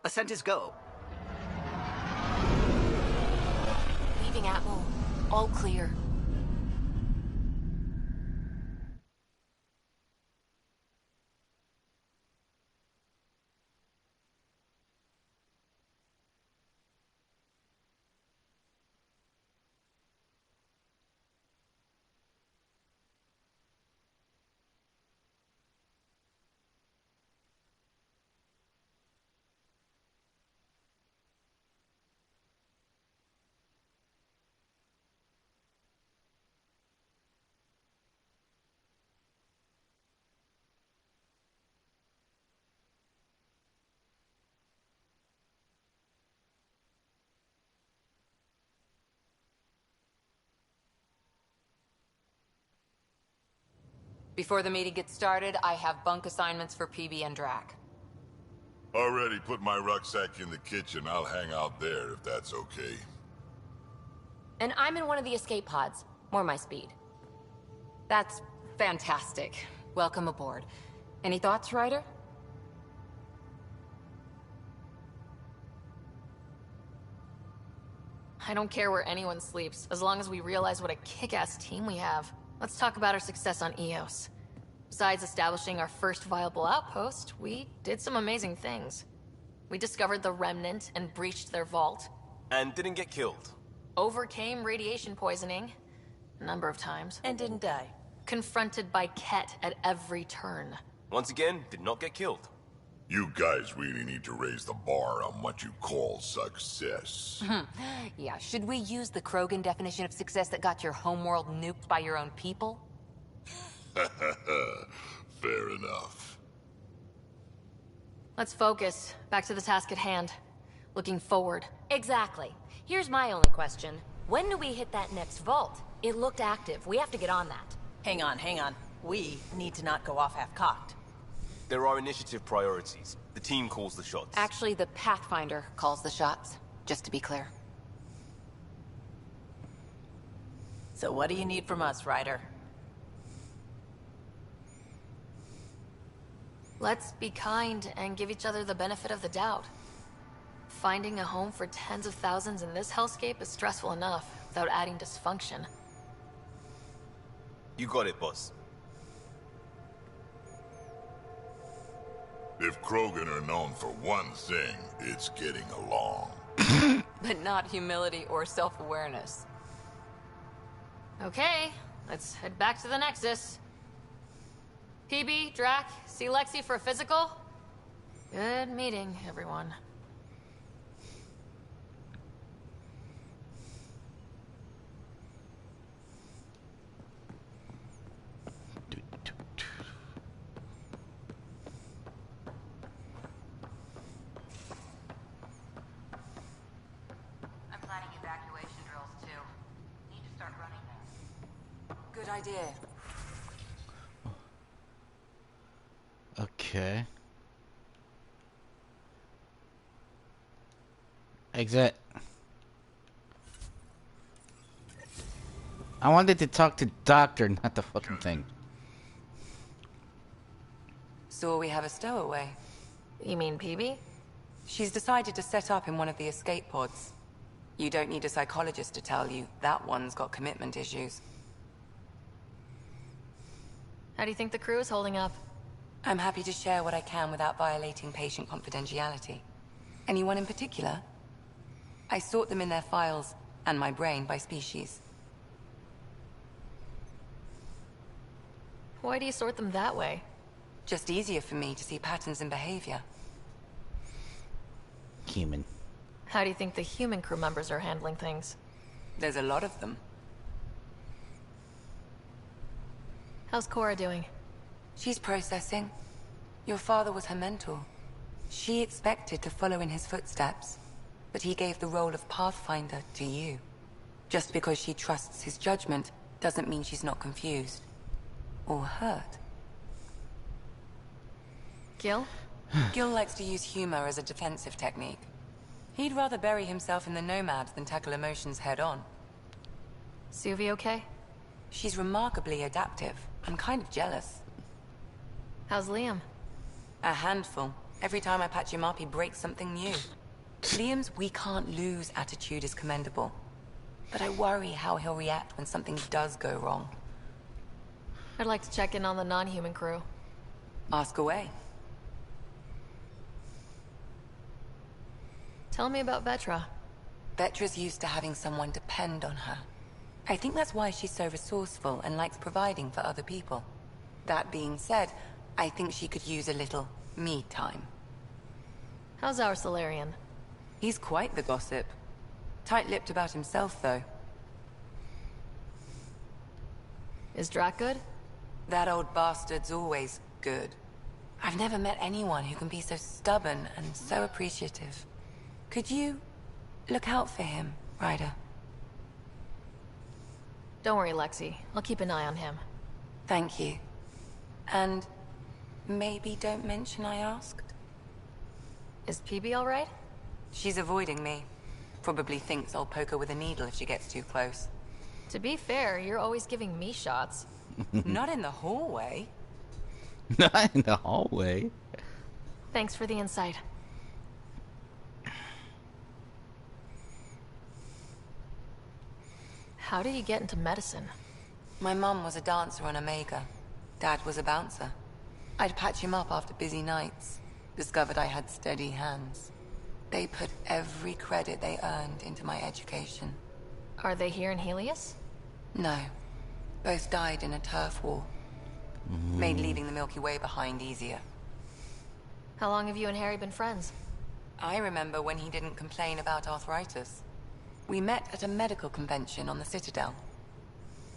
Ascent is go. Leaving Atmo. All clear. Before the meeting gets started, I have bunk assignments for PB and Drac. Already put my rucksack in the kitchen. I'll hang out there if that's okay. And I'm in one of the escape pods. More my speed. That's fantastic. Welcome aboard. Any thoughts, Ryder? I don't care where anyone sleeps, as long as we realize what a kick-ass team we have. Let's talk about our success on Eos. Besides establishing our first viable outpost, we did some amazing things. We discovered the Remnant and breached their vault. And didn't get killed. Overcame radiation poisoning. A number of times. And didn't die. Confronted by Ket at every turn. Once again, did not get killed. You guys really need to raise the bar on what you call success. Yeah, should we use the Krogan definition of success that got your homeworld nuked by your own people? Fair enough. Let's focus. Back to the task at hand. Looking forward. Exactly. Here's my only question. When do we hit that next vault? It looked active. We have to get on that. Hang on, hang on. We need to not go off half-cocked. There are initiative priorities. The team calls the shots. Actually, the Pathfinder calls the shots, just to be clear. So what do you need from us, Ryder? Let's be kind and give each other the benefit of the doubt. Finding a home for tens of thousands in this hellscape is stressful enough, without adding dysfunction. You got it, boss. If Krogan are known for one thing, it's getting along. But not humility or self-awareness. Okay, let's head back to the Nexus. PB, Drac, see Lexi for a physical? Good meeting, everyone. I'm planning evacuation drills too. Need to start running them. Good idea. Okay. Exit. I wanted to talk to Doctor, not the fucking thing. So we have a stowaway. You mean PB? She's decided to set up in one of the escape pods. You don't need a psychologist to tell you that one's got commitment issues. How do you think the crew is holding up? I'm happy to share what I can without violating patient confidentiality. Anyone in particular? I sort them in their files, and my brain by species. Why do you sort them that way? Just easier for me to see patterns in behavior. Human. How do you think the human crew members are handling things? There's a lot of them. How's Cora doing? She's processing. Your father was her mentor. She expected to follow in his footsteps, but he gave the role of Pathfinder to you. Just because she trusts his judgment doesn't mean she's not confused. Or hurt. Gil? Gil likes to use humor as a defensive technique. He'd rather bury himself in the Nomad than tackle emotions head-on. Suvi okay? She's remarkably adaptive. I'm kind of jealous. How's Liam? A handful. Every time I patch him up, he breaks something new. Liam's we can't lose attitude is commendable. But I worry how he'll react when something does go wrong. I'd like to check in on the non-human crew. Ask away. Tell me about Vetra. Vetra's used to having someone depend on her. I think that's why she's so resourceful and likes providing for other people. That being said, I think she could use a little me time. How's our Solarian? He's quite the gossip. Tight-lipped about himself, though. Is Drac good? That old bastard's always good. I've never met anyone who can be so stubborn and so appreciative. Could you look out for him, Ryder? Don't worry, Lexi. I'll keep an eye on him. Thank you. And maybe don't mention I asked? Is PB alright? She's avoiding me. Probably thinks I'll poke her with a needle if she gets too close. To be fair, you're always giving me shots. Not in the hallway. Not in the hallway. Thanks for the insight. How did you get into medicine? My mum was a dancer on Omega. Dad was a bouncer. I'd patch him up after busy nights. Discovered I had steady hands. They put every credit they earned into my education. Are they here in Helios? No. Both died in a turf war. Made leaving the Milky Way behind easier. How long have you and Harry been friends? I remember when he didn't complain about arthritis. We met at a medical convention on the Citadel.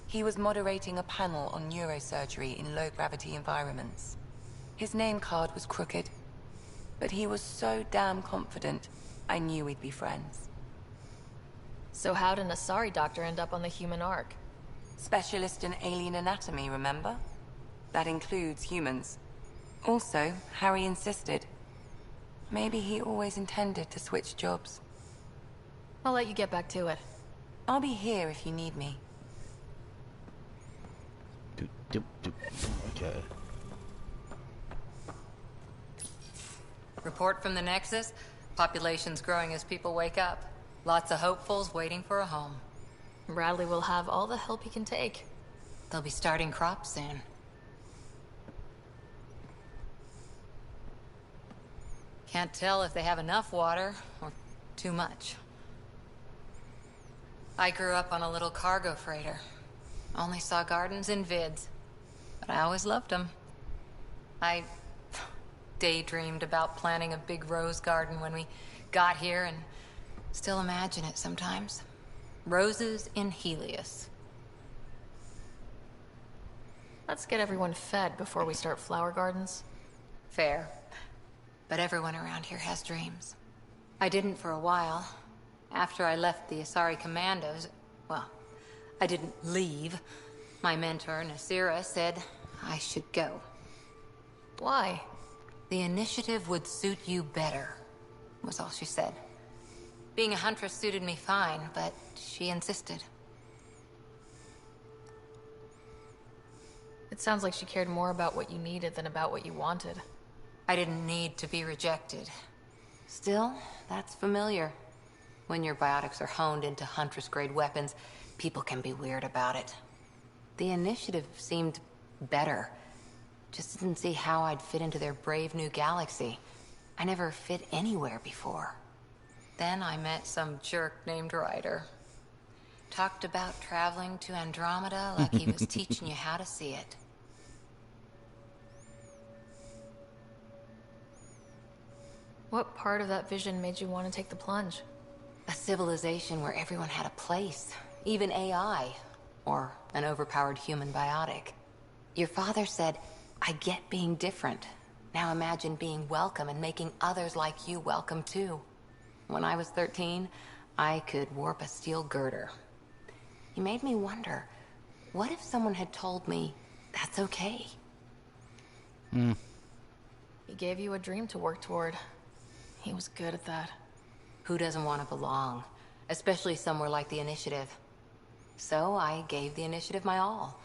He was moderating a panel on neurosurgery in low-gravity environments. His name card was crooked, but he was so damn confident, I knew we'd be friends. So how did an Asari doctor end up on the human Ark? Specialist in alien anatomy, remember? That includes humans. Also, Harry insisted. Maybe he always intended to switch jobs. I'll let you get back to it. I'll be here if you need me. Okay. Report from the Nexus. Population's growing as people wake up. Lots of hopefuls waiting for a home. Bradley will have all the help he can take. They'll be starting crops soon. Can't tell if they have enough water or too much. I grew up on a little cargo freighter. Only saw gardens in vids, but I always loved them. I daydreamed about planting a big rose garden when we got here and still imagine it sometimes. Roses in Helios. Let's get everyone fed before we start flower gardens. Fair. But everyone around here has dreams. I didn't for a while. After I left the Asari Commandos, well, I didn't leave. My mentor, Nasira, said I should go. Why? The initiative would suit you better, was all she said. Being a huntress suited me fine, but she insisted. It sounds like she cared more about what you needed than about what you wanted. I didn't need to be rejected. Still, that's familiar. When your biotics are honed into Huntress-grade weapons, people can be weird about it. The initiative seemed better. Just didn't see how I'd fit into their brave new galaxy. I never fit anywhere before. Then I met some jerk named Ryder. Talked about traveling to Andromeda like he was teaching you how to see it. What part of that vision made you want to take the plunge? A civilization where everyone had a place, even AI, or an overpowered human biotic. Your father said, I get being different. Now imagine being welcome and making others like you welcome too. When I was 13, I could warp a steel girder. He made me wonder, what if someone had told me that's okay? He gave you a dream to work toward. He was good at that. Who doesn't want to belong? Especially somewhere like the Initiative. So I gave the Initiative my all.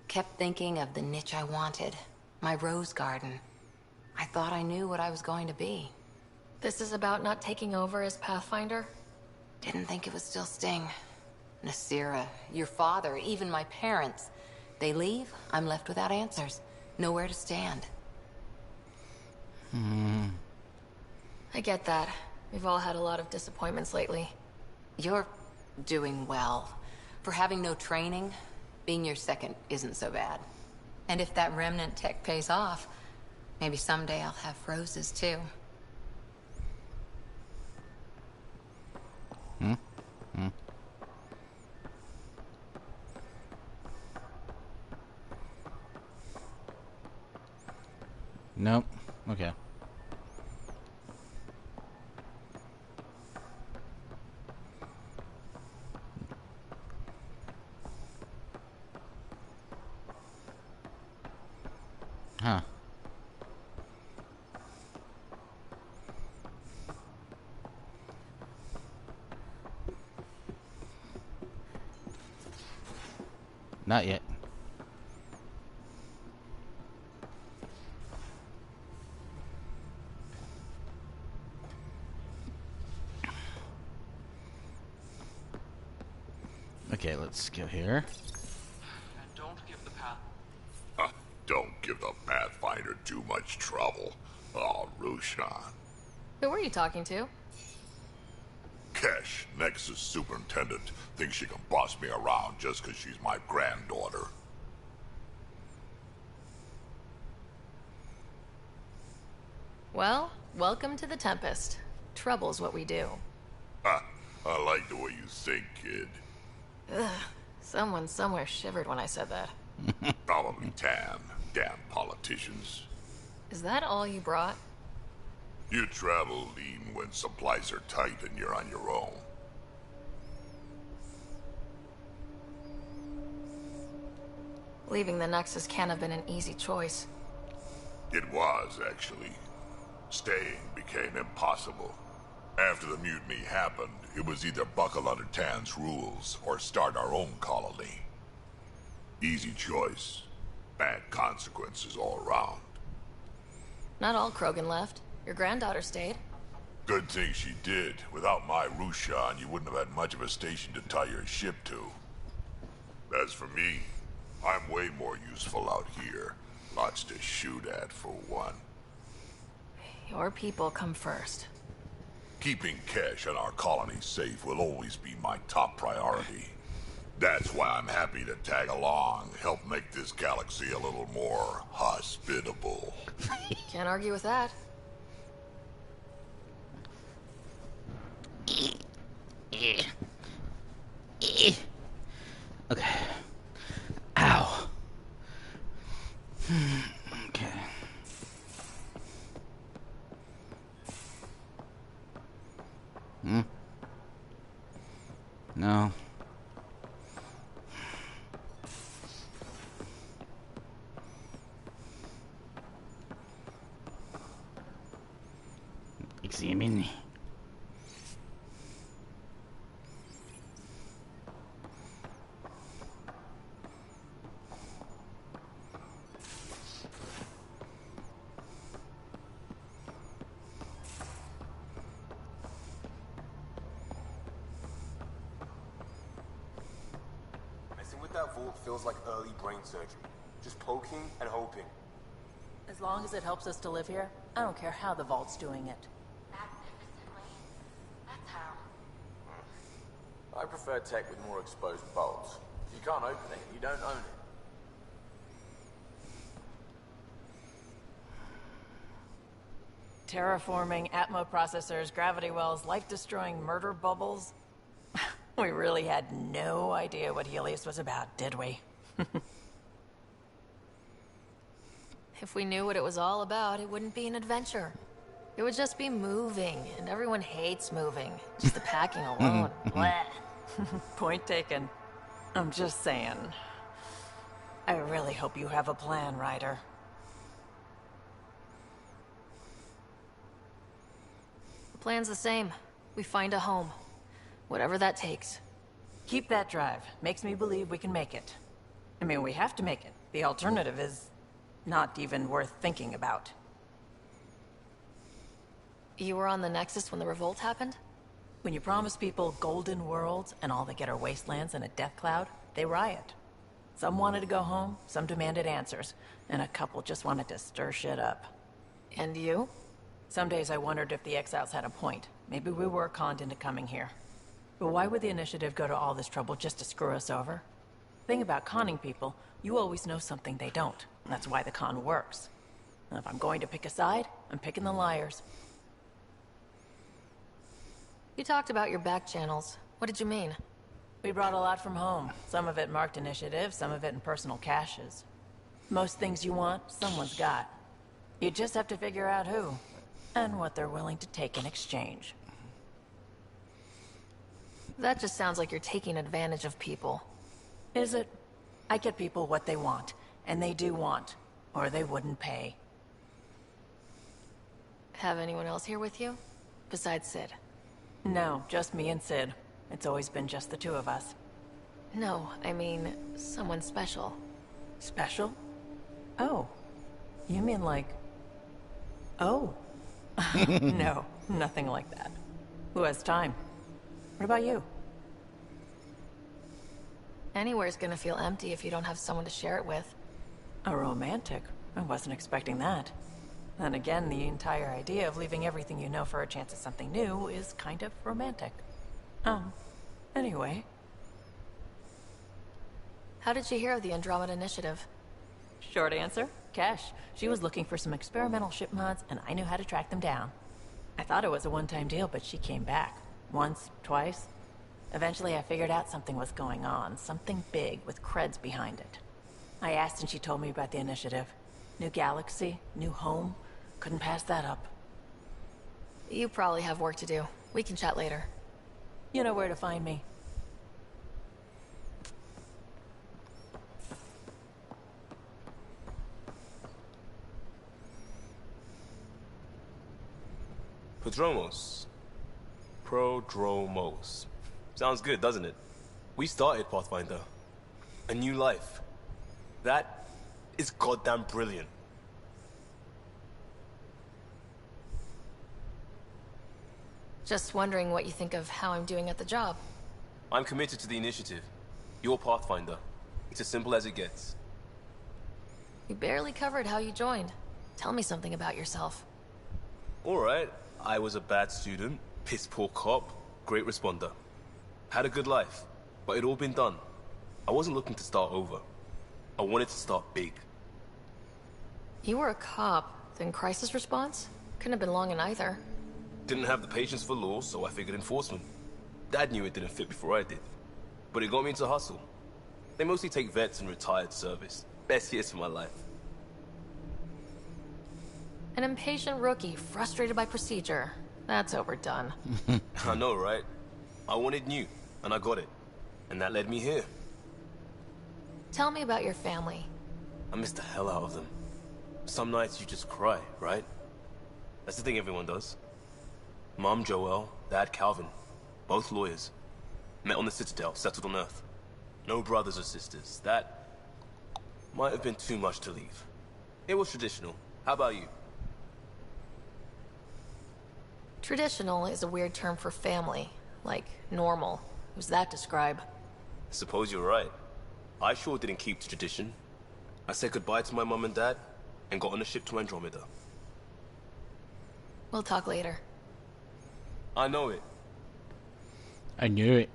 Kept thinking of the niche I wanted. My rose garden. I thought I knew what I was going to be. This is about not taking over as Pathfinder? Didn't think it would still sting. Nasira, your father, even my parents. They leave, I'm left without answers. Nowhere to stand. I get that. We've all had a lot of disappointments lately. You're doing well. For having no training, being your second isn't so bad. And if that remnant tech pays off, maybe someday I'll have roses too. Nope. Okay. Huh. Not yet. Okay, let's go here. And don't give the path. Don't give the Pathfinder too much trouble. Oh, Rushan. Who were you talking to? Kesh, Nexus Superintendent, thinks she can boss me around just because she's my granddaughter. Well, welcome to the Tempest. Trouble's what we do. Ha, I like the way you think, kid. Ugh, someone somewhere shivered when I said that. Probably Tam. Damn politicians. Is that all you brought? You travel lean when supplies are tight and you're on your own. Leaving the Nexus can't have been an easy choice. It was, actually. Staying became impossible. After the mutiny happened, it was either buckle under Tan's rules or start our own colony. Easy choice. Bad consequences all around. Not all Krogan left. Your granddaughter stayed. Good thing she did. Without my Rushan, you wouldn't have had much of a station to tie your ship to. As for me, I'm way more useful out here. Lots to shoot at, for one. Your people come first. Keeping Kesh and our colony safe will always be my top priority. That's why I'm happy to tag along, help make this galaxy a little more hospitable. Can't argue with that. Okay. Ow. Okay. No. Examine. Messing with that vault feels like early brain surgery. Just poking and hoping. As long as it helps us to live here, I don't care how the Vault's doing it. Magnificently. That's how. I prefer tech with more exposed bolts. If you can't open it, you don't own it. Terraforming, Atmo processors, gravity wells, life-destroying murder bubbles. We really had no idea what Helios was about, did we? If we knew what it was all about, it wouldn't be an adventure. It would just be moving, and everyone hates moving. Just the packing alone. Blech. Point taken. I'm just saying. I really hope you have a plan, Ryder. The plan's the same. We find a home. Whatever that takes. Keep that drive. Makes me believe we can make it. I mean, we have to make it. The alternative is not even worth thinking about. You were on the Nexus when the revolt happened? When you promise people golden worlds and all they get are wastelands and a death cloud, they riot. Some wanted to go home, some demanded answers, and a couple just wanted to stir shit up. And you? Some days I wondered if the exiles had a point. Maybe we were conned into coming here. But why would the Initiative go to all this trouble just to screw us over? Thing about conning people, you always know something they don't. That's why the con works. And if I'm going to pick a side, I'm picking the liars. You talked about your back channels. What did you mean? We brought a lot from home. Some of it marked initiative, some of it in personal caches. Most things you want, someone's got. You just have to figure out who, and what they're willing to take in exchange. That just sounds like you're taking advantage of people. Is it? I get people what they want, and they do want, or they wouldn't pay. Have anyone else here with you? Besides Sid? No, just me and Sid. It's always been just the two of us. No, I mean, someone special. Special? Oh. You mean like... Oh. No, nothing like that. Who has time? What about you? Anywhere's gonna feel empty if you don't have someone to share it with. A romantic? I wasn't expecting that. Then again, the entire idea of leaving everything you know for a chance at something new is kind of romantic. Anyway. How did you hear of the Andromeda Initiative? Short answer, Cash. She was looking for some experimental ship mods, and I knew how to track them down. I thought it was a one-time deal, but she came back. Once, twice. Eventually I figured out something was going on, something big with creds behind it. I asked and she told me about the initiative. New galaxy, new home. Couldn't pass that up. You probably have work to do. We can chat later. You know where to find me. Prodromos. Sounds good, doesn't it? We started Pathfinder. A new life. That is goddamn brilliant. Just wondering what you think of how I'm doing at the job. I'm committed to the initiative. You're Pathfinder. It's as simple as it gets. You barely covered how you joined. Tell me something about yourself. Alright, I was a bad student, piss poor cop, great responder. Had a good life, but it'd all been done. I wasn't looking to start over. I wanted to start big. You were a cop, then crisis response? Couldn't have been long in either. Didn't have the patience for law, so I figured enforcement. Dad knew it didn't fit before I did. But it got me into hustle. They mostly take vets and retired service. Best years of my life. An impatient rookie, frustrated by procedure. That's overdone. I know, right? I wanted new, and I got it. And that led me here. Tell me about your family. I miss the hell out of them. Some nights you just cry, right? That's the thing everyone does. Mom Joelle, Dad Calvin. Both lawyers. Met on the Citadel, settled on Earth. No brothers or sisters. That might have been too much to leave. It was traditional. How about you? Traditional is a weird term for family. Like, normal. Who's that describe? Suppose you're right. I sure didn't keep to tradition. I said goodbye to my mom and dad, and got on a ship to Andromeda. We'll talk later. I know it. I knew it.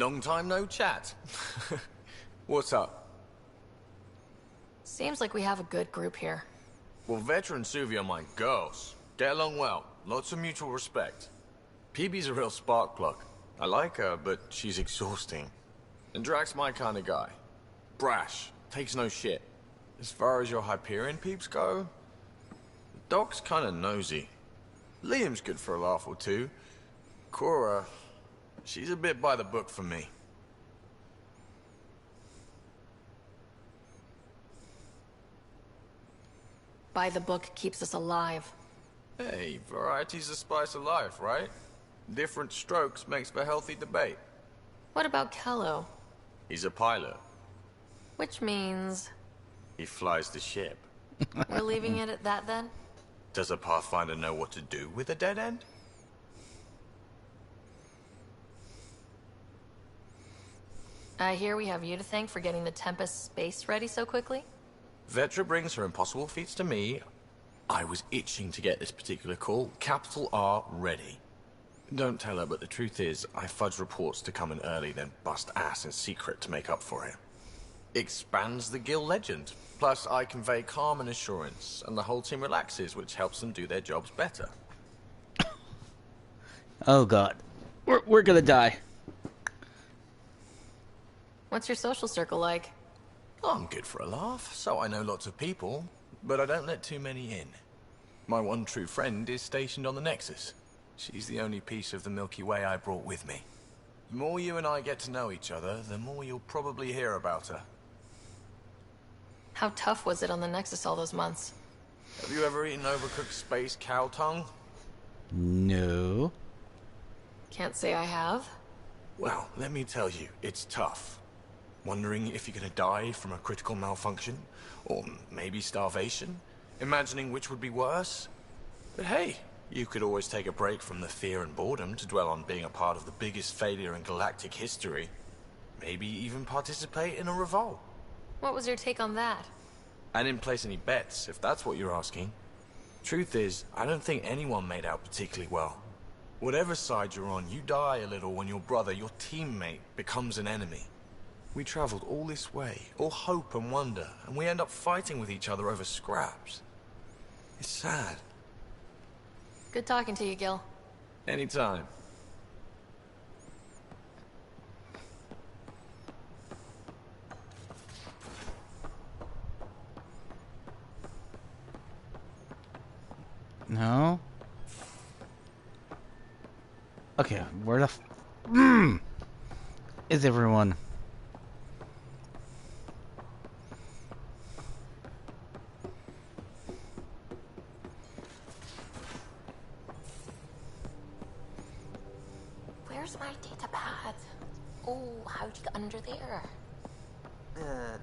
Long time no chat. What's up? Seems like we have a good group here. Well, Vetra and Suvi are my girls. Get along well. Lots of mutual respect. PB's a real spark plug. I like her, but she's exhausting. And Drax's my kind of guy. Brash. Takes no shit. As far as your Hyperion peeps go, Doc's kind of nosy. Liam's good for a laugh or two. Cora, she's a bit by the book for me. By the book keeps us alive. Hey, variety's the spice of life, right? Different strokes makes for healthy debate. What about Kello? He's a pilot. Which means... He flies the ship. We're leaving it at that then? Does a Pathfinder know what to do with a dead end? I hear we have you to thank for getting the Tempest space ready so quickly? Vetra brings her impossible feats to me. I was itching to get this particular call. Capital R ready. Don't tell her, but the truth is, I fudge reports to come in early, then bust ass in secret to make up for it. Expands the guild legend. Plus, I convey calm and assurance, and the whole team relaxes, which helps them do their jobs better. Oh god. We're gonna die. What's your social circle like? I'm good for a laugh, so I know lots of people, but I don't let too many in. My one true friend is stationed on the Nexus. She's the only piece of the Milky Way I brought with me. The more you and I get to know each other, the more you'll probably hear about her. How tough was it on the Nexus all those months? Have you ever eaten overcooked space cow tongue? No. Can't say I have. Well, let me tell you, it's tough. Wondering if you're gonna die from a critical malfunction, or maybe starvation, imagining which would be worse. But hey, you could always take a break from the fear and boredom to dwell on being a part of the biggest failure in galactic history. Maybe even participate in a revolt. What was your take on that? I didn't place any bets, if that's what you're asking. Truth is, I don't think anyone made out particularly well. Whatever side you're on, you die a little when your brother, your teammate, becomes an enemy. We traveled all this way, all hope and wonder, and we end up fighting with each other over scraps. It's sad. Good talking to you, Gil. Anytime. No? Okay, where the is everyone? Where's my data pad? Oh, how'd you get under there?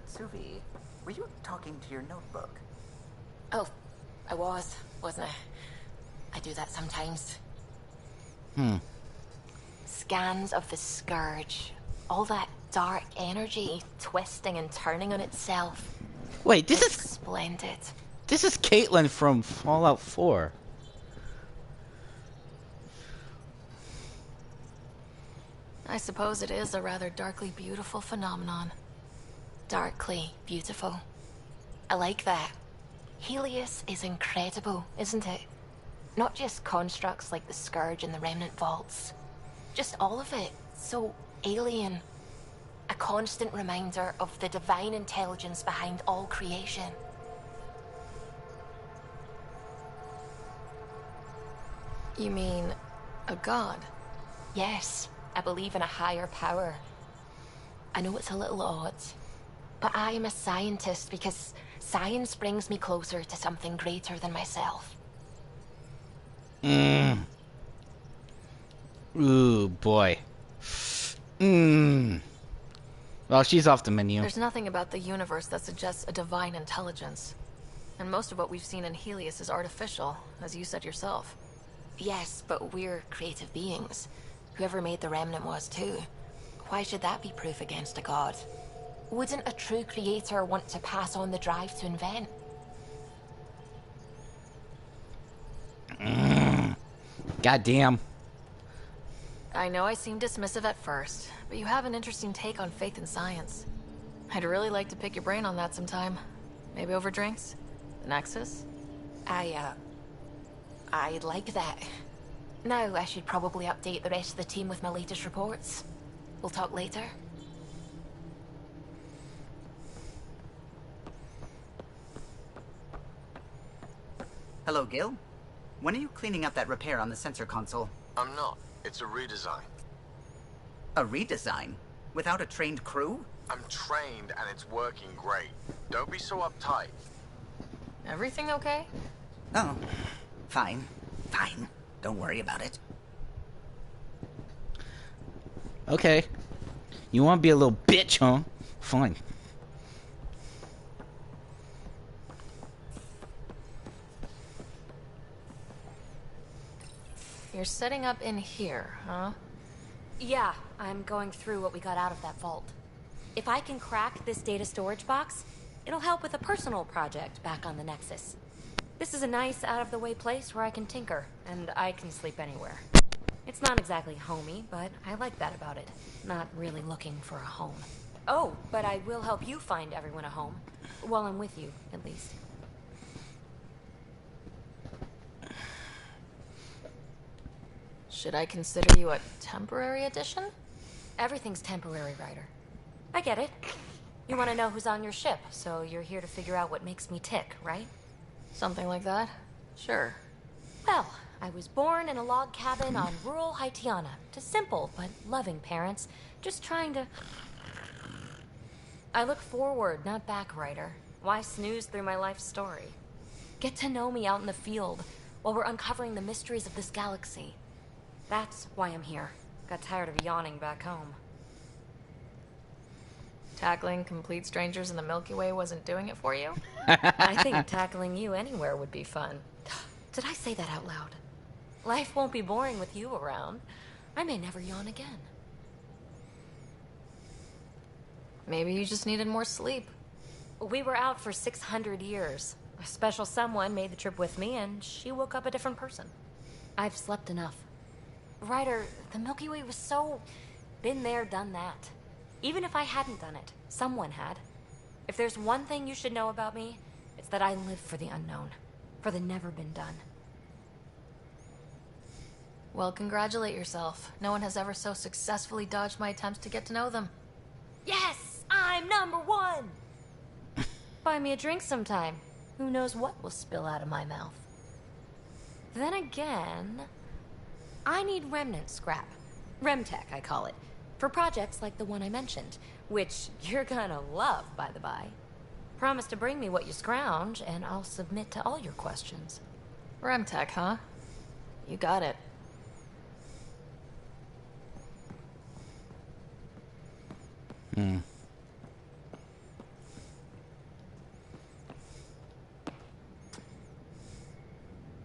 Suvi, were you talking to your notebook? Oh, I wasn't I? I do that sometimes. Scans of the Scourge. All that dark energy twisting and turning on itself. Wait, this is splendid. This is Caitlin from Fallout 4. I suppose it is a rather darkly beautiful phenomenon. Darkly beautiful. I like that. Helios is incredible, isn't it? Not just constructs like the Scourge and the Remnant Vaults. Just all of it. So alien. A constant reminder of the divine intelligence behind all creation. You mean a god? Yes, I believe in a higher power. I know it's a little odd, but I am a scientist because science brings me closer to something greater than myself. Ooh, boy. Well, she's off the menu. There's nothing about the universe that suggests a divine intelligence. And most of what we've seen in Helios is artificial, as you said yourself. Yes, but we're creative beings. Whoever made the Remnant was too. Why should that be proof against a god? Wouldn't a true creator want to pass on the drive to invent? Goddamn. I know I seem dismissive at first, but you have an interesting take on faith and science. I'd really like to pick your brain on that sometime. Maybe over drinks? The Nexus? I like that. Now I should probably update the rest of the team with my latest reports. We'll talk later. Hello, Gil. When are you cleaning up that repair on the sensor console? I'm not. It's a redesign. A redesign? Without a trained crew? I'm trained and it's working great. Don't be so uptight. Everything okay? Oh, fine. Fine. Don't worry about it. Okay. You want to be a little bitch, huh? Fine. You're setting up in here, huh? Yeah, I'm going through what we got out of that vault. If I can crack this data storage box, it'll help with a personal project back on the Nexus. This is a nice, out-of-the-way place where I can tinker, and I can sleep anywhere. It's not exactly homey, but I like that about it. Not really looking for a home. Oh, but I will help you find everyone a home. While I'm with you, at least. Should I consider you a temporary addition? Everything's temporary, Ryder. I get it. You want to know who's on your ship, so you're here to figure out what makes me tick, right? Something like that? Sure. Well, I was born in a log cabin on rural Haitiana to simple but loving parents, just trying to... I look forward, not back, Ryder. Why snooze through my life story? Get to know me out in the field while we're uncovering the mysteries of this galaxy. That's why I'm here. Got tired of yawning back home. Tackling complete strangers in the Milky Way wasn't doing it for you? I think tackling you anywhere would be fun. Did I say that out loud? Life won't be boring with you around. I may never yawn again. Maybe you just needed more sleep. We were out for 600 years. A special someone made the trip with me, and she woke up a different person. I've slept enough. Ryder, the Milky Way was so... been there, done that. Even if I hadn't done it, someone had. If there's one thing you should know about me, it's that I live for the unknown. For the never been done. Well, congratulate yourself. No one has ever so successfully dodged my attempts to get to know them. Yes! I'm #1! Buy me a drink sometime. Who knows what will spill out of my mouth. Then again... I need remnant scrap. Remtech, I call it. For projects like the one I mentioned. Which you're gonna love, by the by. Promise to bring me what you scrounge, and I'll submit to all your questions. Remtech, huh? You got it.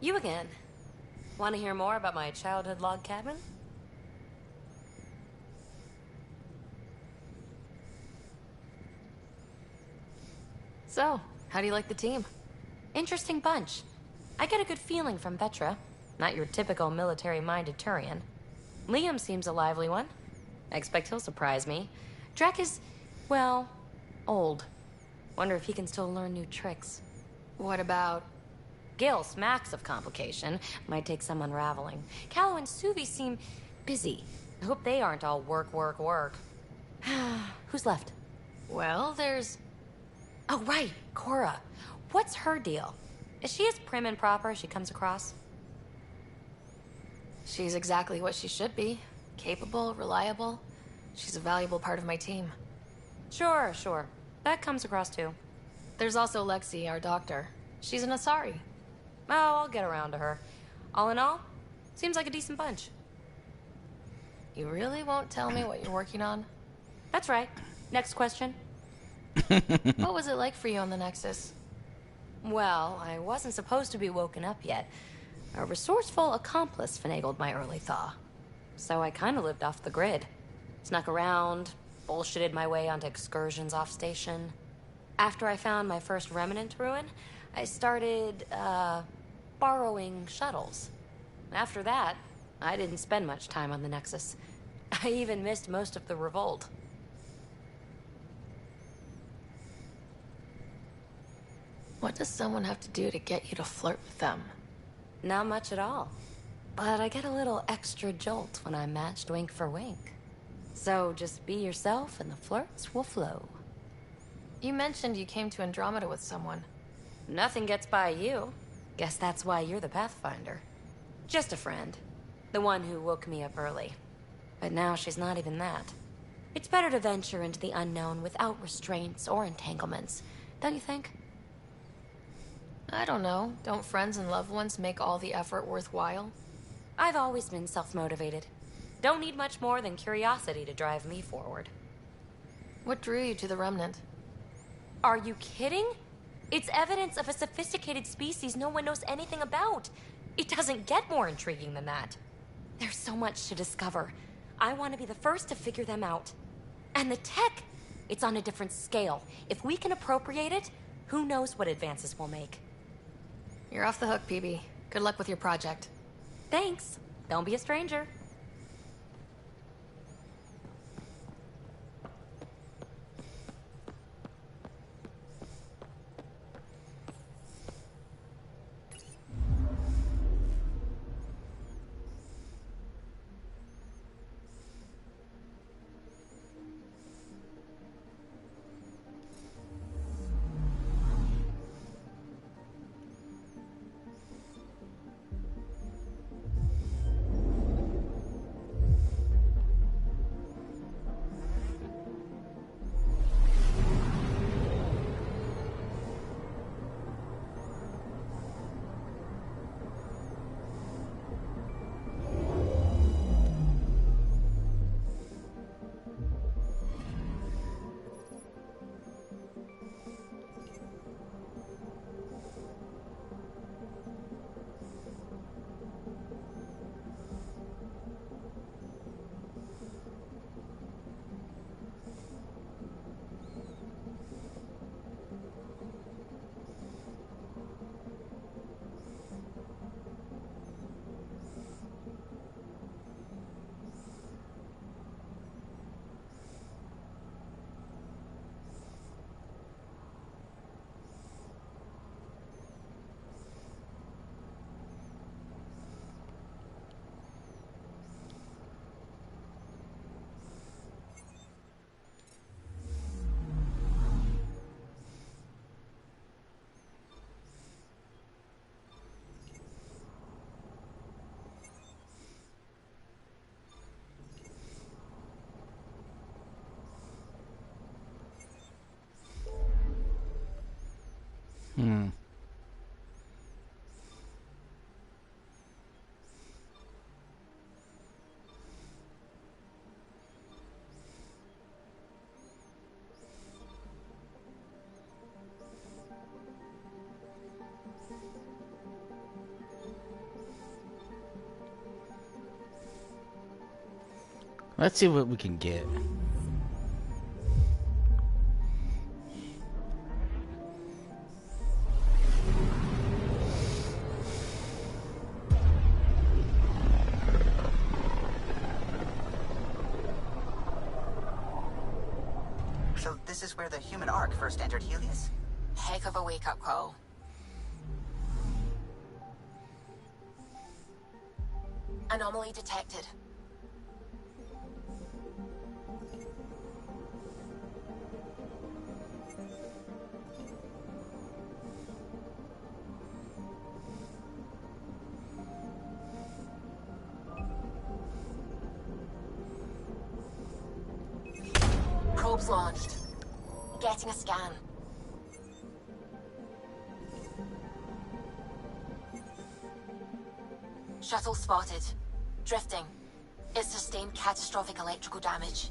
You again. Want to hear more about my childhood log cabin? So, how do you like the team? Interesting bunch. I get a good feeling from Vetra. Not your typical military-minded Turian. Liam seems a lively one. I expect he'll surprise me. Drek is, well, old. Wonder if he can still learn new tricks. What about... Gil smacks of complication. Might take some unraveling. Callow and Suvi seem busy. I hope they aren't all work, work, work. Who's left? Well, there's... Oh, right, Cora. What's her deal? Is she as prim and proper as she comes across? She's exactly what she should be. Capable, reliable. She's a valuable part of my team. Sure. That comes across too. There's also Lexi, our doctor. She's an Asari. Oh, I'll get around to her. All in all, seems like a decent bunch. You really won't tell me what you're working on? That's right. Next question. What was it like for you on the Nexus? Well, I wasn't supposed to be woken up yet. A resourceful accomplice finagled my early thaw. So I kind of lived off the grid. Snuck around, bullshitted my way onto excursions off station. After I found my first remnant ruin, I started, borrowing shuttles. After that, I didn't spend much time on the Nexus. I even missed most of the revolt. What does someone have to do to get you to flirt with them? Not much at all. But I get a little extra jolt when I'm matched wink for wink. So just be yourself and the flirts will flow. You mentioned you came to Andromeda with someone. Nothing gets by you. Guess that's why you're the Pathfinder. Just a friend. The one who woke me up early. But now she's not even that. It's better to venture into the unknown without restraints or entanglements, don't you think? I don't know. Don't friends and loved ones make all the effort worthwhile? I've always been self-motivated. Don't need much more than curiosity to drive me forward. What drew you to the Remnant? Are you kidding? It's evidence of a sophisticated species no one knows anything about. It doesn't get more intriguing than that. There's so much to discover. I want to be the first to figure them out. And the tech, it's on a different scale. If we can appropriate it, who knows what advances we'll make. You're off the hook, PB. Good luck with your project. Thanks. Don't be a stranger. Let's see what we can get. So this is where the human Ark first entered Helios? Heck of a wake-up call. Anomaly detected. Probes launched. Getting a scan. Shuttle spotted. Drifting. It sustained catastrophic electrical damage.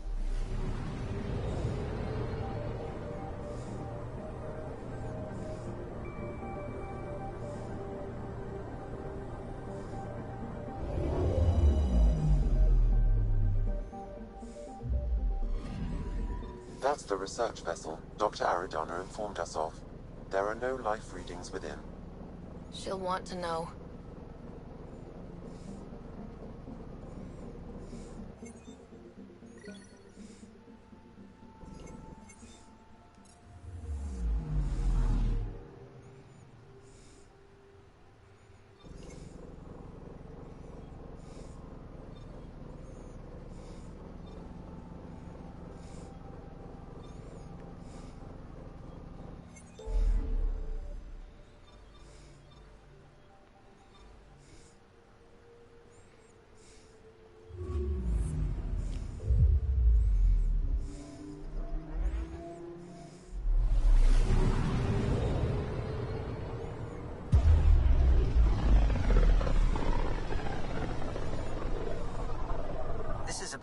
That's the research vessel Dr. Aridana informed us of. There are no life readings within. She'll want to know.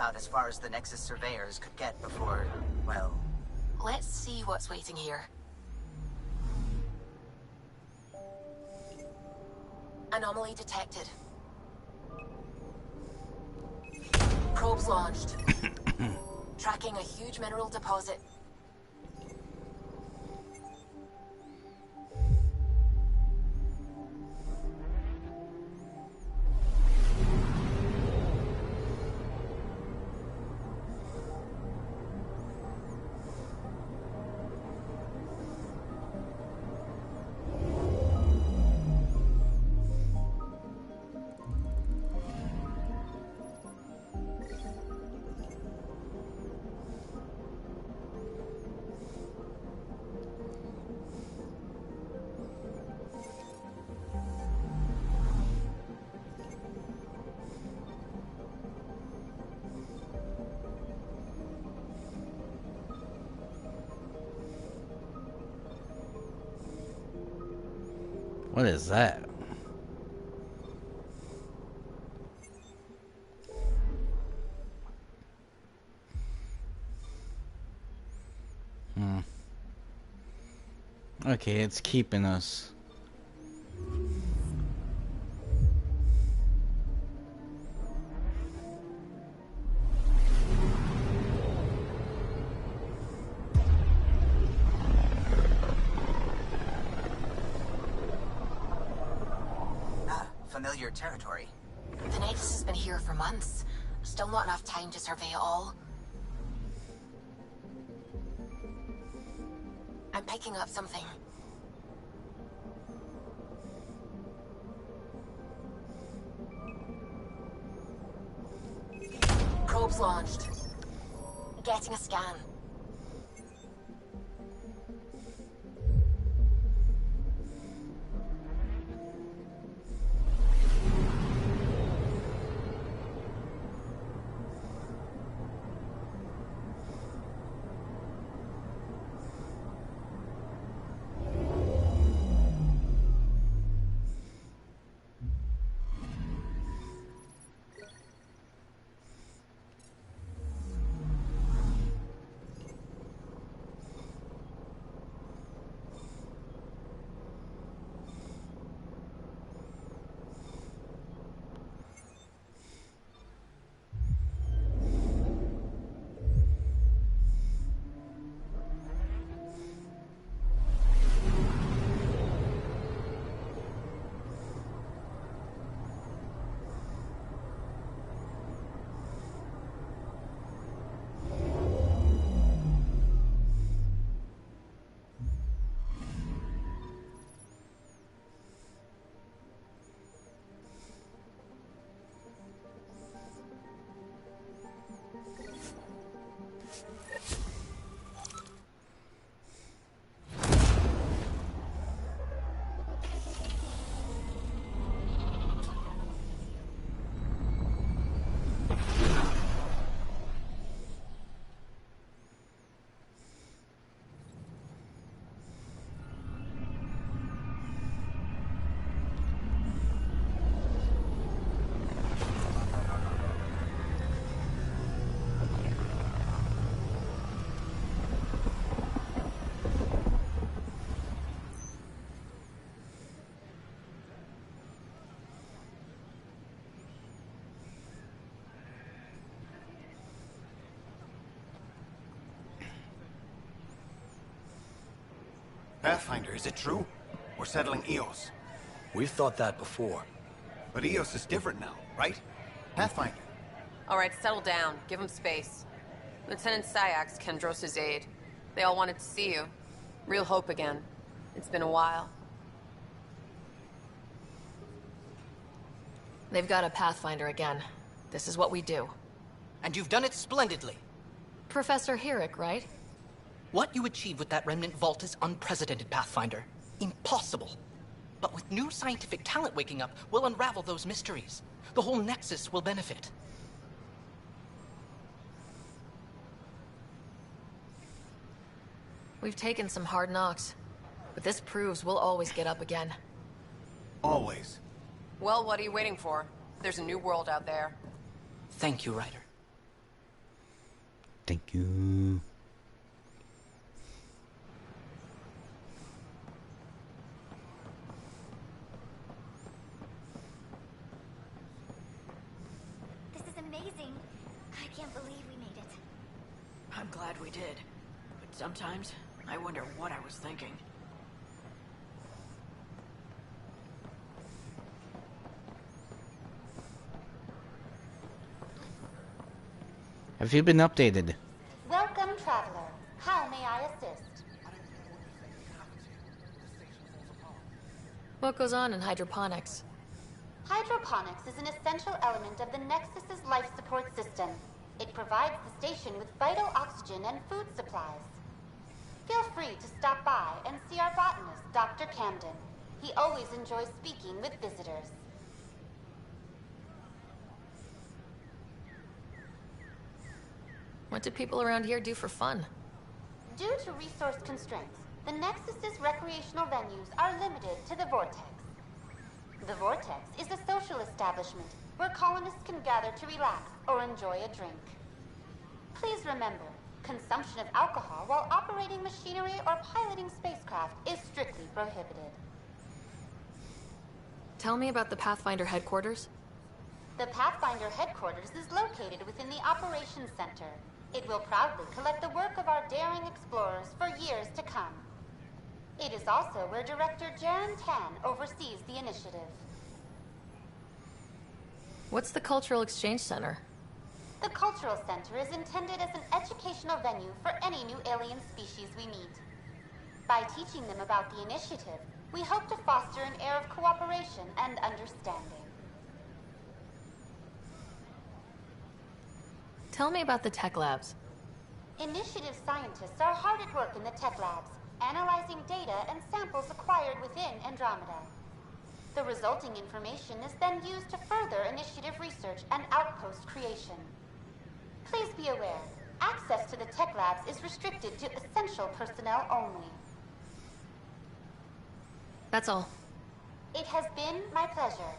about as far as the Nexus surveyors could get before, well... Let's see what's waiting here. Anomaly detected. Probes launched. Tracking a huge mineral deposit. What is that? Okay, it's keeping us. Familiar territory. The Nexus has been here for months. Still not enough time to survey it all. I'm picking up something. Probes launched. Getting a scan. Pathfinder, is it true? We're settling Eos. We've thought that before. But Eos is different now, right? Pathfinder. All right, settle down. Give him space. Lieutenant Syax, Kendros' aide. They all wanted to see you. Real hope again. It's been a while. They've got a Pathfinder again. This is what we do. And you've done it splendidly. Professor Herrick, right? What you achieved with that remnant vault is unprecedented, Pathfinder. Impossible. But with new scientific talent waking up, we'll unravel those mysteries. The whole Nexus will benefit. We've taken some hard knocks, but this proves we'll always get up again. Always. Well, what are you waiting for? There's a new world out there. Thank you, Ryder. Thank you. This is amazing. I can't believe we made it. I'm glad we did. But sometimes, I wonder what I was thinking. Have you been updated? Welcome, traveler. How may I assist? What goes on in hydroponics? Hydroponics is an essential element of the Nexus's life support system. It provides the station with vital oxygen and food supplies. Feel free to stop by and see our botanist, Dr. Camden. He always enjoys speaking with visitors. What do people around here do for fun? Due to resource constraints, the Nexus's recreational venues are limited to the Vortex. The Vortex is a social establishment where colonists can gather to relax or enjoy a drink. Please remember, consumption of alcohol while operating machinery or piloting spacecraft is strictly prohibited. Tell me about the Pathfinder headquarters. The Pathfinder headquarters is located within the Operations Center. It will proudly collect the work of our daring explorers for years to come. It is also where Director Jaren Tan oversees the initiative. What's the Cultural Exchange Center? The Cultural Center is intended as an educational venue for any new alien species we meet. By teaching them about the initiative, we hope to foster an air of cooperation and understanding. Tell me about the tech labs. Initiative scientists are hard at work in the tech labs, analyzing data and samples acquired within Andromeda. The resulting information is then used to further initiative research and outpost creation. Please be aware, access to the tech labs is restricted to essential personnel only. That's all. It has been my pleasure.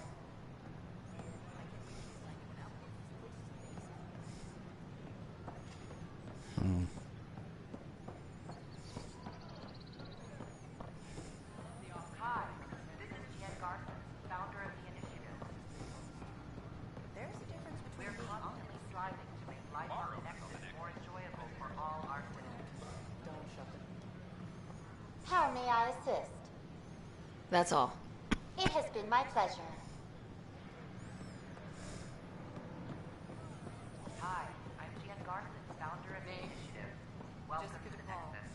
Hi, this is Jen Garson, founder of the initiative. There's a difference between we're constantly striving to make life on the Nexus more enjoyable for all our citizens. Don't shut them. How may I assist? That's all. It has been my pleasure. Hi, I'm Jen Garson, founder of the initiative. Welcome to the Nexus.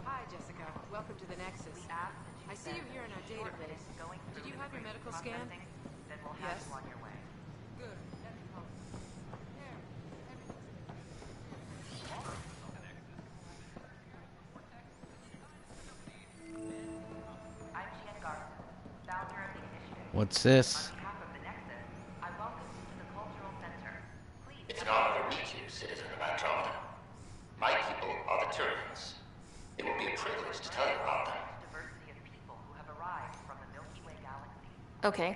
Hi, Jessica. Welcome to the Nexus. I see you here in our database. Did you have your medical scan? Then we'll have Yes. you on your way. Good. I'm Jen Garson, founder of the initiative. What's this? On behalf of the Nexus, I welcome you to the Cultural Center. It's an honor to meet you, citizen of Andromeda. My people are the Turians. It will be a privilege to tell you about them. Diversity of people who have arrived from the Milky Way galaxy. Okay.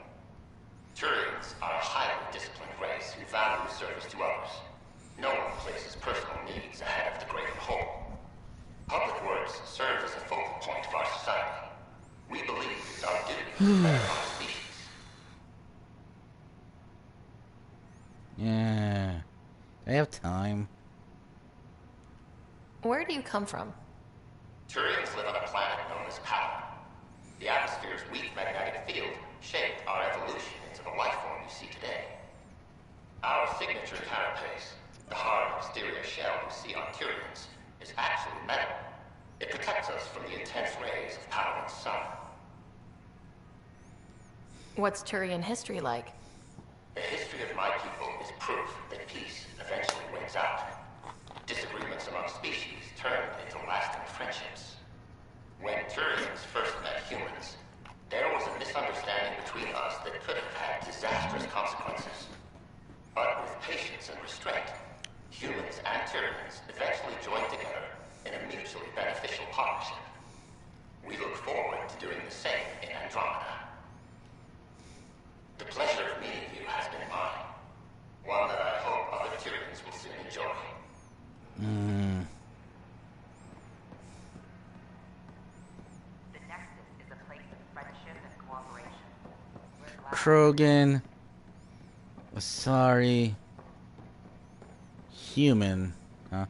Turians are a highly disciplined race who value service to others. No one places personal needs ahead of the greater whole. Public works serves as a focal point of our society. We believe it's our duty to better our species. Yeah. I have time. Where do you come from? Turians live on a planet known as Power. The atmosphere's weak magnetic field shaped our evolution into the life form you see today. Our signature carapace, the hard exterior shell you see on Turians, is actually metal. It protects us from the intense rays of Power's sun. What's Turian history like? The history of my people is proof that peace eventually wins out. Disagreements among species turned into lasting friendships. When Turians first met humans, there was a misunderstanding between us that could have had disastrous consequences. But with patience and restraint, humans and Turians eventually joined together in a mutually beneficial partnership. We look forward to doing the same in Andromeda. The pleasure of meeting you has been mine. One that I hope other Turians will soon enjoy. Krogan. Asari. Human. Huh?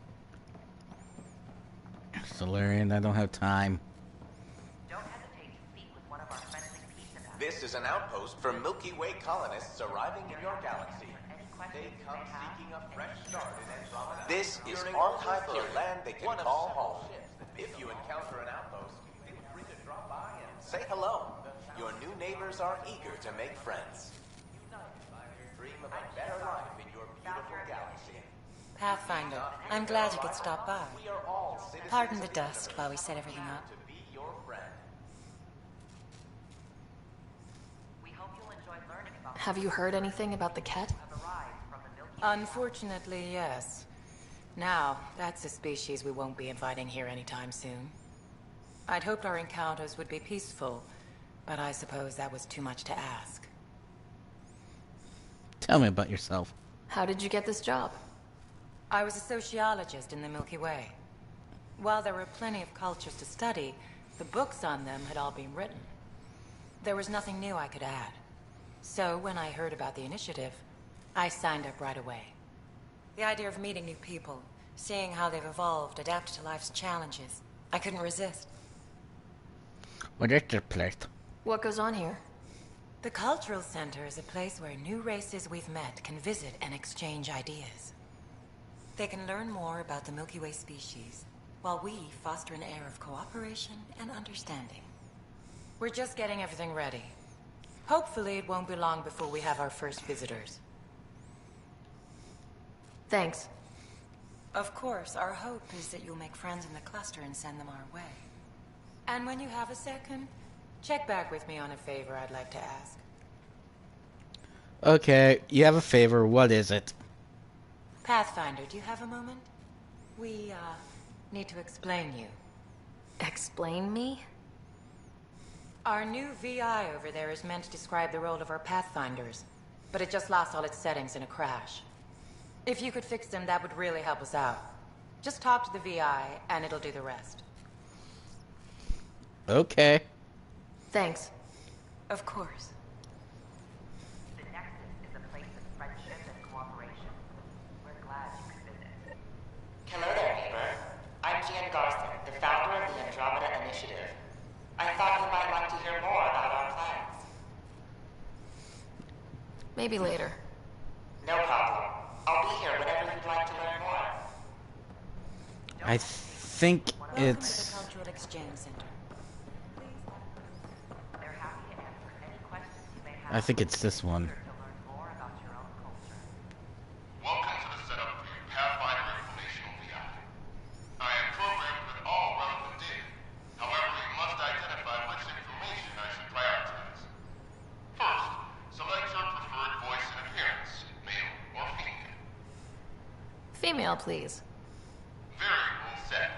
Solarian, I don't have time. This is an outpost for Milky Way colonists arriving in your galaxy. They come seeking a fresh start in Andromeda. This is archival land they can call home. If you encounter an outpost, feel free to drop by and say hello. Your new neighbors are eager to make friends. Dream of a better life in your beautiful galaxy. Pathfinder, I'm glad you could stop by. Pardon the dust while we set everything up. Have you heard anything about the Ket? Unfortunately, yes. Now, that's a species we won't be inviting here anytime soon. I'd hoped our encounters would be peaceful, but I suppose that was too much to ask. Tell me about yourself. How did you get this job? I was a sociologist in the Milky Way. While there were plenty of cultures to study, the books on them had all been written. There was nothing new I could add. So when I heard about the initiative, I signed up right away. The idea of meeting new people, seeing how they've evolved, adapted to life's challenges, I couldn't resist. What is your place? What goes on here? The Cultural Center is a place where new races we've met can visit and exchange ideas. They can learn more about the Milky Way species, while we foster an air of cooperation and understanding. We're just getting everything ready. Hopefully it won't be long before we have our first visitors. Thanks. Of course, our hope is that you'll make friends in the cluster and send them our way. And when you have a second, check back with me on a favor I'd like to ask. Okay, you have a favor. What is it? Pathfinder, do you have a moment? We, need to explain you. Explain me? Our new VI over there is meant to describe the role of our Pathfinders, but it just lost all its settings in a crash. If you could fix them, that would really help us out. Just talk to the VI, and it'll do the rest. Okay. Thanks. Of course. The Nexus is a place of friendship and cooperation. We're glad you could visit. Hello there, neighbor. I'm Gian Garson, the founder of the Andromeda Initiative. I thought you might like to hear more about our plans. Maybe later. No problem. I'll be here whenever you'd like to learn more. I think Welcome it's... to the Cultural Exchange Center. They're happy to answer any questions you may have. I think it's this one. To learn more about your own culture. Welcome to the setup for your Pathfinder Informational VI. I am programmed with all relevant data. However, you must identify which information I should prioritize. First, select your preferred voice and appearance, male or female. Female, please. Variable set.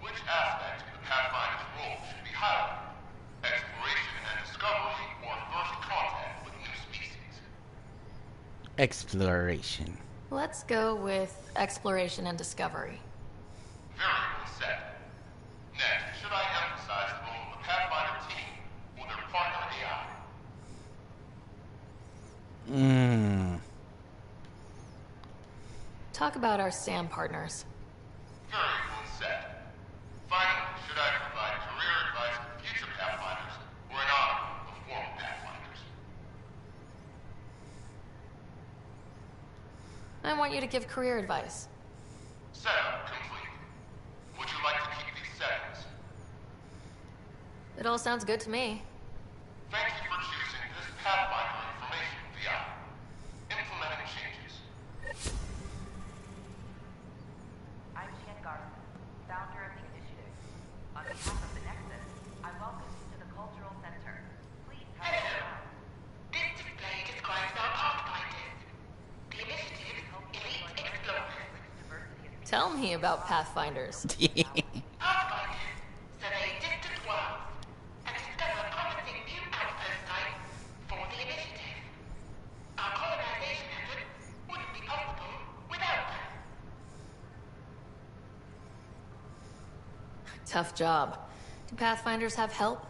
Which aspect of the Pathfinder's role should be highlighted? Exploration and discovery, or first contact with new species? Exploration. Let's go with exploration and discovery. Variable set. Next, should I emphasize the role of the Pathfinder team or their partner AI? Talk about our SAM partners. Variable set. Finally, should I provide career advice for future Pathfinders or an honor of former Pathfinders? I want you to give career advice. Setup complete. Would you like to keep these settings? It all sounds good to me. Thank you for choosing this Pathfinder Information VI. Implementing changes. I'm Gian Garson, founder of the initiative. On behalf of the Nexus, I welcome you to the Cultural Center. Please help us out. This display describes our Pathfinders. The initiative, Elite Explorers. Tell me about Pathfinders. Pathfinders survey distant worlds and discover promising new outpost sites for the initiative. Our colonization efforts wouldn't be possible without them. Tough job. Do Pathfinders have help?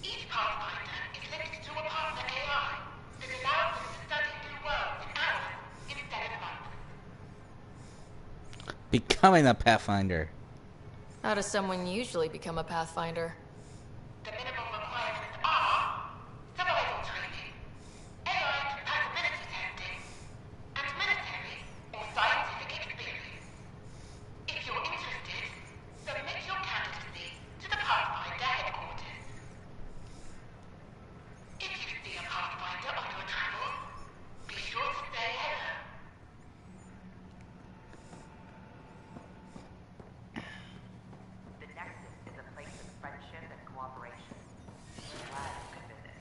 Each Pathfinder is linked to a partner AI Becoming a Pathfinder. How does someone usually become a Pathfinder? The minimum requirements are survival training, AI compatibility testing, and military or scientific experience. If you're interested, submit your candidacy to the Pathfinder headquarters. If you see a Pathfinder on your travels, be sure to say hello. The Nexus is a place of friendship and cooperation. We're glad you could visit.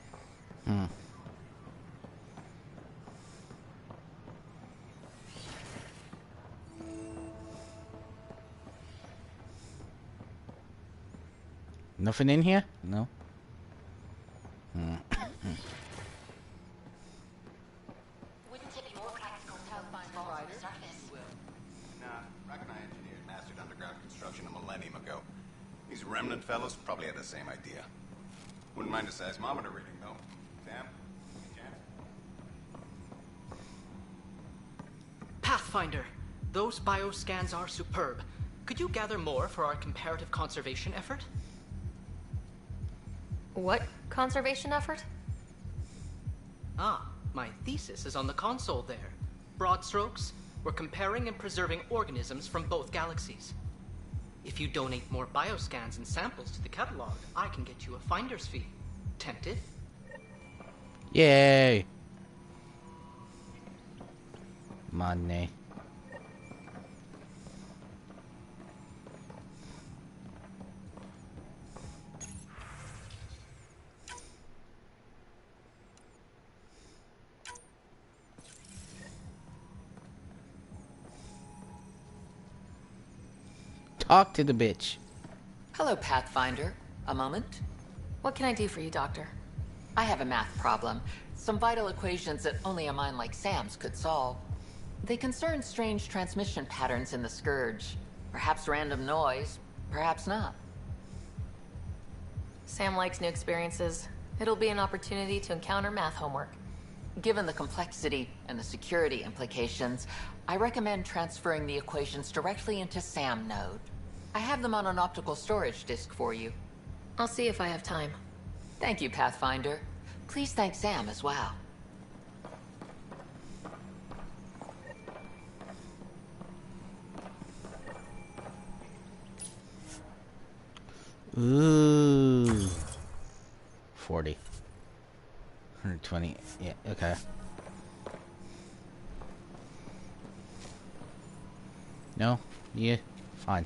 Nothing in here? No. Wouldn't it be more practical to find balls on the surface? Nah, Rachni engineers mastered underground construction a millennium ago. These remnant fellows probably had the same idea. Wouldn't mind a seismometer reading, though. Sam? Any chance? Pathfinder, those bioscans are superb. Could you gather more for our comparative conservation effort? What conservation effort? Ah, my thesis is on the console there. Broad strokes, we're comparing and preserving organisms from both galaxies. If you donate more bioscans and samples to the catalog, I can get you a finder's fee. Tempted? Yay. Money. Talk to the bitch. Hello, Pathfinder. A moment? What can I do for you, Doctor? I have a math problem. Some vital equations that only a mind like Sam's could solve. They concern strange transmission patterns in the Scourge. Perhaps random noise, perhaps not. Sam likes new experiences. It'll be an opportunity to encounter math homework. Given the complexity and the security implications, I recommend transferring the equations directly into SAM node. I have them on an optical storage disk for you. I'll see if I have time. Thank you, Pathfinder. Please thank Sam as well. Ooh. 40. 120. Yeah, okay. No? Yeah, fine.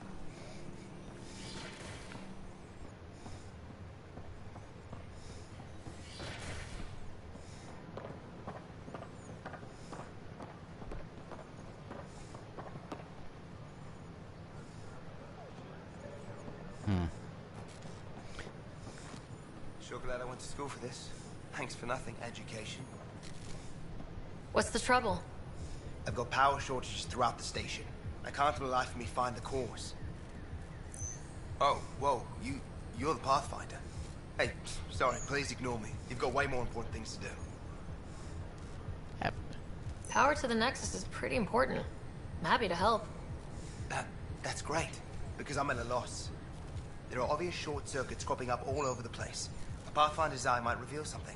Sure glad I went to school for this. Thanks for nothing, education. What's the trouble? I've got power shortages throughout the station. I can't for the life of me find the cause. Oh, whoa, you're the Pathfinder. Hey, sorry, please ignore me. You've got way more important things to do. Power to the Nexus is pretty important. I'm happy to help. That's great, because I'm at a loss. There are obvious short circuits cropping up all over the place. A Pathfinder's eye might reveal something.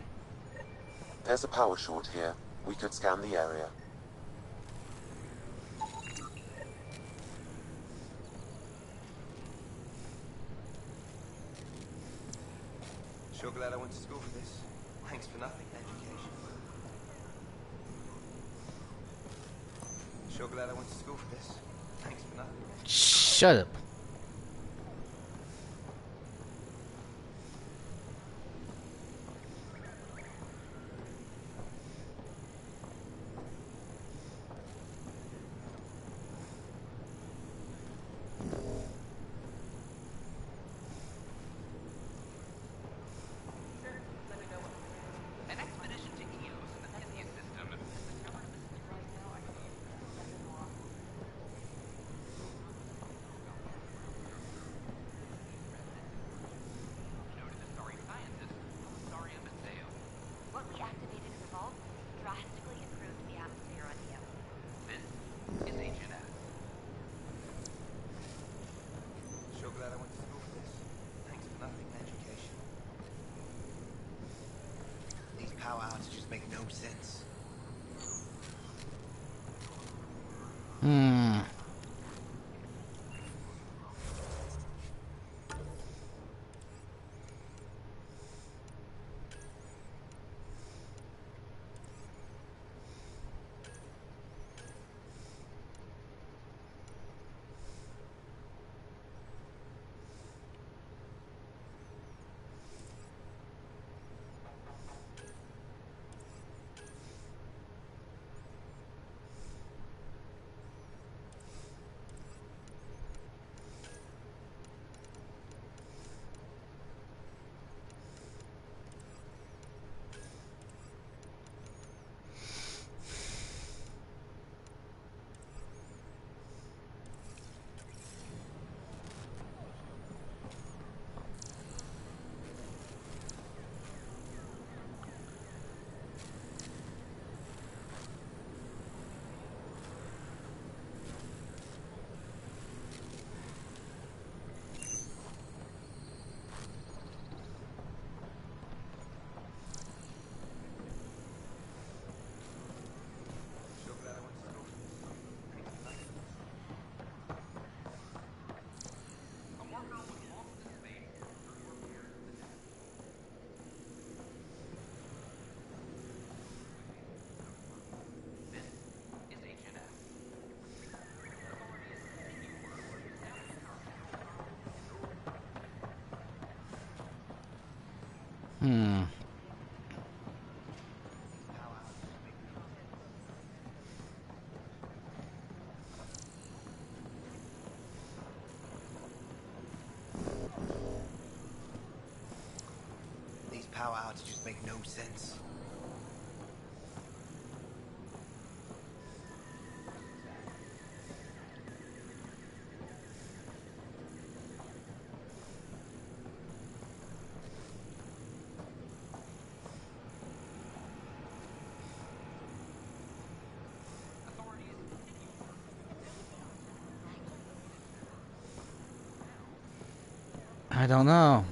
There's a power short here. We could scan the area. Sure glad I went to school for this. Thanks for nothing, education. Sure glad I went to school for this. Thanks for nothing. Shut up. An expedition to Eos in the Theseus system. just make no sense. These power outages make no sense. I don't know.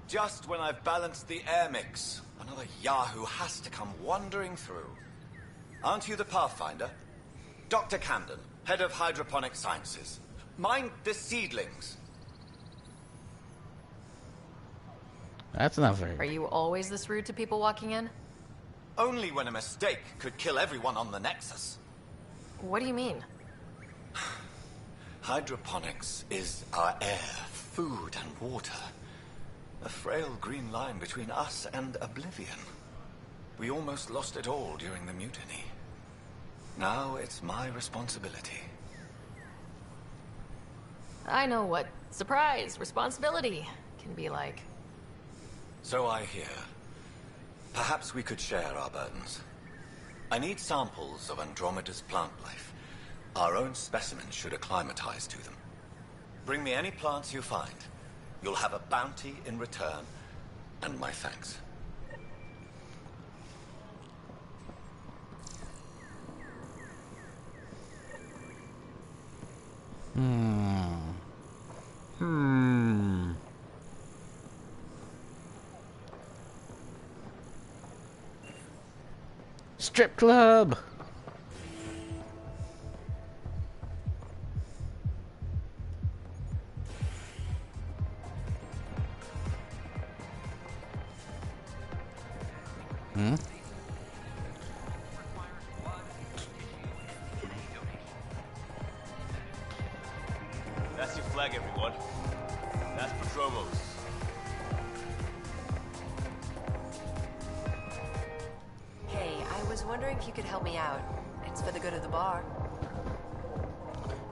Just when I've balanced the air mix, another Yahoo has to come wandering through. Aren't you the Pathfinder? Dr. Camden, head of hydroponic sciences. Mind the seedlings. That's not very... Are you always this rude to people walking in? Only when a mistake could kill everyone on the Nexus. What do you mean? Hydroponics is our air, food, and water. A frail green line between us and oblivion. We almost lost it all during the mutiny. Now it's my responsibility. I know what surprise, responsibility can be like. So I hear. Perhaps we could share our burdens. I need samples of Andromeda's plant life. Our own specimens should acclimatize to them. Bring me any plants you find. You'll have a bounty in return, and my thanks. Strip club. That's your flag, everyone. That's Prodromos. Hey, I was wondering if you could help me out. It's for the good of the bar.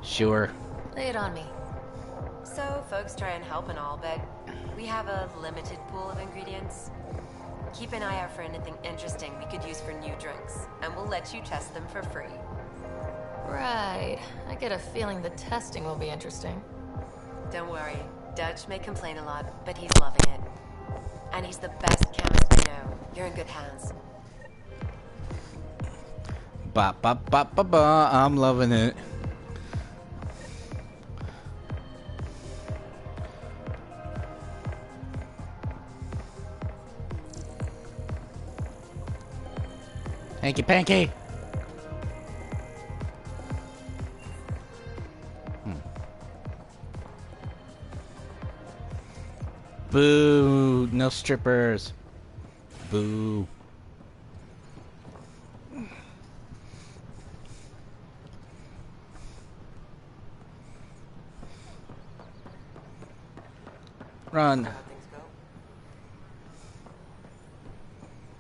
Sure. Lay it on me. So, folks try and help and all, but we have a limited pool of ingredients. Keep an eye out for anything interesting we could use for new drinks, and we'll let you test them for free. Right. I get a feeling the testing will be interesting. Don't worry. Dutch may complain a lot, but he's loving it. And he's the best chemist I know. You're in good hands. Ba ba ba ba ba. I'm loving it. Hanky panky. Boo! No strippers. Boo. Run.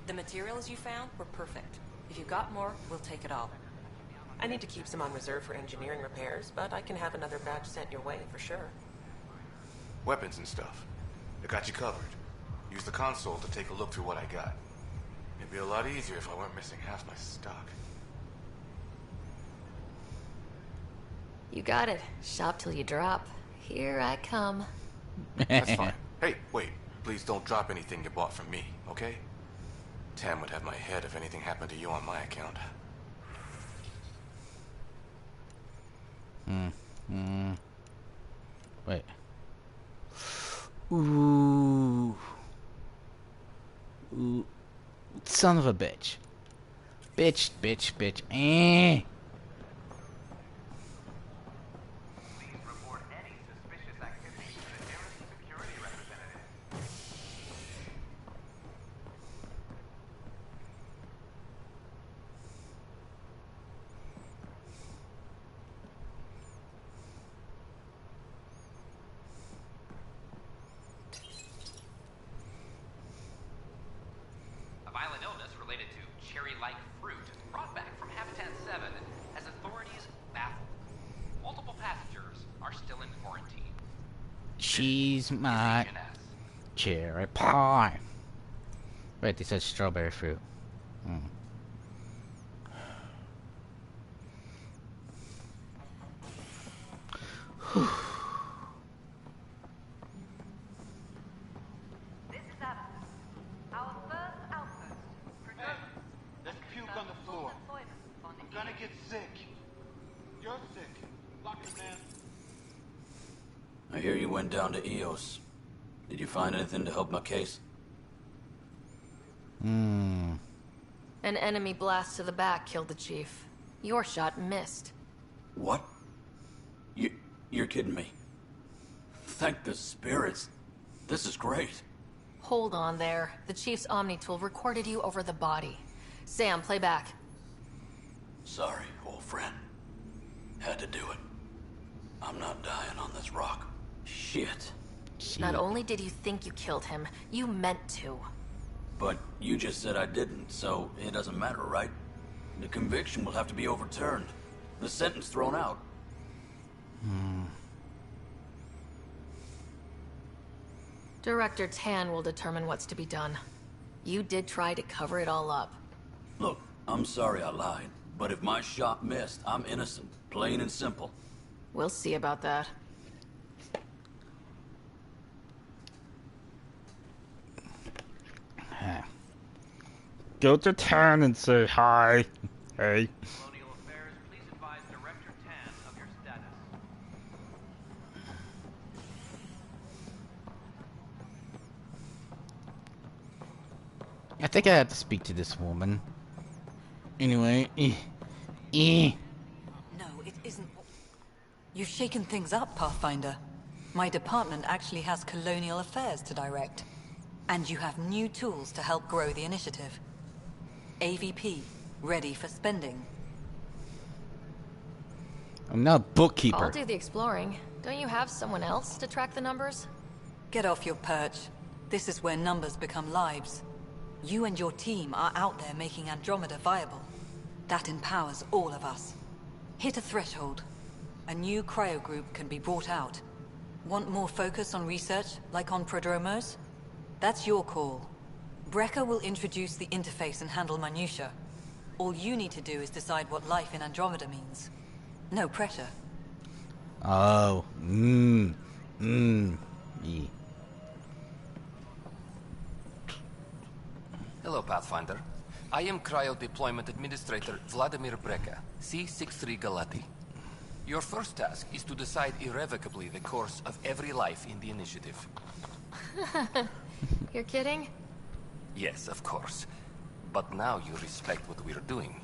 The materials you found were perfect. If you got more, we'll take it all. I need to keep some on reserve for engineering repairs, but I can have another batch sent your way for sure. Weapons and stuff. I got you covered. Use the console to take a look through what I got. It'd be a lot easier if I weren't missing half my stock. You got it. Shop till you drop. Here I come. That's fine. Hey, wait. Please don't drop anything you bought from me, okay? Tam would have my head if anything happened to you on my account. Wait. Ooh. Ooh. Son of a bitch. Bitch, bitch, bitch. Eh. She's my cherry pie. Wait, they said strawberry fruit. This is Adam. Our first outpost. Hey, there's puke on the floor. I'm gonna get sick. You're sick. Lock it, man. I hear you went down to EOS. Did you find anything to help my case? An enemy blast to the back killed the chief. Your shot missed. What? You're kidding me. Thank the spirits. This is great. Hold on there. The chief's Omni tool recorded you over the body. Sam, play back. Sorry, old friend. Had to do it. I'm not dying on this rock. Shit. Not only did you think you killed him, you meant to. But you just said I didn't, so it doesn't matter, right? The conviction will have to be overturned. The sentence thrown out. Director Tan will determine what's to be done. You did try to cover it all up. Look, I'm sorry I lied, but if my shot missed, I'm innocent. Plain and simple. We'll see about that. Go to Tan and say hi. Hey. Colonial Affairs, please advise Director Tan of your status. I think I have to speak to this woman. Anyway, No, it isn't. You've shaken things up, Pathfinder. My department actually has Colonial Affairs to direct. And you have new tools to help grow the initiative. AVP, ready for spending. I'm not a bookkeeper. I'll do the exploring. Don't you have someone else to track the numbers? Get off your perch. This is where numbers become lives. You and your team are out there making Andromeda viable. That empowers all of us. Hit a threshold. A new cryo group can be brought out. Want more focus on research, like on Prodromos? That's your call. Brecker will introduce the interface and handle minutiae. All you need to do is decide what life in Andromeda means. No pressure. Oh. Yeah. Hello, Pathfinder. I am Cryo Deployment Administrator Vladimir Breka, C-63 Galati. Your first task is to decide irrevocably the course of every life in the initiative. You're kidding? Yes, of course. But now you respect what we're doing.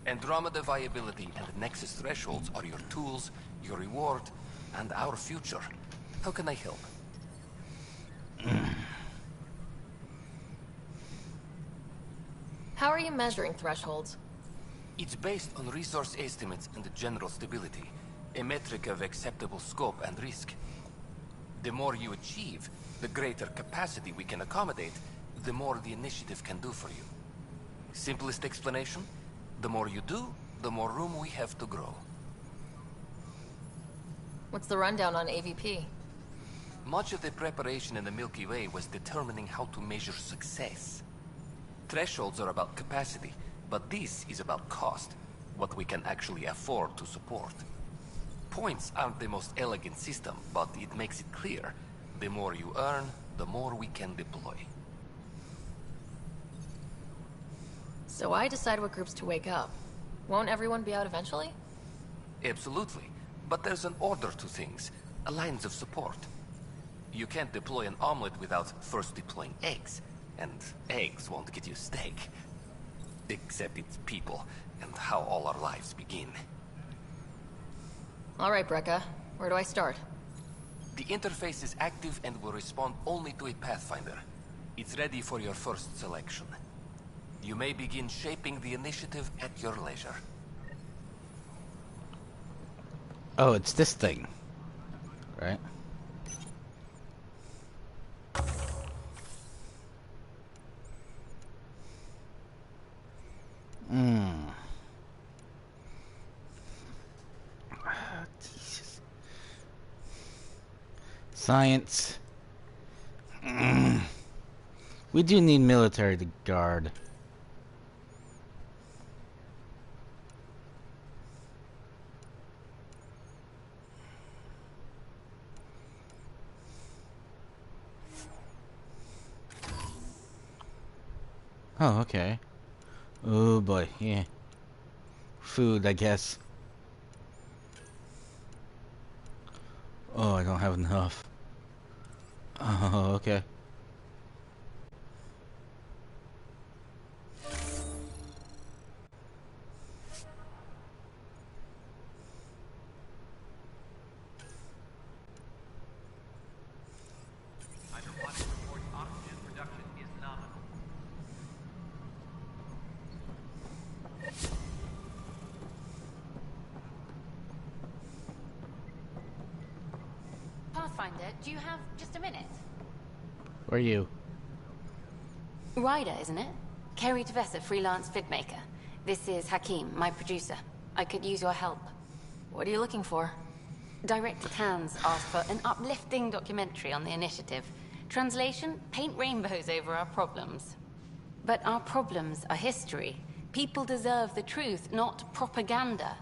Andromeda viability and Nexus thresholds are your tools, your reward, and our future. How can I help? How are you measuring thresholds? It's based on resource estimates and general stability, a metric of acceptable scope and risk. The more you achieve, the greater capacity we can accommodate, the more the initiative can do for you. Simplest explanation? The more you do, the more room we have to grow. What's the rundown on AVP? Much of the preparation in the Milky Way was determining how to measure success. Thresholds are about capacity, but this is about cost, what we can actually afford to support. Points aren't the most elegant system, but it makes it clear. The more you earn, the more we can deploy. So I decide what groups to wake up. Won't everyone be out eventually? Absolutely. But there's an order to things, a lines of support. You can't deploy an omelet without first deploying eggs. And eggs won't get you steak. Except it's people, and how all our lives begin. All right, Breka. Where do I start? The interface is active and will respond only to a Pathfinder. It's ready for your first selection. You may begin shaping the initiative at your leisure. Oh, it's this thing. Right? Jesus. Science. We do need military to guard. Oh, okay. Oh boy, yeah. Food, I guess. Oh, I don't have enough. Oh, okay. Pathfinder, do you have just a minute? Where are you? Ryder, isn't it? Kerry Tavessa, freelance vidmaker. This is Hakim, my producer. I could use your help. What are you looking for? Director Tans asked for an uplifting documentary on the initiative. Translation, paint rainbows over our problems. But our problems are history. People deserve the truth, not propaganda.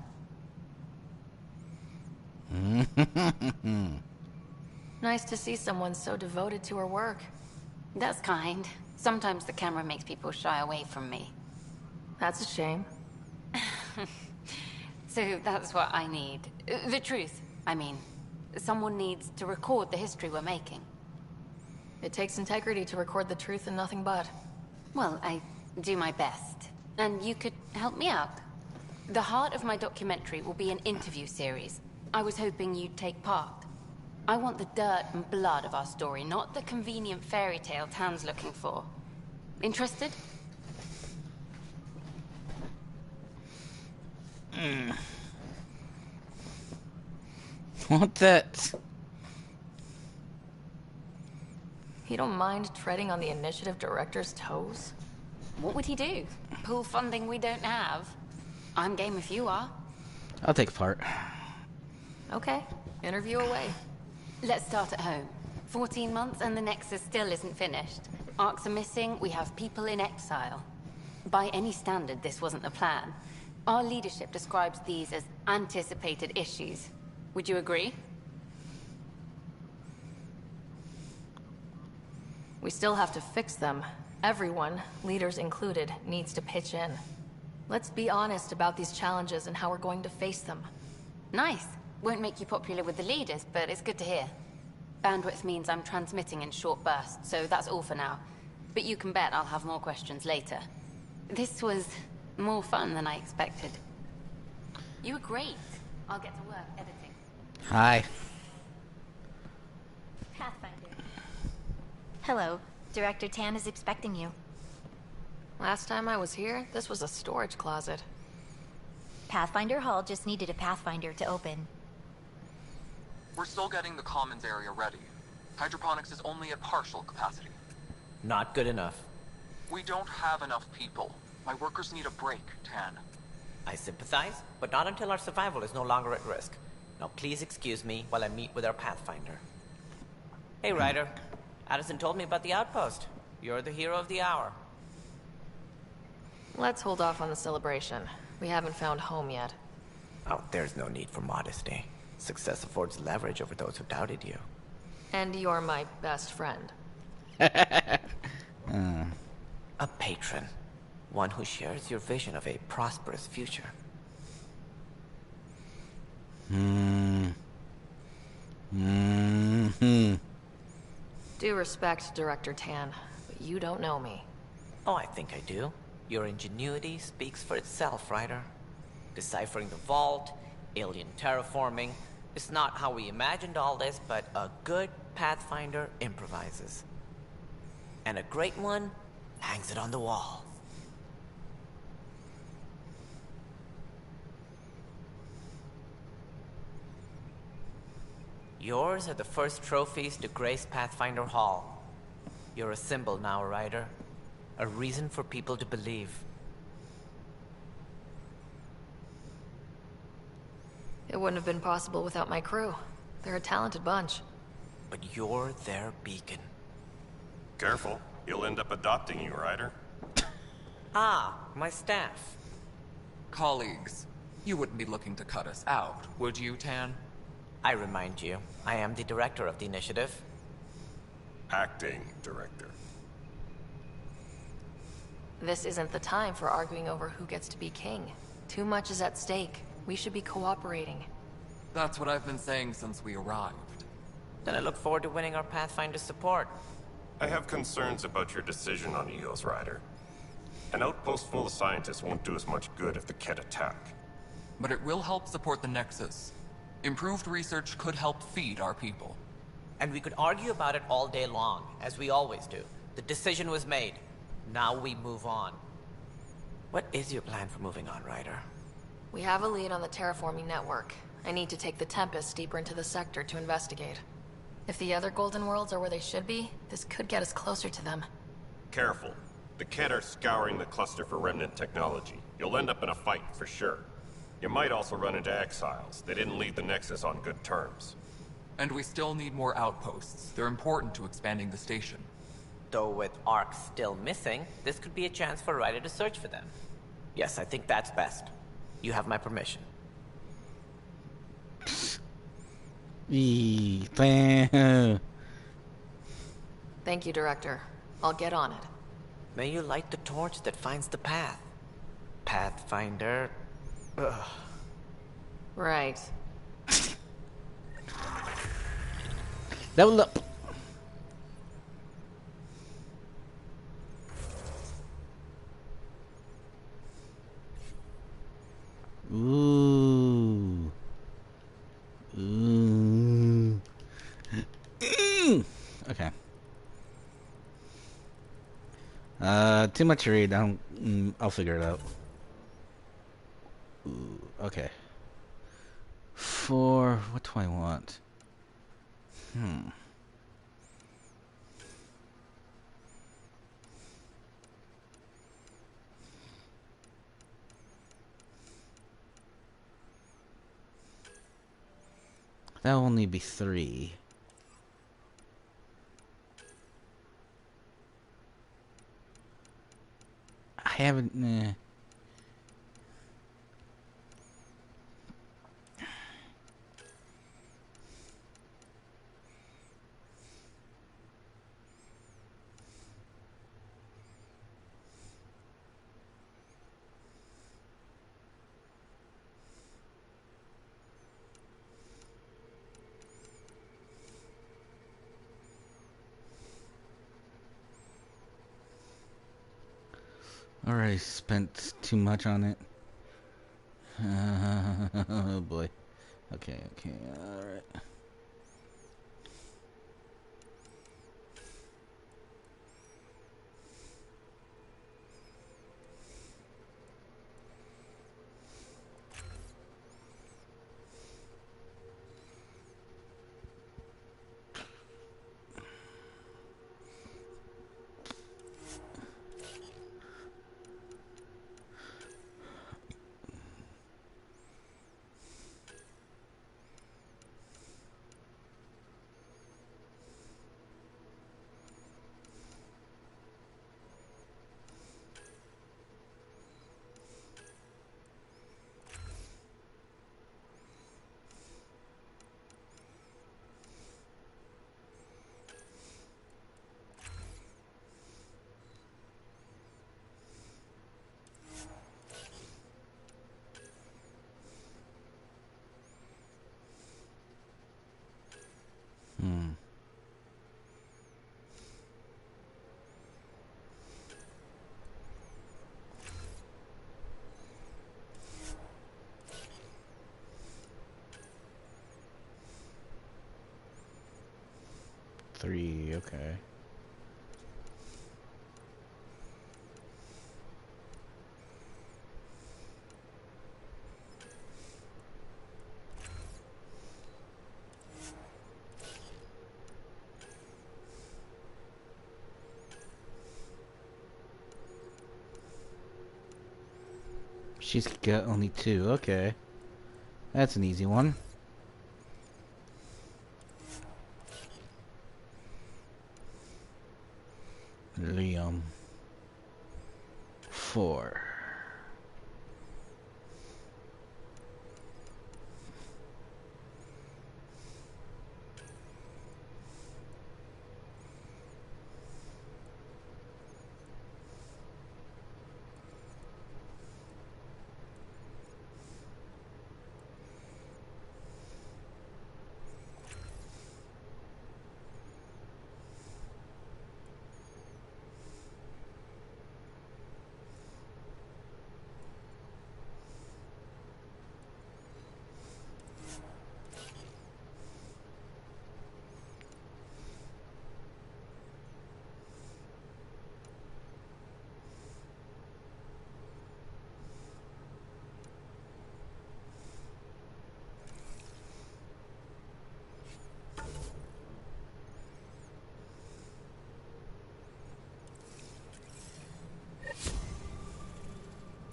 Nice to see someone so devoted to her work. That's kind. Sometimes the camera makes people shy away from me. That's a shame. So that's what I need. The truth, I mean. Someone needs to record the history we're making. It takes integrity to record the truth and nothing but. Well, I do my best. And you could help me out. The heart of my documentary will be an interview series. I was hoping you'd take part. I want the dirt and blood of our story, not the convenient fairy tale Tan's looking for. Interested? Want that? You don't mind treading on the initiative director's toes? What would he do? Pool funding we don't have? I'm game if you are. I'll take part. Okay, interview away. Let's start at home. 14 months and the Nexus still isn't finished. Arcs are missing, we have people in exile. By any standard, this wasn't the plan. Our leadership describes these as anticipated issues. Would you agree? We still have to fix them. Everyone, leaders included, needs to pitch in. Let's be honest about these challenges and how we're going to face them. Nice. Won't make you popular with the leaders, but it's good to hear. Bandwidth means I'm transmitting in short bursts, so that's all for now. But you can bet I'll have more questions later. This was more fun than I expected. You were great. I'll get to work editing. Hi. Pathfinder. Hello. Director Tan is expecting you. Last time I was here, this was a storage closet. Pathfinder Hall just needed a Pathfinder to open. We're still getting the commons area ready. Hydroponics is only at partial capacity. Not good enough. We don't have enough people. My workers need a break, Tan. I sympathize, but not until our survival is no longer at risk. Now please excuse me while I meet with our Pathfinder. Hey, Ryder. Addison told me about the outpost. You're the hero of the hour. Let's hold off on the celebration. We haven't found home yet. Oh, there's no need for modesty. Success affords leverage over those who doubted you. And you're my best friend. A patron. One who shares your vision of a prosperous future. Due respect, Director Tan, but you don't know me. Oh, I think I do. Your ingenuity speaks for itself, Ryder. Deciphering the vault, alien terraforming. It's not how we imagined all this, but a good Pathfinder improvises. And a great one hangs it on the wall. Yours are the first trophies to grace Pathfinder Hall. You're a symbol now, Ryder. A reason for people to believe. It wouldn't have been possible without my crew. They're a talented bunch. But you're their beacon. Careful. He'll end up adopting you, Ryder. Ah, my staff. Colleagues, you wouldn't be looking to cut us out, would you, Tan? I remind you, I am the director of the initiative. Acting director. This isn't the time for arguing over who gets to be king. Too much is at stake. We should be cooperating. That's what I've been saying since we arrived. Then I look forward to winning our Pathfinder support. I have concerns about your decision on Eos, Ryder. An outpost full of scientists won't do us much good if the Kett attack. But it will help support the Nexus. Improved research could help feed our people. And we could argue about it all day long, as we always do. The decision was made. Now we move on. What is your plan for moving on, Ryder? We have a lead on the terraforming network. I need to take the Tempest deeper into the sector to investigate. If the other Golden Worlds are where they should be, this could get us closer to them. Careful. The Kett are scouring the cluster for remnant technology. You'll end up in a fight, for sure. You might also run into exiles. They didn't leave the Nexus on good terms. And we still need more outposts. They're important to expanding the station. Though with Ark still missing, this could be a chance for Ryder to search for them. Yes, I think that's best. You have my permission. Thank you, Director. I'll get on it. May you light the torch that finds the path. Pathfinder. Ugh. Right. Level up. Ooh. Ooh. Okay. Too much to read. I'll figure it out. Ooh, okay. What do I want? That'll only be 3. I haven't. Already spent too much on it. Oh boy. Okay, alright. Hmm. Three, okay. She's got only two, okay. That's an easy one. Liam. 4.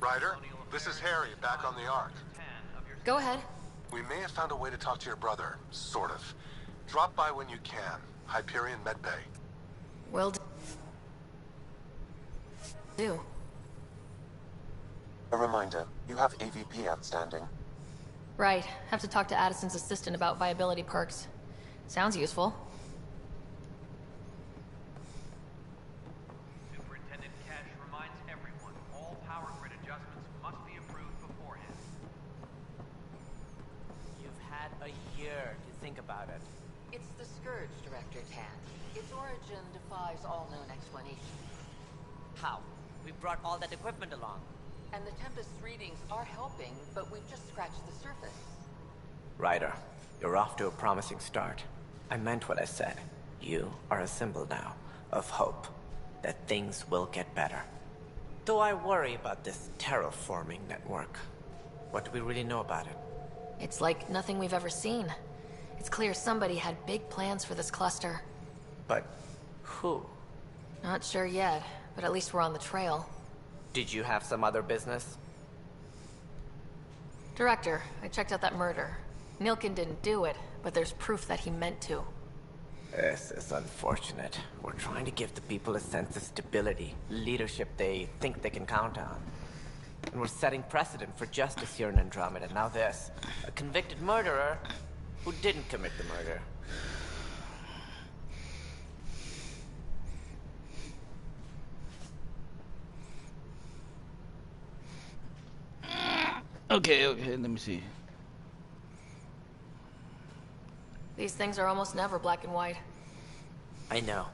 Ryder, this is Harry, back on the Ark. Go ahead. We may have found a way to talk to your brother, sort of. Drop by when you can. Hyperion Medbay. Will do. A reminder, you have AVP outstanding. Right. Have to talk to Addison's assistant about viability perks. Sounds useful. Superintendent Cash reminds everyone all power grid adjustments must be approved beforehand. You've had a year to think about it. It's the Scourge, Director Tan. Its origin defies all known explanation. How? We brought all that equipment along. And the Tempest readings are helping, but we've just scratched the surface. Ryder, you're off to a promising start. I meant what I said. You are a symbol now of hope that things will get better. Though I worry about this terraforming network. What do we really know about it? It's like nothing we've ever seen. It's clear somebody had big plans for this cluster. But who? Not sure yet, but at least we're on the trail. Did you have some other business? Director, I checked out that murder. Nilkin didn't do it, but there's proof that he meant to. This is unfortunate. We're trying to give the people a sense of stability, leadership they think they can count on. And we're setting precedent for justice here in Andromeda. Now this, a convicted murderer who didn't commit the murder. Okay, let me see. These things are almost never black and white. I know.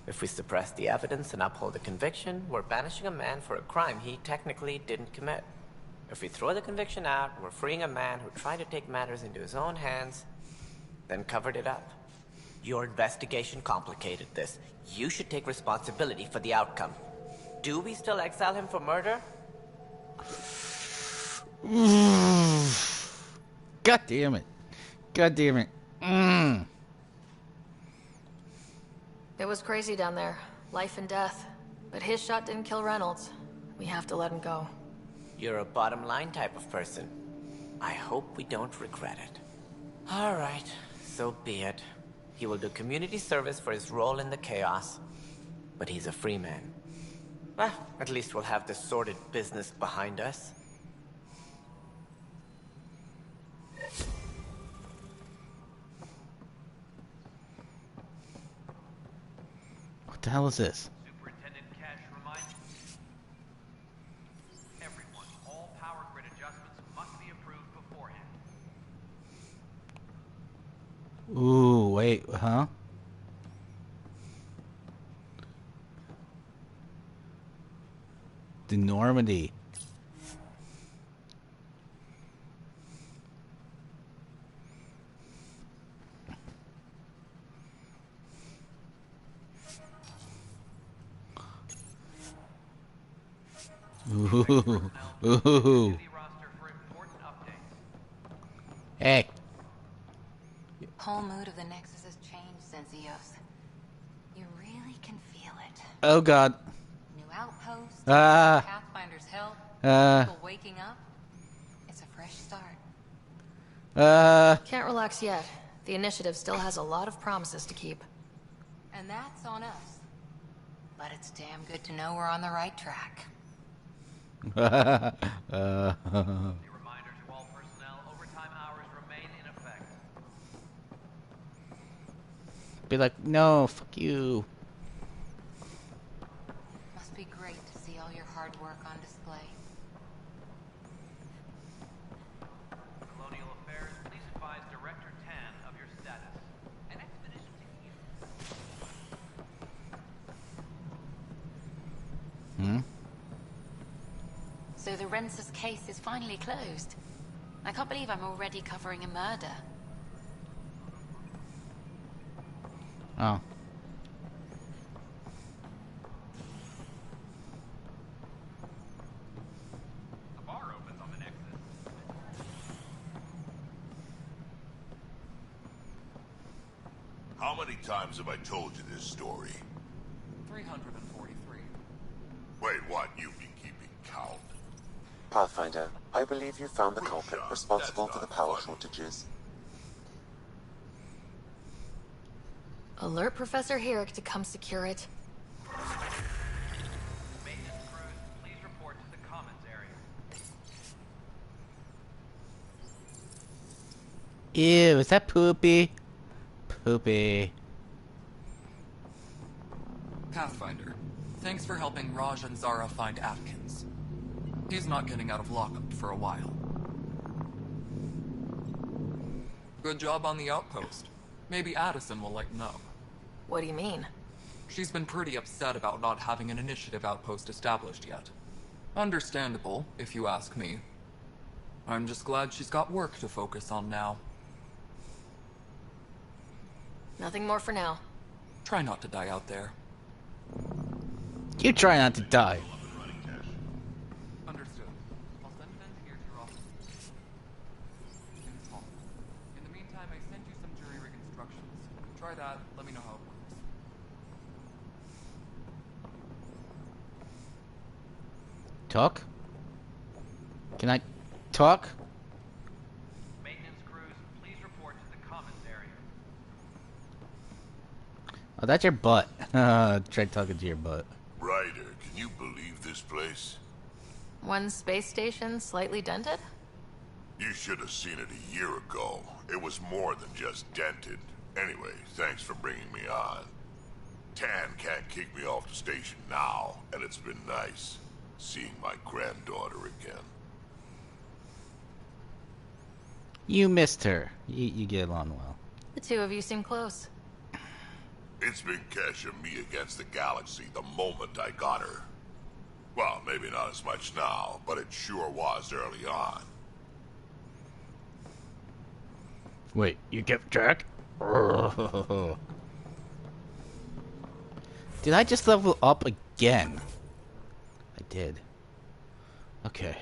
If we suppress the evidence and uphold the conviction, we're banishing a man for a crime he technically didn't commit. If we throw the conviction out, we're freeing a man who tried to take matters into his own hands, then covered it up. Your investigation complicated this. You should take responsibility for the outcome. Do we still exile him for murder? God damn it. God damn it. It was crazy down there. Life and death. But his shot didn't kill Reynolds. We have to let him go. You're a bottom line type of person. I hope we don't regret it. All right, so be it. He will do community service for his role in the chaos. But he's a free man. Well, at least we'll have the sordid business behind us. What the hell is this? Superintendent Cash reminds everyone, all power grid adjustments must be approved beforehand. Ooh, wait, huh? The Normandy. Ooh, ooh. Hey. Whole mood of the Nexus has changed since EOS. You really can feel it. Oh God. New outposts, Ah. Pathfinder's help, people waking up. It's a fresh start. Can't relax yet. The initiative still has a lot of promises to keep. And that's on us. But it's damn good to know we're on the right track. Reminders to all personnel, overtime hours remain in effect. Be like, no, fuck you. Must be great to see all your hard work on display. Colonial Affairs, please advise Director Tan of your status. An expedition to Hmm? So the Rensus case is finally closed. I can't believe I'm already covering a murder. Oh. The bar opens on the Nexus. How many times have I told you this story? 343. Wait, what? You've been keeping count? Pathfinder, I believe you found the culprit responsible for the power shortages. Alert Professor Herrick to come secure it. Maintenance crews, please report to the commons area. Ew, is that Poopy? Poopy. Pathfinder, thanks for helping Raj and Zara find Atkins. He's not getting out of lockup for a while. Good job on the outpost. Maybe Addison will let you know. What do you mean? She's been pretty upset about not having an initiative outpost established yet. Understandable, if you ask me. I'm just glad she's got work to focus on now. Nothing more for now. Try not to die out there. You try not to die. Understood. I'll send an engineer to your office. In this hall. In the meantime, I sent you some jury rig instructions. Try that, let me know how it works. Talk? Can I talk? Maintenance crews, please report to the commons area. Oh, that's your butt. Try talking to your butt. Ryder, can you believe this place? One space station slightly dented? You should have seen it a year ago. It was more than just dented. Anyway, thanks for bringing me on. Tan can't kick me off the station now, and it's been nice seeing my granddaughter again. You missed her. You get along well. The two of you seem close. It's been Kesh and me against the galaxy the moment I got her. Well, maybe not as much now, but it sure was early on. Wait, you kept track? Did I just level up again? I did. Okay.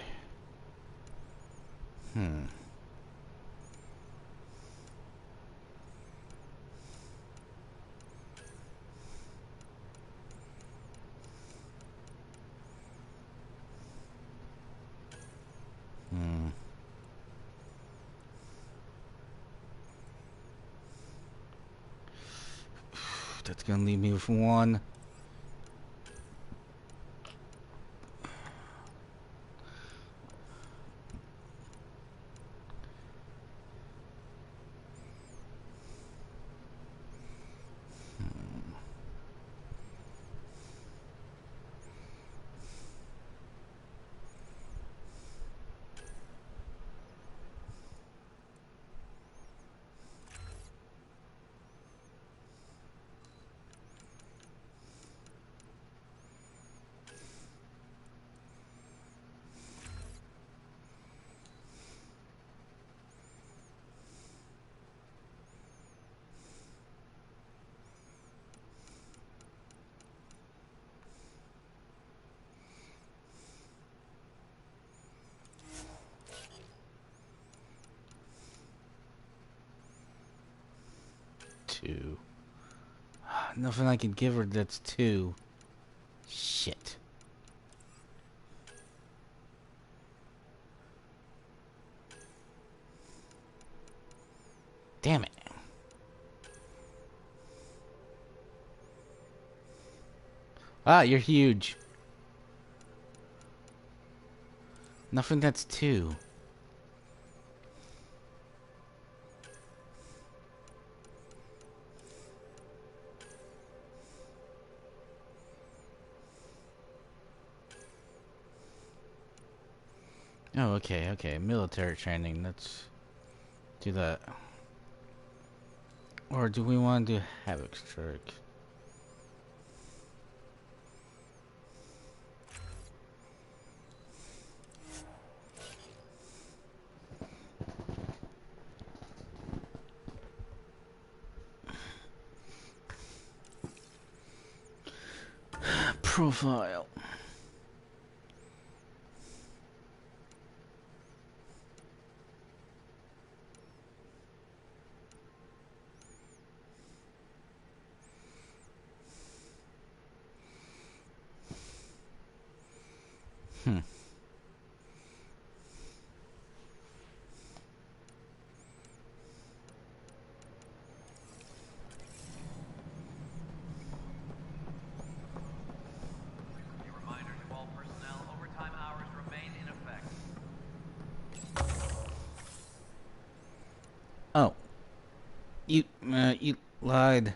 That's gonna leave me with one. Two. Nothing I can give her that's two. Shit. Damn it. Ah, you're huge. Nothing that's two. Oh, okay, okay. Military training. Let's do that. Or do we want to do Havoc Strike? Profile. Oh. You lied.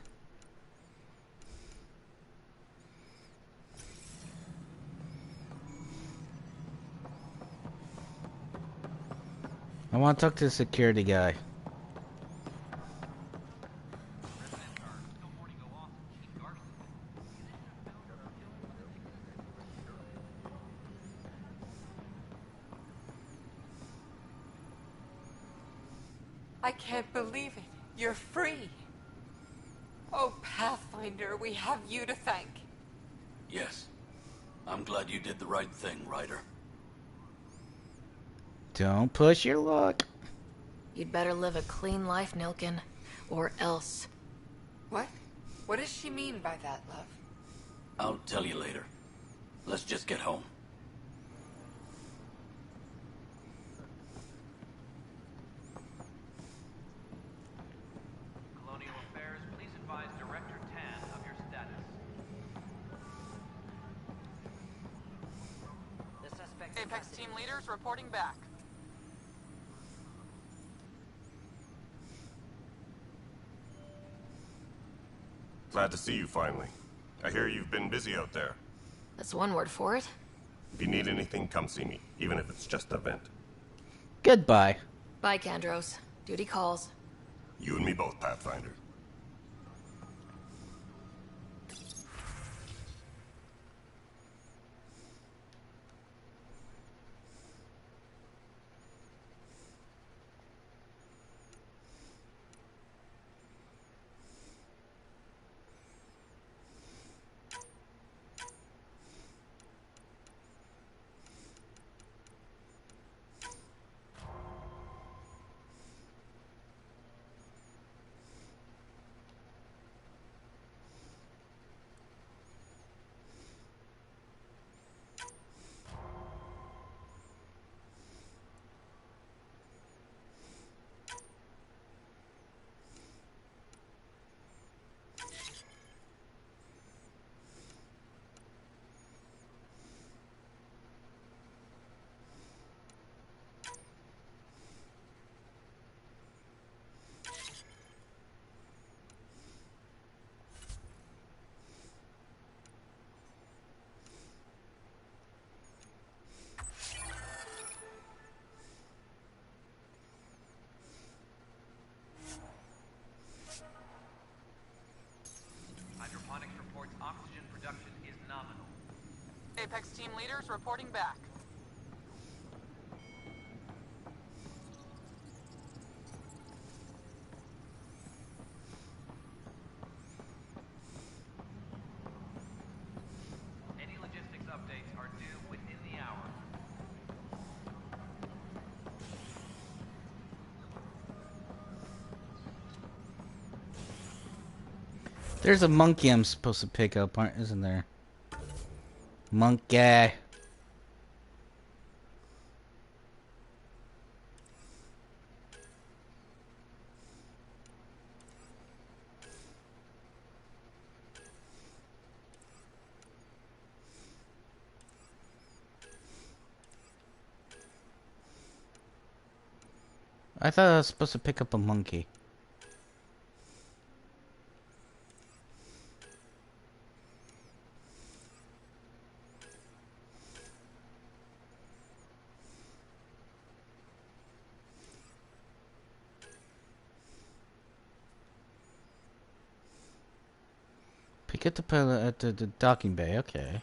I want to talk to the security guy. I can't believe it. You're free. Oh, Pathfinder, we have you to thank. Yes. I'm glad you did the right thing, Ryder. Don't push your luck. You'd better live a clean life, Nilkin. Or else. What? What does she mean by that, love? I'll tell you later. Let's just get home. Colonial Affairs, please advise Director Tan of your status. The suspect's Apex team leaders reporting back. Glad to see you finally. I hear you've been busy out there. That's one word for it. If you need anything, come see me, even if it's just a vent. Goodbye. Bye, Kandros. Duty calls. You and me both, Pathfinder. Apex team leaders reporting back. Any logistics updates are due within the hour. There's a monkey I'm supposed to pick up, isn't there? Monkey. I thought I was supposed to pick up a monkey. Pick up the pilot at the docking bay, okay.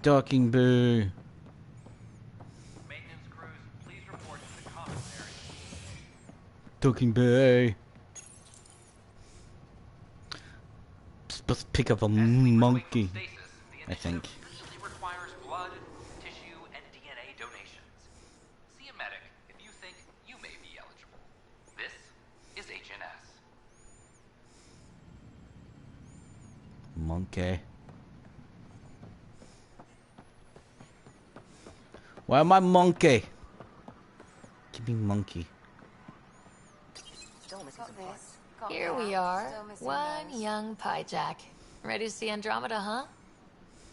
Docking bay. Maintenance crews, please report to the commissary. Docking bay. Supposed to pick up a monkey, I think. Usually requires blood, tissue, and DNA donations. See a medic if you think you may be eligible. This is HNS. Monkey. Why am I monkey? Give me monkey. Here we are, one young Pyjack. Ready to see Andromeda, huh?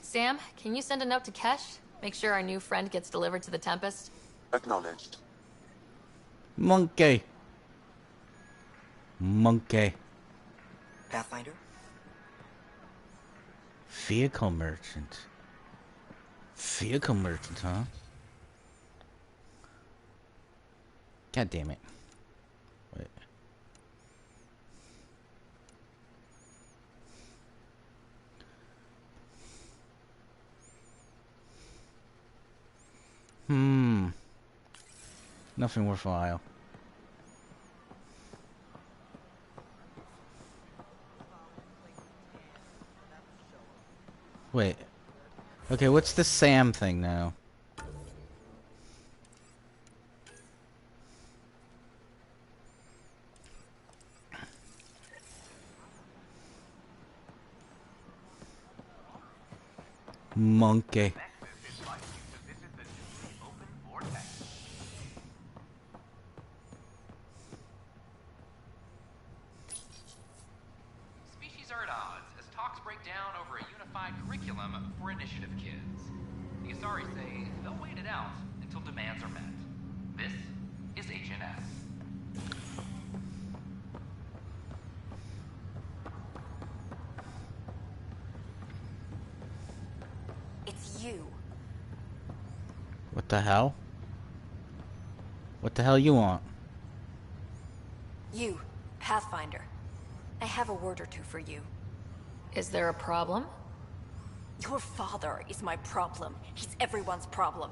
Sam, can you send a note to Kesh? Make sure our new friend gets delivered to the Tempest. Acknowledged. Monkey. Monkey. Pathfinder? Vehicle merchant. Vehicle merchant, huh? God damn it. Wait. Nothing worthwhile. Wait. Okay, what's the Sam thing now? Monkey. Species are at odds as talks break down over a unified curriculum for initiative kids. The Asari say they'll wait it out until demands are met. This is HNS. It's you. What the hell? What the hell you want? You, Pathfinder. I have a word or two for you. Is there a problem? Your father is my problem. He's everyone's problem.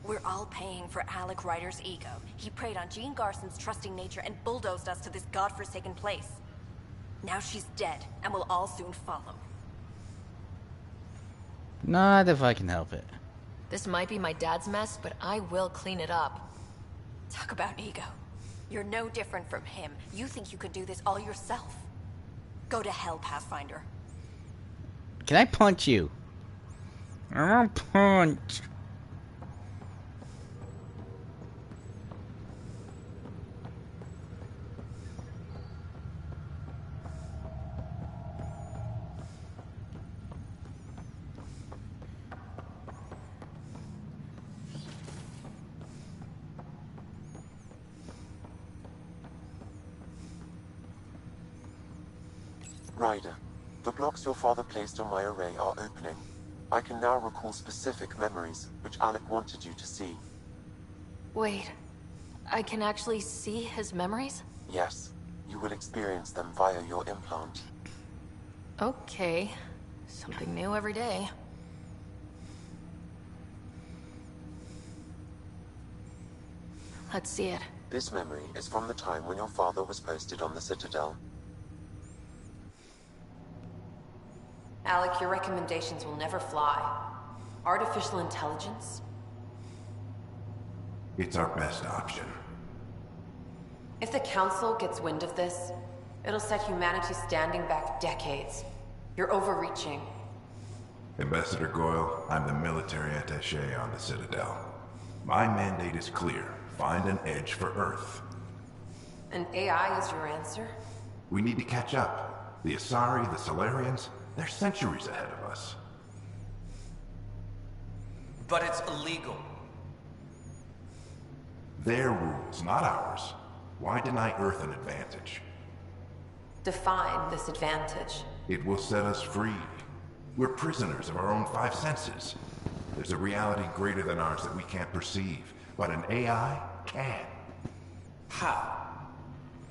We're all paying for Alec Ryder's ego. He preyed on Jean Garson's trusting nature and bulldozed us to this godforsaken place. Now she's dead, and we'll all soon follow. Not if I can help it. This might be my dad's mess, but I will clean it up. Talk about ego. You're no different from him. You think you could do this all yourself. Go to hell, Pathfinder. Can I punch you? I'm a punch. Ryder, the blocks your father placed on my array are opening. I can now recall specific memories, which Alec wanted you to see. Wait, I can actually see his memories? Yes, you will experience them via your implant. Okay. Something new every day. Let's see it. This memory is from the time when your father was posted on the Citadel. Alec, your recommendations will never fly. Artificial intelligence? It's our best option. If the Council gets wind of this, it'll set humanity standing back decades. You're overreaching. Ambassador Goyle, I'm the military attaché on the Citadel. My mandate is clear. Find an edge for Earth. And AI is your answer? We need to catch up. The Asari, the Solarians, they're centuries ahead of us. But it's illegal. Their rules, not ours. Why deny Earth an advantage? Define this advantage. It will set us free. We're prisoners of our own five senses. There's a reality greater than ours that we can't perceive, but an AI can. How?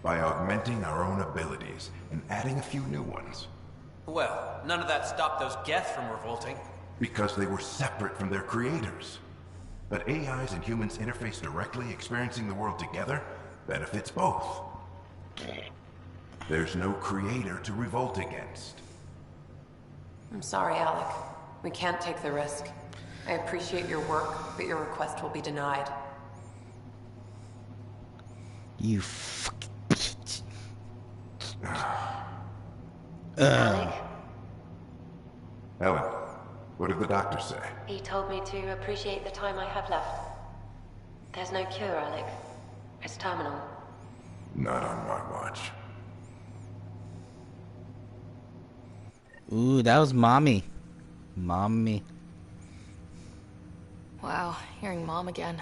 By augmenting our own abilities and adding a few new ones. Well, none of that stopped those Geth from revolting. Because they were separate from their creators. But AIs and humans interface directly, experiencing the world together, benefits both. There's no creator to revolt against. I'm sorry, Alec. We can't take the risk. I appreciate your work, but your request will be denied. You fucking bitch. Ellen, what did the doctor say? He told me to appreciate the time I have left. There's no cure, Alec. It's terminal. Not on my watch. Ooh, that was mommy. Mommy. Wow, hearing Mom again.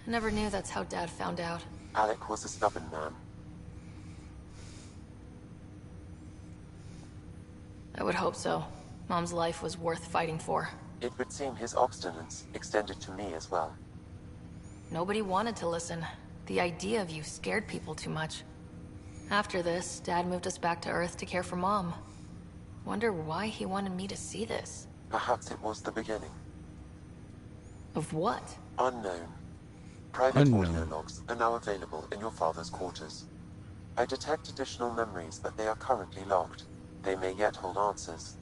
I never knew that's how Dad found out. Alec was a stubborn man. I would hope so. Mom's life was worth fighting for. It would seem his obstinance extended to me as well. Nobody wanted to listen. The idea of you scared people too much. After this, Dad moved us back to Earth to care for Mom. Wonder why he wanted me to see this. Perhaps it was the beginning. Of what? Unknown. Private audio logs are now available in your father's quarters. I detect additional memories, but they are currently logged. They may yet hold answers.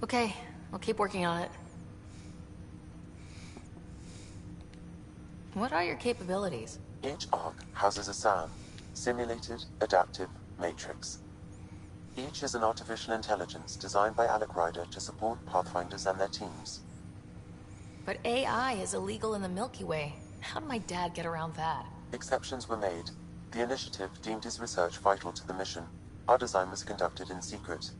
Okay, I'll keep working on it. What are your capabilities? Each ARC houses a SAM, Simulated Adaptive Matrix. Each is an artificial intelligence designed by Alec Ryder to support Pathfinders and their teams. But AI is illegal in the Milky Way. How did my dad get around that? Exceptions were made. The initiative deemed his research vital to the mission. Our design was conducted in secret.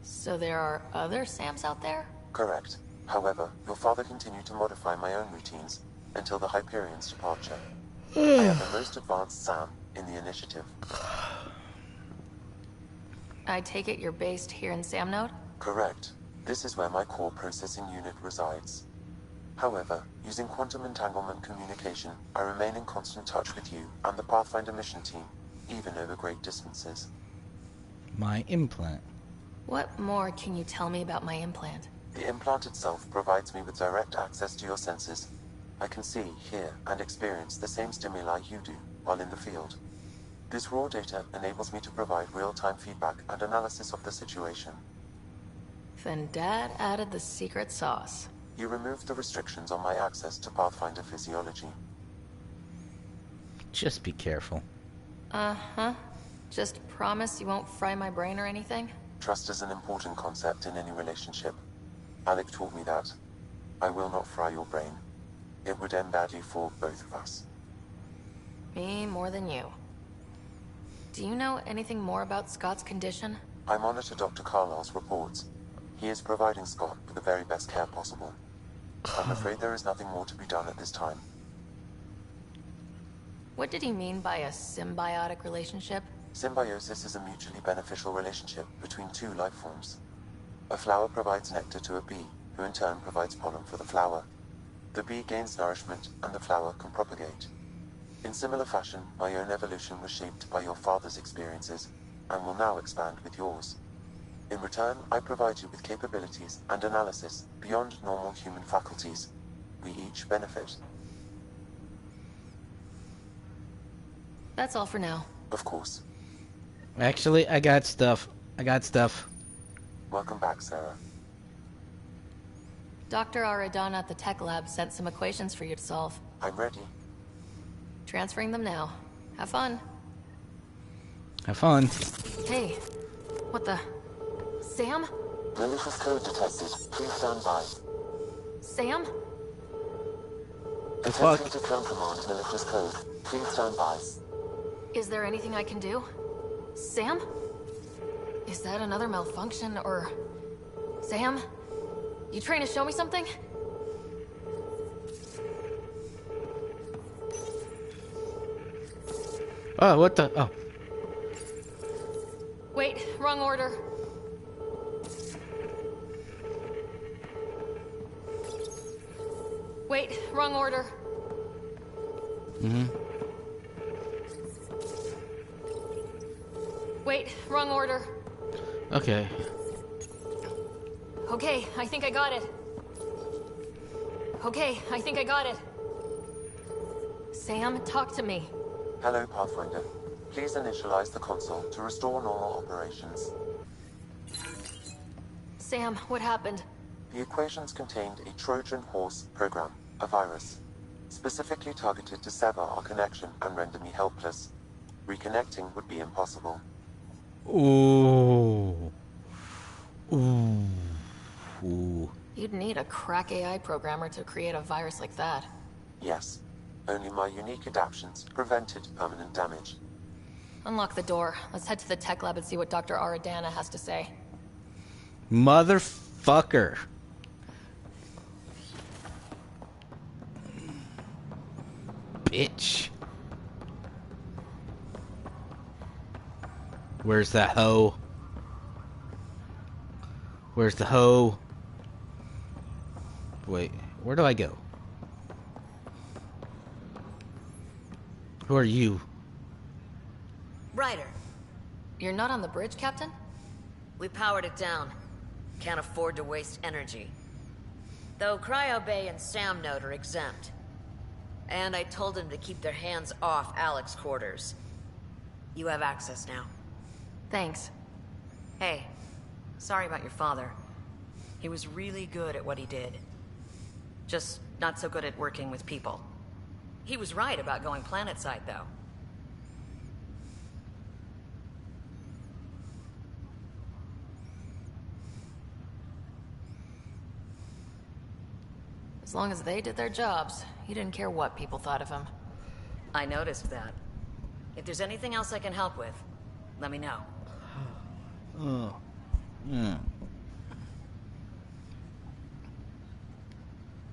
So there are other SAMs out there? Correct. However, your father continued to modify my own routines until the Hyperion's departure. I am the most advanced SAM in the initiative. I take it you're based here in Samnode? Correct. This is where my core processing unit resides. However, using quantum entanglement communication, I remain in constant touch with you and the Pathfinder mission team, even over great distances. My implant. What more can you tell me about my implant? The implant itself provides me with direct access to your senses. I can see, hear, and experience the same stimuli you do while in the field. This raw data enables me to provide real-time feedback and analysis of the situation. Then Dad added the secret sauce. You removed the restrictions on my access to Pathfinder physiology. Just be careful. Uh-huh. Just promise you won't fry my brain or anything? Trust is an important concept in any relationship. Alec taught me that. I will not fry your brain. It would end badly for both of us. Me more than you. Do you know anything more about Scott's condition? I monitor Dr. Carlisle's reports. He is providing Scott with the very best care possible. I'm afraid there is nothing more to be done at this time. What did he mean by a symbiotic relationship? Symbiosis is a mutually beneficial relationship between two life forms. A flower provides nectar to a bee, who in turn provides pollen for the flower. The bee gains nourishment, and the flower can propagate. In similar fashion, my own evolution was shaped by your father's experiences. and will now expand with yours. In return, I provide you with capabilities and analysis beyond normal human faculties. We each benefit. That's all for now. Of course. Actually, I got stuff. Welcome back, Sarah. Dr. Aradana at the tech lab sent some equations for you to solve. I'm ready. Transferring them now. Have fun. Have fun. Hey, what the... Sam? Malicious code detected. Please stand by. Sam? Attempting to countermand malicious code. Please stand by. Is there anything I can do? Sam? Is that another malfunction, or... Sam? You trying to show me something? Oh, what the... Oh. Wait, wrong order. Wait, wrong order. Wait, wrong order. Okay. Okay, I think I got it. Okay, I think I got it. Sam, talk to me. Hello, Pathfinder. Please initialize the console to restore normal operations. Sam, what happened? The equations contained a Trojan horse program, a virus, specifically targeted to sever our connection and render me helpless. Reconnecting would be impossible. Ooh. Ooh. Ooh. You'd need a crack AI programmer to create a virus like that. Yes. Only my unique adaptions prevented permanent damage. Unlock the door. Let's head to the tech lab and see what Dr. Aradana has to say. Motherfucker. Bitch. Where's that hoe? Where's the hoe? Wait, where do I go? Who are you? Ryder. You're not on the bridge, Captain? We powered it down. Can't afford to waste energy. Though Cryo Bay and Sam Node are exempt. And I told them to keep their hands off Alec's quarters. You have access now. Thanks. Hey, sorry about your father. He was really good at what he did. Just not so good at working with people. He was right about going planetside, though. As long as they did their jobs, he didn't care what people thought of him. I noticed that. If there's anything else I can help with, let me know. Oh. Yeah.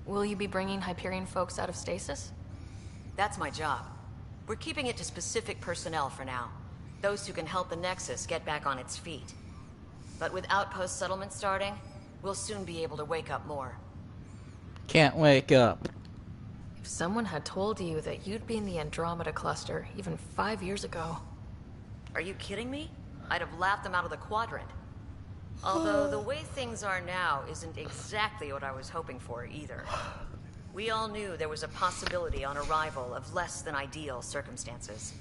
Will you be bringing Hyperion folks out of stasis? That's my job. We're keeping it to specific personnel for now. Those who can help the Nexus get back on its feet. But with outpost settlement starting, we'll soon be able to wake up more. Can't wake up. If someone had told you that you'd be in the Andromeda cluster even 5 years ago... Are you kidding me? I'd have laughed them out of the quadrant. Although the way things are now isn't exactly what I was hoping for either. We all knew there was a possibility on arrival of less than ideal circumstances.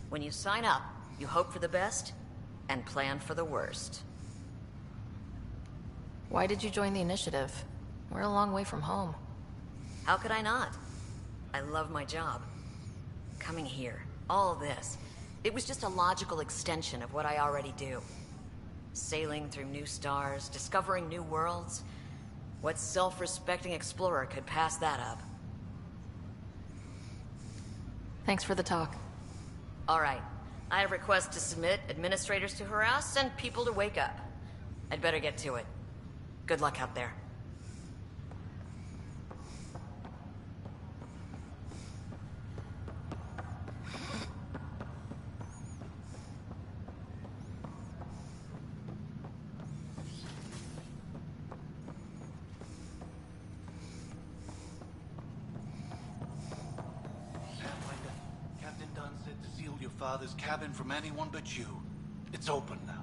When you sign up, you hope for the best and plan for the worst. Why did you join the Initiative? We're a long way from home. How could I not? I love my job. Coming here, all this, it was just a logical extension of what I already do. Sailing through new stars, discovering new worlds. What self-respecting explorer could pass that up? Thanks for the talk. All right. I have requests to submit, administrators to harass, and people to wake up. I'd better get to it. Good luck out there. Father's cabin from anyone but you. It's open now.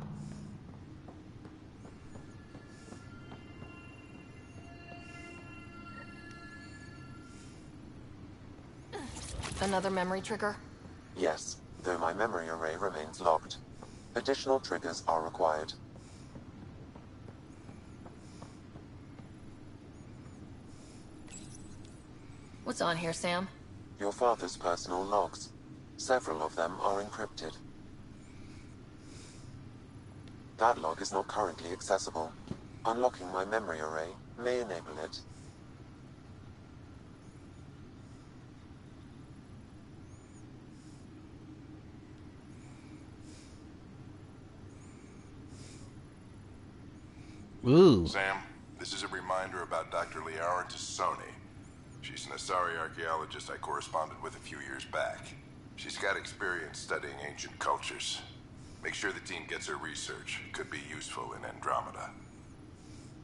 Another memory trigger? Yes, though my memory array remains locked. Additional triggers are required. What's on here, Sam? Your father's personal logs. Several of them are encrypted. That log is not currently accessible. Unlocking my memory array may enable it. Ooh. Sam, this is a reminder about Dr. Liara Tassoni. She's an Asari archaeologist I corresponded with a few years back. She's got experience studying ancient cultures. Make sure the team gets her research. Could be useful in Andromeda.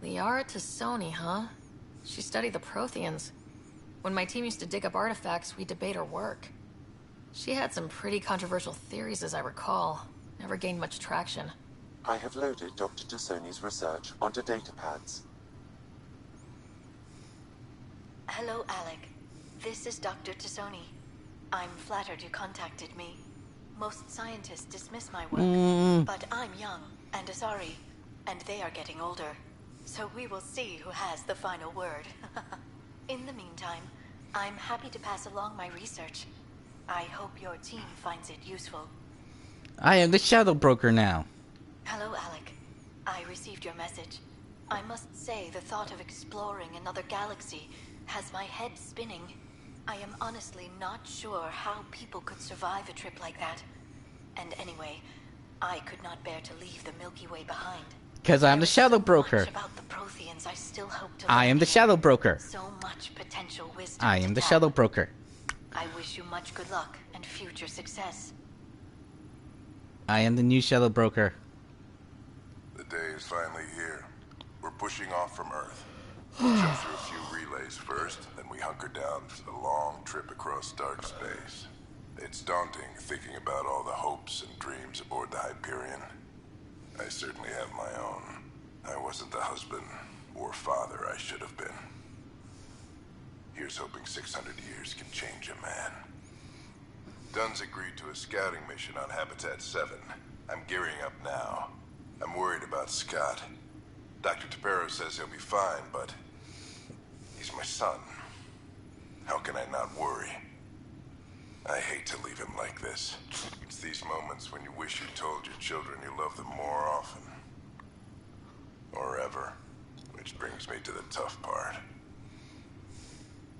Liara Tassoni, huh? She studied the Protheans. When my team used to dig up artifacts, we'd debate her work. She had some pretty controversial theories, as I recall. Never gained much traction. I have loaded Dr. Tassoni's research onto datapads. Hello, Alec. This is Dr. Tassoni. I'm flattered you contacted me. Most scientists dismiss my work, but I'm young and Asari, and they are getting older. So we will see who has the final word. In the meantime, I'm happy to pass along my research. I hope your team finds it useful. I am the Shadow Broker now. Hello, Alec. I received your message. I must say the thought of exploring another galaxy has my head spinning. I am honestly not sure how people could survive a trip like that. And anyway, I could not bear to leave the Milky Way behind. Because I'm the Shadow Broker. About the Protheans, I still hope to I am the Shadow Broker. So much potential wisdom. I am the Shadow Broker. I wish you much good luck and future success. I am the new Shadow Broker. The day is finally here. We're pushing off from Earth. We'll jump through a few relays first, then we hunker down for the long trip across dark space. It's daunting thinking about all the hopes and dreams aboard the Hyperion. I certainly have my own. I wasn't the husband or father I should have been. Here's hoping 600 years can change a man. Dunn's agreed to a scouting mission on Habitat 7. I'm gearing up now. I'm worried about Scott. Dr. Tapero says he'll be fine, but he's my son. How can I not worry? I hate to leave him like this. It's these moments when you wish you told your children you love them more often. Or ever. Which brings me to the tough part.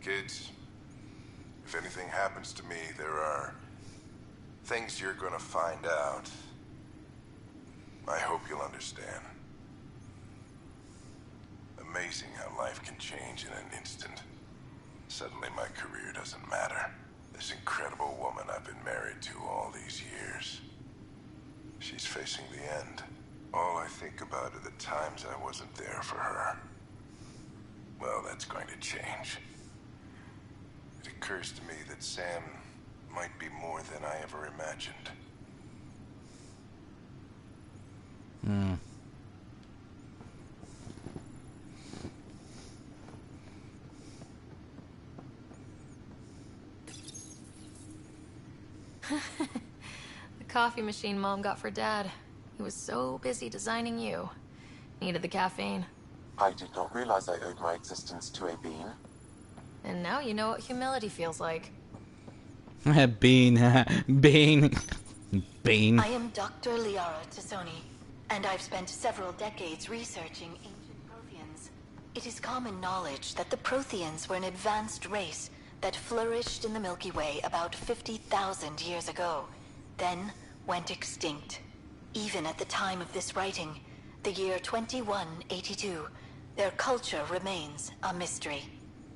Kids, if anything happens to me, there are things you're gonna find out. I hope you'll understand. Amazing how life can change in an instant. Suddenly my career doesn't matter. This incredible woman I've been married to all these years. She's facing the end. All I think about are the times I wasn't there for her. Well, that's going to change. It occurs to me that Sam might be more than I ever imagined. The coffee machine Mom got for Dad. He was so busy designing you. Needed the caffeine. I did not realize I owed my existence to a bean. And now you know what humility feels like. Bean. Bean. Bean. I am Dr. Liara Tassoni, and I've spent several decades researching ancient Protheans. It is common knowledge that the Protheans were an advanced race that flourished in the Milky Way about 50,000 years ago, then went extinct. Even at the time of this writing, the year 2182, their culture remains a mystery.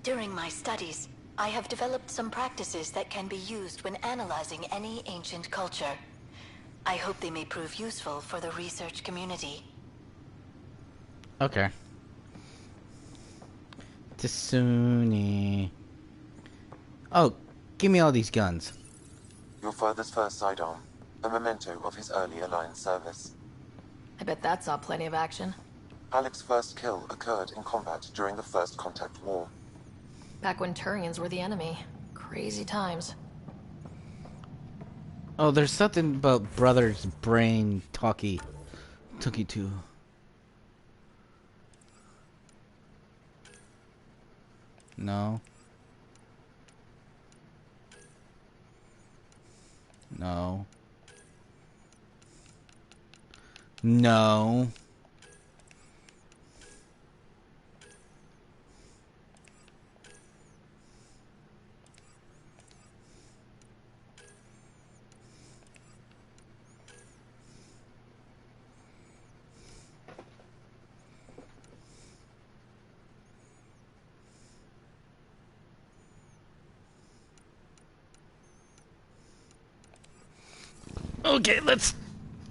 During my studies, I have developed some practices that can be used when analyzing any ancient culture. I hope they may prove useful for the research community. Okay. Tassoni. Oh, give me all these guns. Your father's first sidearm. a memento of his early Alliance service. I bet that saw plenty of action. Alec's first kill occurred in combat during the First Contact War. Back when Turians were the enemy. Crazy times. Oh, there's something about Brother's brain talkie too. No. No. No.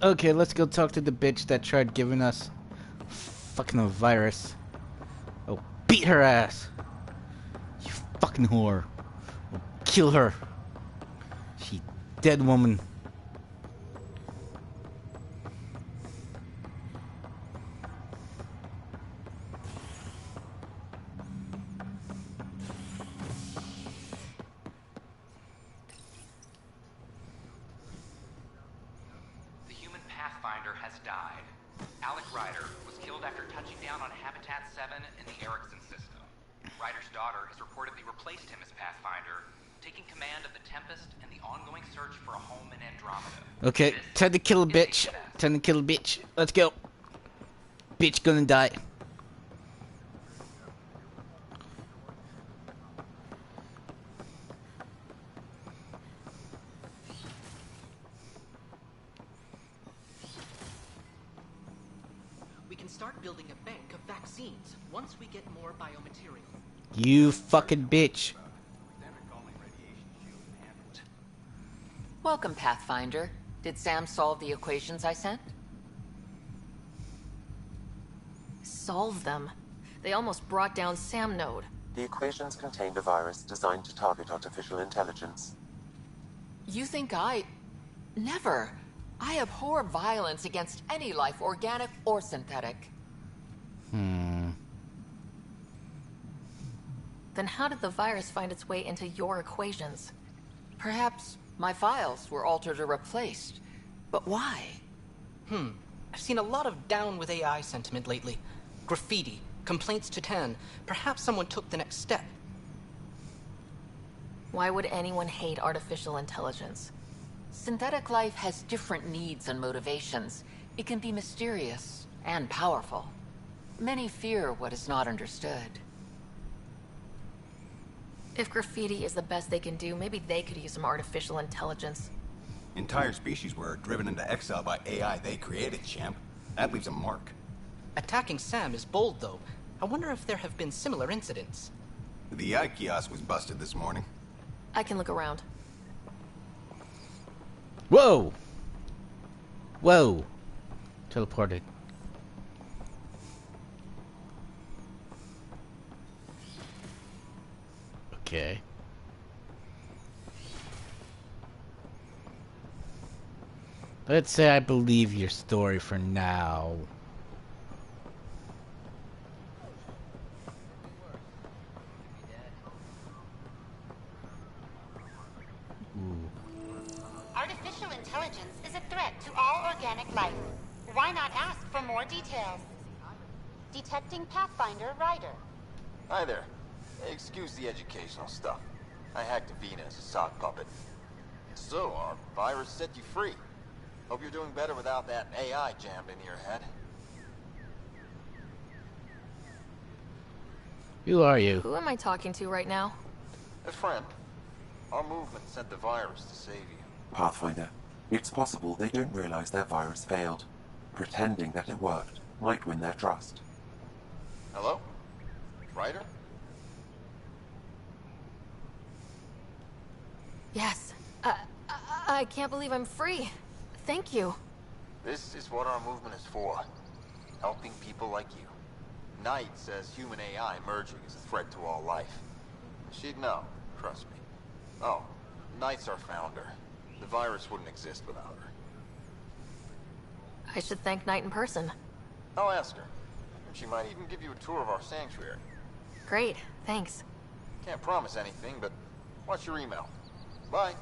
Okay, let's go talk to the bitch that tried giving us fucking a virus. Oh, beat her ass. You fucking whore. Oh, kill her. She dead woman. Pathfinder has died. Alec Ryder was killed after touching down on Habitat 7 in the Erickson system. Ryder's daughter has reportedly replaced him as Pathfinder, taking command of the Tempest and the ongoing search for a home in Andromeda. Okay, time to kill a bitch. Time to kill a bitch. Let's go. Bitch gonna die. Start building a bank of vaccines once we get more biomaterial. You fucking bitch. Welcome, Pathfinder. Did Sam solve the equations I sent? Solve them? They almost brought down Sam Node. The equations contained a virus designed to target artificial intelligence. You think I... Never. I abhor violence against any life, organic or synthetic. Then how did the virus find its way into your equations? Perhaps my files were altered or replaced. But why? I've seen a lot of down with AI sentiment lately. Graffiti, complaints to 10. Perhaps someone took the next step. Why would anyone hate artificial intelligence? Synthetic life has different needs and motivations. It can be mysterious and powerful. Many fear what is not understood. If graffiti is the best they can do, maybe they could use some artificial intelligence. Entire species were driven into exile by AI they created, champ. That leaves a mark. Attacking Sam is bold, though. I wonder if there have been similar incidents. The AI kiosk was busted this morning. I can look around. Whoa! Whoa! Teleported. Okay. Let's say I believe your story for now. Artificial intelligence is a threat to all organic life. Why not ask for more details? Detecting Pathfinder Ryder. Hi there. Excuse the educational stuff. I hacked Avina as a sock puppet. So, our virus set you free. Hope you're doing better without that AI jammed into your head. Who are you? Who am I talking to right now? A friend. Our movement sent the virus to save you. Pathfinder, it's possible they don't realize their virus failed. Pretending that it worked might win their trust. Hello? Ryder? Yes. I can't believe I'm free. Thank you. This is what our movement is for. Helping people like you. Knight says human AI merging is a threat to all life. She'd know, trust me. Oh, Knight's our founder. The virus wouldn't exist without her. I should thank Knight in person. I'll ask her. She might even give you a tour of our sanctuary. Great, thanks. Can't promise anything, but watch your email. Bye.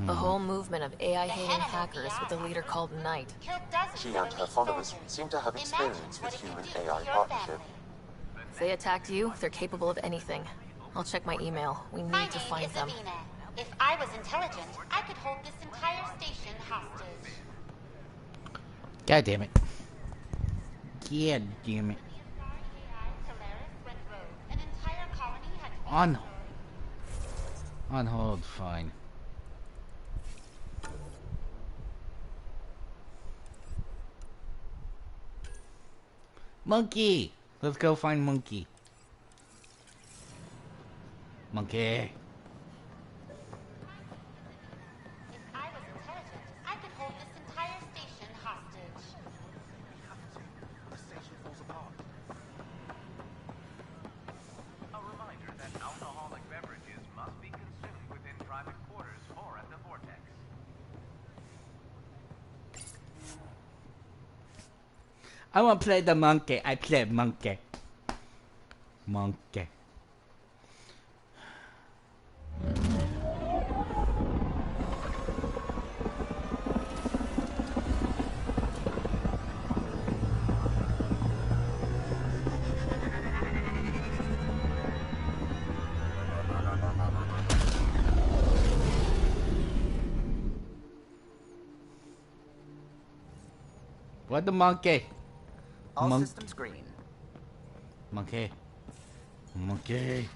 A whole movement of AI-hating hackers with a leader called Knight. She and her followers seem to have experience with human-AI partnership. If they attacked you, they're capable of anything. I'll check my email. We need to find them. If I was intelligent, I could hold this entire station hostage. God damn it. God damn it. On hold, fine. Monkey! Let's go find Monkey. Monkey. If I was intelligent, I could hold this entire station hostage. The station falls apart. A reminder that alcoholic beverages must be consumed within private quarters or at the vortex. I want to play the monkey. I play monkey. Monkey. What the monkey? All systems green. Monkey. Monkey.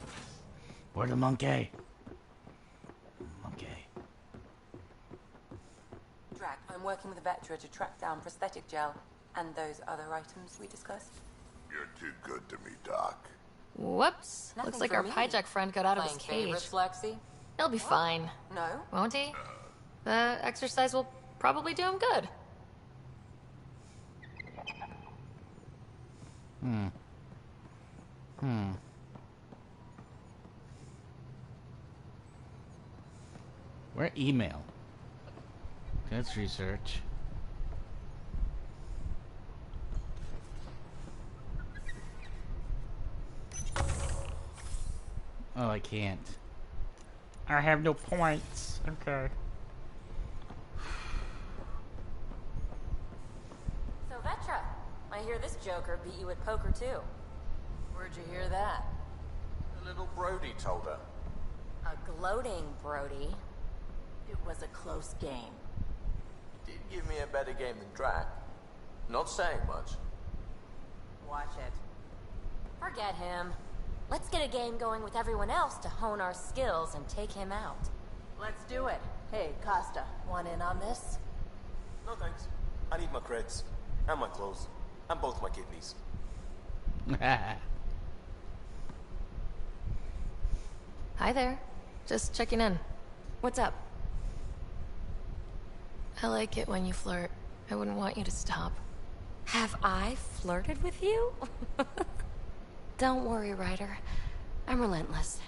Where the monkey? Monkey. Drac, I'm working with Vectra to track down prosthetic gel and those other items we discussed. You're too good to me, Doc. Whoops. Nothing Looks like for our me. hijack friend got out of his Playing cage. favorites, Lexi? He'll be fine. No? Won't he? The exercise will probably do him good. Where email? That's research. Oh, I can't. I have no points. Okay. So, Vetra, I hear this joker beat you at poker, too. Where'd you hear that? The little Brody told her. A gloating Brody. It was a close game. Did give me a better game than Drac. Not saying much. Watch it. Forget him. Let's get a game going with everyone else to hone our skills and take him out. Let's do it. Hey, Costa, want in on this? No thanks. I need my creds. And my clothes. And both my kidneys. Hi there. Just checking in. What's up? I like it when you flirt. I wouldn't want you to stop. Have I flirted with you? Don't worry, Ryder. I'm relentless.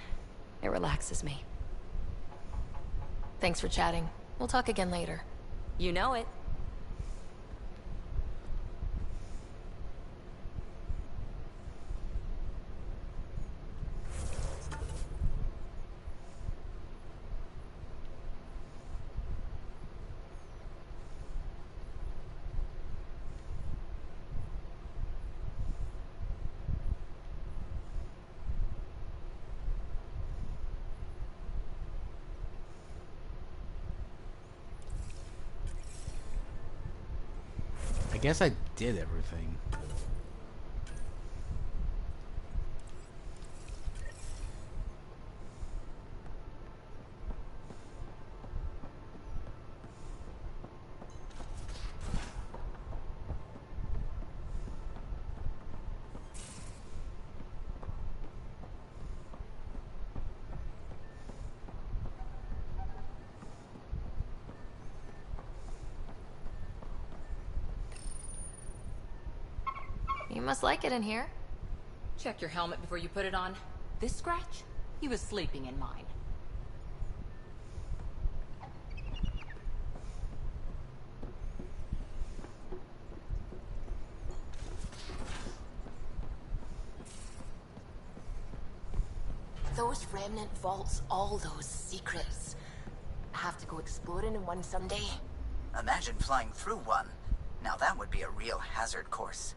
It relaxes me. Thanks for chatting. We'll talk again later. You know it. I guess I did everything. You must like it in here. Check your helmet before you put it on. This scratch? He was sleeping in mine. Those remnant vaults, all those secrets. Have to go exploring in one someday. Imagine flying through one. Now that would be a real hazard course.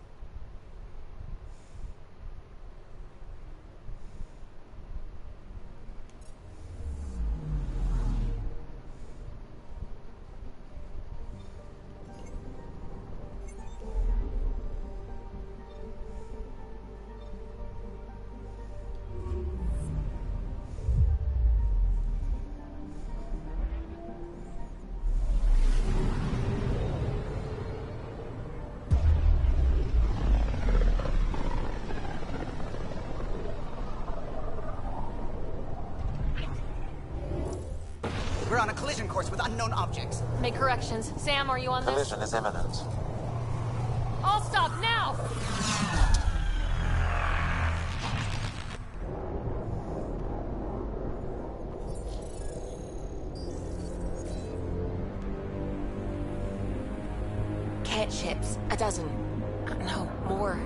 We're on a collision course with unknown objects. Make corrections. Sam, are you on this? Collision is imminent. All stop now! Cat ships, a dozen. No, more.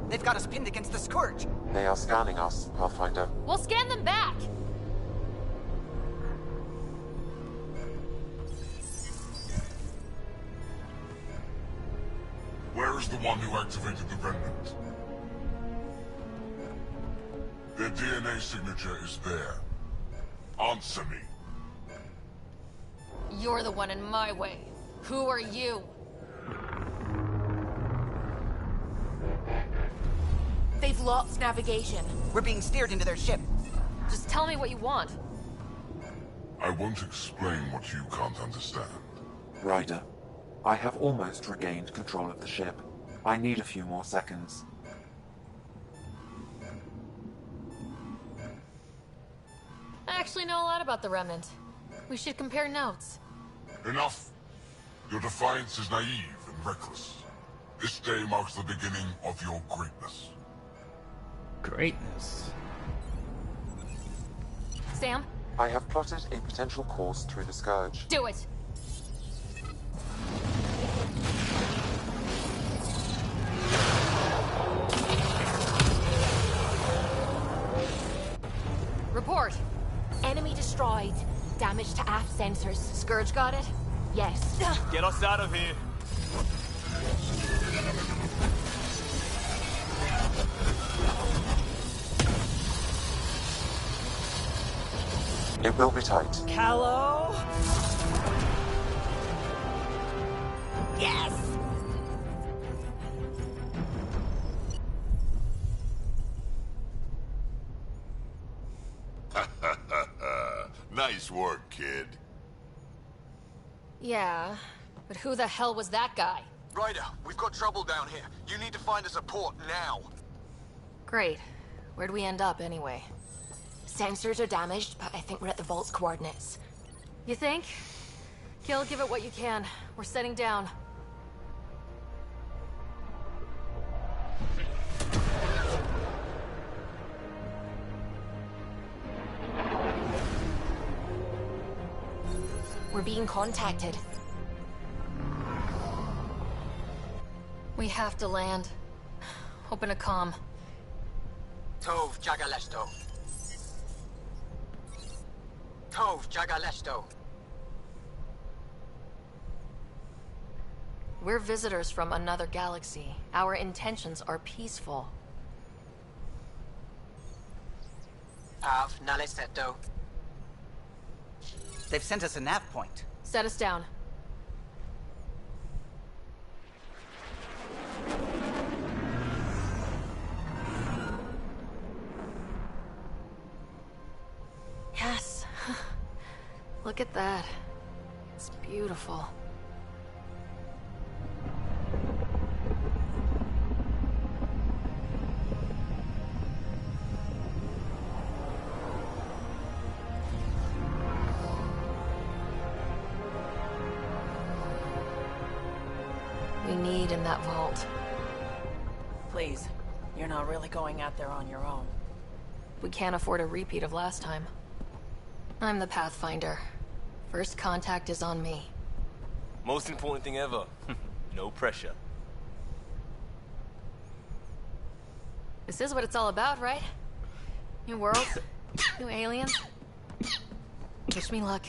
They've got us pinned against the Scourge. They are scanning us, Pathfinder. We'll scan them back! Where is the one who activated the Remnant? Their DNA signature is there. Answer me. You're the one in my way. Who are you? They've lost navigation. We're being steered into their ship. Just tell me what you want. I won't explain what you can't understand. Ryder, I have almost regained control of the ship. I need a few more seconds. I actually know a lot about the Remnant. We should compare notes. Enough! Your defiance is naive and reckless. This day marks the beginning of your greatness. Greatness. Sam? I have plotted a potential course through the Scourge. Do it! Report! Enemy destroyed. Damage to aft sensors. Scourge got it? Yes. Get us out of here. It will be tight. Callow? Yes! Nice work, kid. Yeah, but who the hell was that guy? Ryder, we've got trouble down here. You need to find us a port now. Great. Where'd we end up, anyway? Sensors are damaged, but I think we're at the vault's coordinates. You think? Gil, give it what you can. We're setting down. We're being contacted. We have to land. Open a comm. Tov Jagalesto. Tov Jagalesto. We're visitors from another galaxy. Our intentions are peaceful. Av Naleseto. They've sent us a nav point. Set us down. Yes. Look at that. It's beautiful. We need an in that vault. Please, you're not really going out there on your own. We can't afford a repeat of last time. I'm the Pathfinder. First contact is on me. Most important thing ever. No pressure. This is what it's all about, right? New world, new aliens. Wish me luck.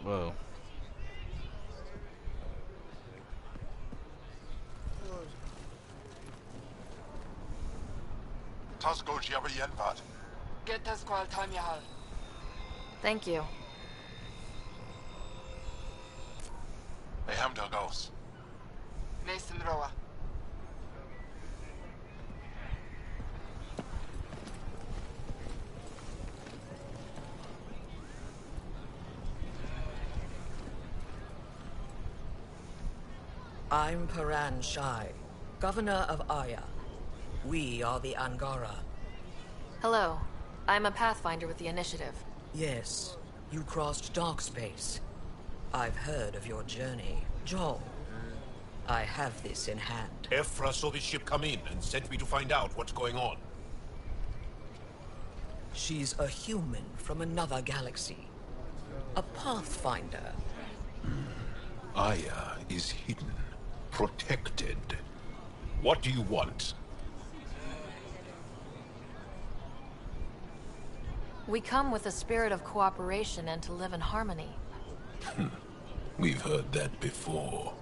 Whoa. Get us Squall time Yahal. Thank you. I am the ghost. Mason Roa. I'm Paran Shai, Governor of Aya. We are the Angara. Hello. I'm a Pathfinder with the Initiative. Yes, you crossed dark space. I've heard of your journey. Joel, I have this in hand. Ephra saw this ship come in and sent me to find out what's going on. She's a human from another galaxy. A Pathfinder. Aya is hidden, protected. What do you want? We come with a spirit of cooperation and to live in harmony. We've heard that before.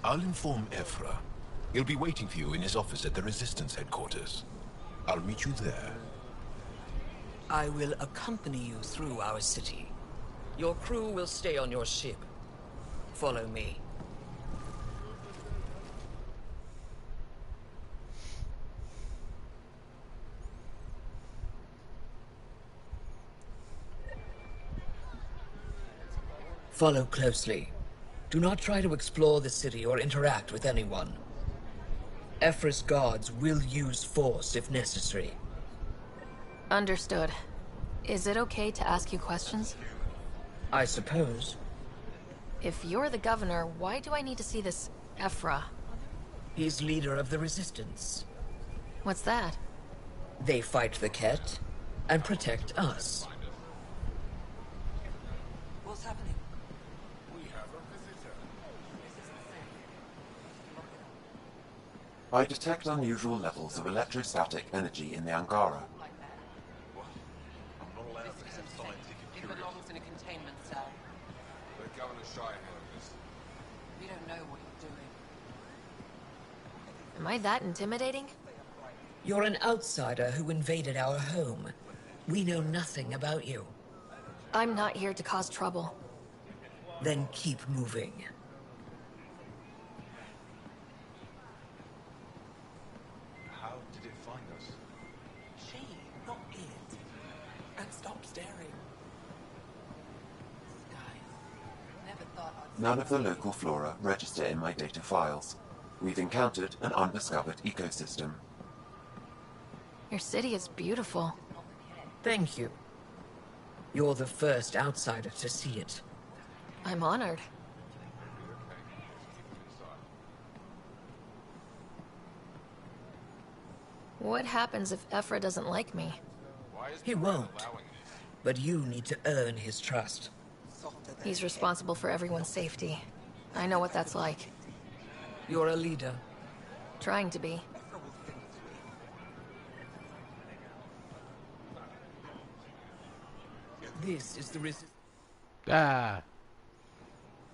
I'll inform Ephra. He'll be waiting for you in his office at the Resistance headquarters. I'll meet you there. I will accompany you through our city. Your crew will stay on your ship. Follow me. Follow closely. Do not try to explore the city or interact with anyone. Ephra's guards will use force if necessary. Understood. Is it okay to ask you questions? I suppose. If you're the governor, why do I need to see this Ephra? He's leader of the Resistance. What's that? They fight the Ket and protect us. What's happening? I detect unusual levels of electrostatic energy in the Angara. It belongs in a containment cell. Let Governor Shai handle this. We don't know what you're doing. Am I that intimidating? You're an outsider who invaded our home. We know nothing about you. I'm not here to cause trouble. Then keep moving. How did it find us? She, not it. And stop staring. Never thought I'd... None of the local flora register in my data files. We've encountered an undiscovered ecosystem. Your city is beautiful. Thank you. You're the first outsider to see it. I'm honored. What happens if Ephra doesn't like me? He won't. But you need to earn his trust. He's responsible for everyone's safety. I know what that's like. You're a leader. Trying to be. This is the resistance. Ah.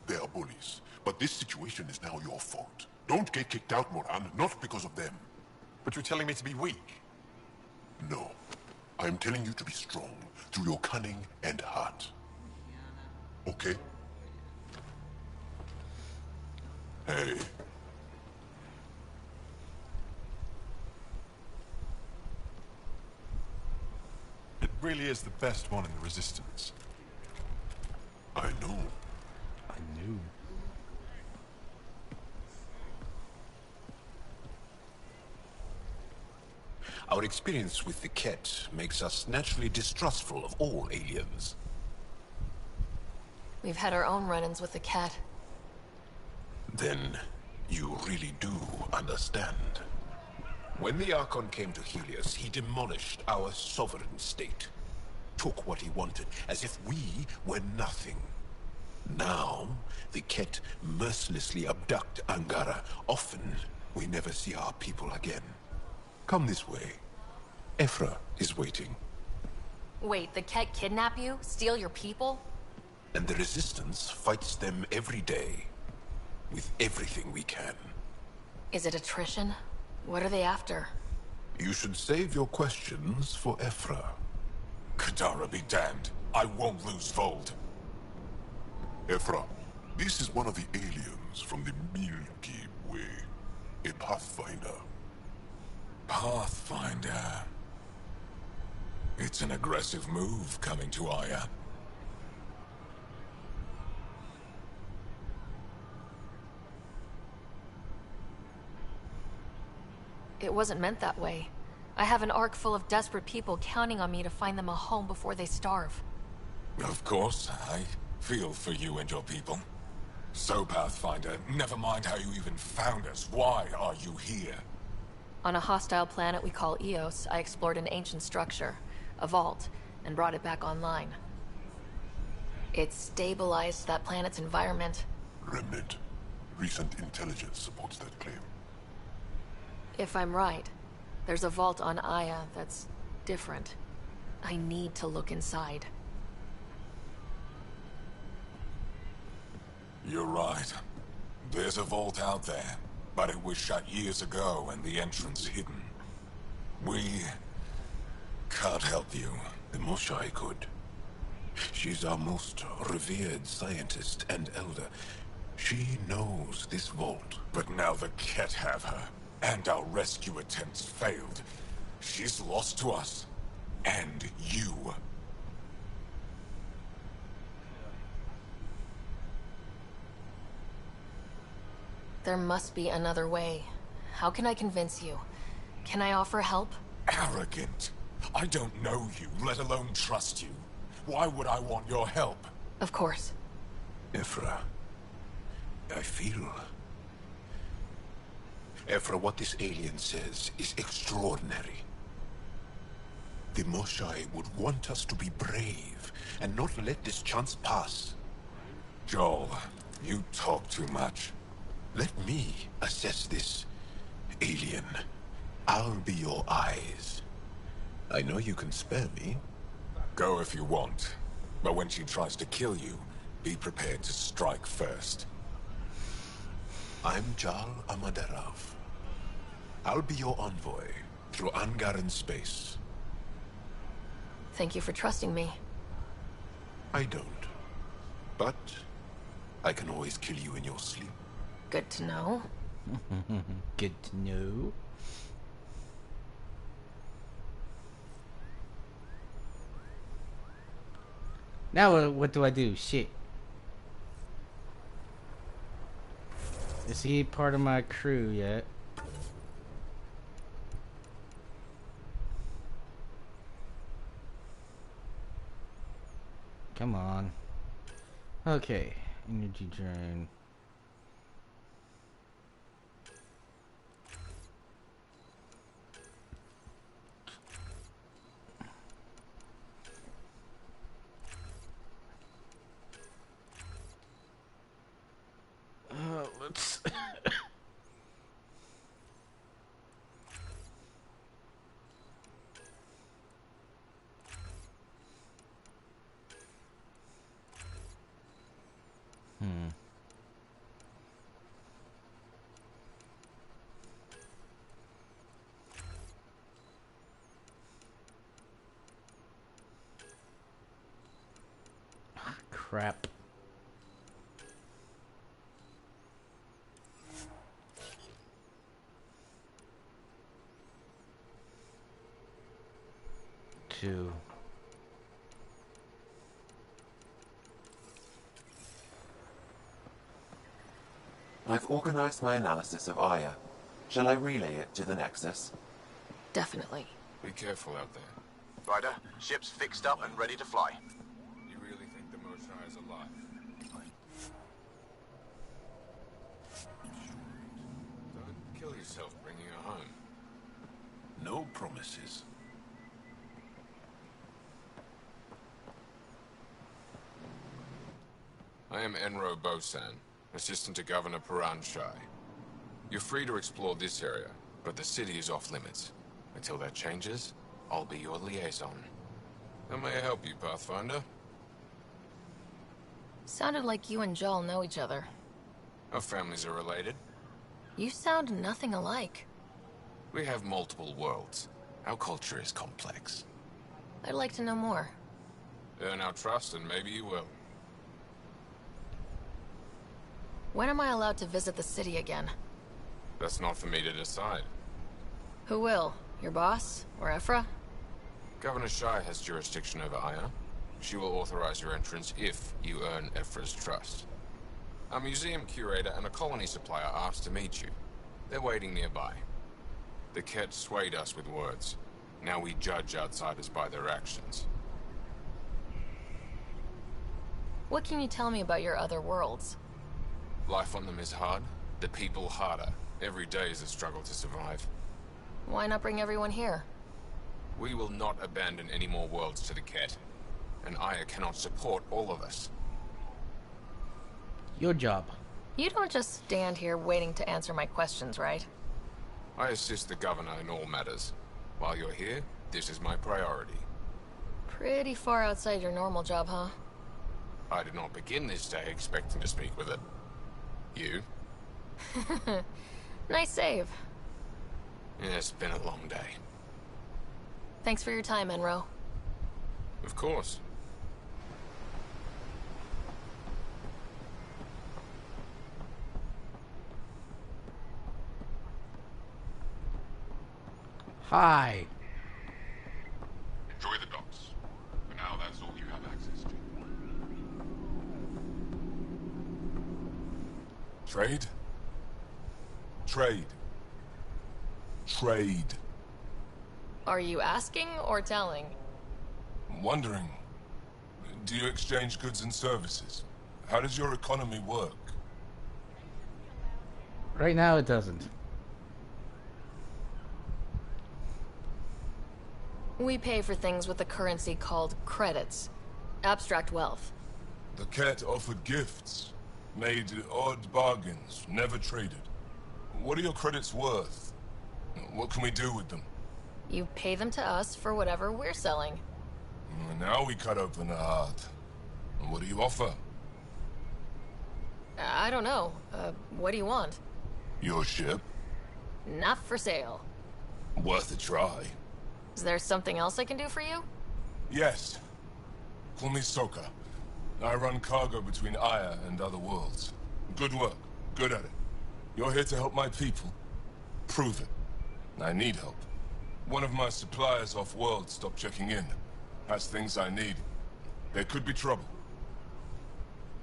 They are bullies, but this situation is now your fault. Don't get kicked out, Moran, not because of them. But you're telling me to be weak? No. I am telling you to be strong, through your cunning and heart. Okay? Hey. It really is the best one in the Resistance. I know. I knew. Our experience with the Ket makes us naturally distrustful of all aliens. We've had our own run-ins with the Ket. Then you really do understand. When the Archon came to Helios, he demolished our sovereign state. Took what he wanted, as if we were nothing. Now, the Ket mercilessly abduct Angara. Often, we never see our people again. Come this way. Ephra is waiting. Wait, the Ket kidnap you? Steal your people? And the Resistance fights them every day. With everything we can. Is it attrition? What are they after? You should save your questions for Ephra. Kadara be damned. I won't lose Vold. Ephra, this is one of the aliens from the Milky Way. A Pathfinder. Pathfinder. It's an aggressive move coming to Aya. It wasn't meant that way. I have an ark full of desperate people counting on me to find them a home before they starve. Of course, I feel for you and your people. So, Pathfinder, never mind how you even found us. Why are you here? On a hostile planet we call Eos, I explored an ancient structure, a vault, and brought it back online. It stabilized that planet's environment. Remnant. Recent intelligence supports that claim. If I'm right, there's a vault on Aya that's different. I need to look inside. You're right. There's a vault out there, but it was shut years ago and the entrance hidden. We can't help you. The Moshai could. She's our most revered scientist and elder. She knows this vault. But now the Ket have her, and our rescue attempts failed. She's lost to us. And you. There must be another way. How can I convince you? Can I offer help? Arrogant. I don't know you, let alone trust you. Why would I want your help? Of course. Ephra, I feel... Ephra, what this alien says is extraordinary. The Moshai would want us to be brave and not let this chance pass. Joel, you talk too much. Let me assess this, alien. I'll be your eyes. I know you can spare me. Go if you want. But when she tries to kill you, be prepared to strike first. I'm Jal Amaderov. I'll be your envoy through Angaran space. Thank you for trusting me. I don't. But I can always kill you in your sleep. Good to know. Good to know. Now what do I do? Shit. Is he part of my crew yet? Come on. Okay. Energy drain. Let's... Crap. Two. I've organized my analysis of Aya. Shall I relay it to the Nexus? Definitely. Be careful out there. Ryder, ship's fixed up and ready to fly. You really think the Moshae is alive? Don't kill yourself bringing her home. No promises. I am Enro Bosan, assistant to Governor Paran Shai. You're free to explore this area, but the city is off limits. Until that changes, I'll be your liaison. How may I help you, Pathfinder? Sounded like you and Joel know each other. Our families are related. You sound nothing alike. We have multiple worlds. Our culture is complex. I'd like to know more. Earn our trust and maybe you will. When am I allowed to visit the city again? That's not for me to decide. Who will? Your boss? Or Ephra? Governor Shai has jurisdiction over Aya. She will authorize your entrance if you earn Ephra's trust. A museum curator and a colony supplier asked to meet you. They're waiting nearby. The Ket swayed us with words. Now we judge outsiders by their actions. What can you tell me about your other worlds? Life on them is hard. The people harder. Every day is a struggle to survive. Why not bring everyone here? We will not abandon any more worlds to the Ket. And Aya cannot support all of us. Your job. You don't just stand here waiting to answer my questions, right? I assist the governor in all matters. While you're here, this is my priority. Pretty far outside your normal job, huh? I did not begin this day expecting to speak with it. You? Nice save. It's been a long day. Thanks for your time, Enro. Of course. Hi. Enjoy the docks. For now, that's all you have access to. Trade? Trade. Trade. Are you asking or telling? I'm wondering, do you exchange goods and services? How does your economy work? Right now it doesn't. We pay for things with a currency called credits. Abstract wealth. The Ket offered gifts, made odd bargains, never traded. What are your credits worth? What can we do with them? You pay them to us for whatever we're selling. Now we cut open the heart. What do you offer? I don't know. What do you want? Your ship? Not for sale. Worth a try. Is there something else I can do for you? Yes. Call me Soka. I run cargo between Aya and other worlds. Good work. Good at it. You're here to help my people. Prove it. I need help. One of my suppliers off-world stopped checking in. Has things I need. There could be trouble.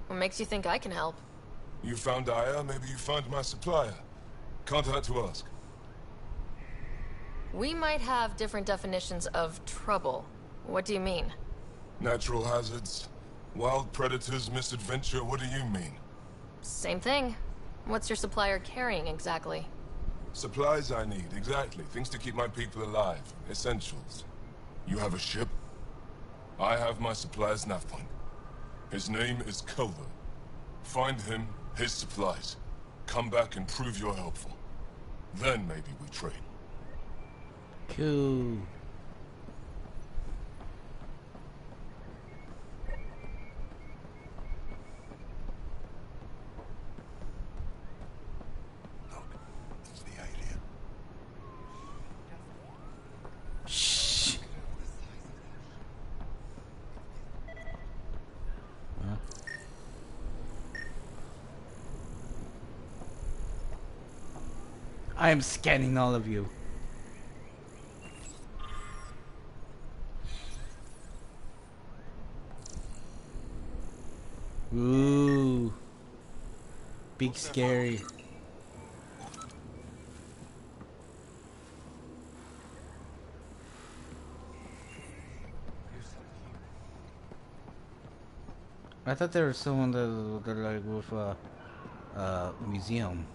What makes you think I can help? You found Aya, maybe you found my supplier. Can't hurt to ask. We might have different definitions of trouble. What do you mean? Natural hazards, wild predators, misadventure, what do you mean? Same thing. What's your supplier carrying exactly? Supplies I need, exactly. Things to keep my people alive. Essentials. You have a ship? I have my supplier's nav point. His name is Kelver. Find him, his supplies. Come back and prove you're helpful. Then maybe we trade. Cool. It's the alien. Shh. Huh? I am scanning all of you. Ooh. Big scary. I thought there was someone that like with a museum.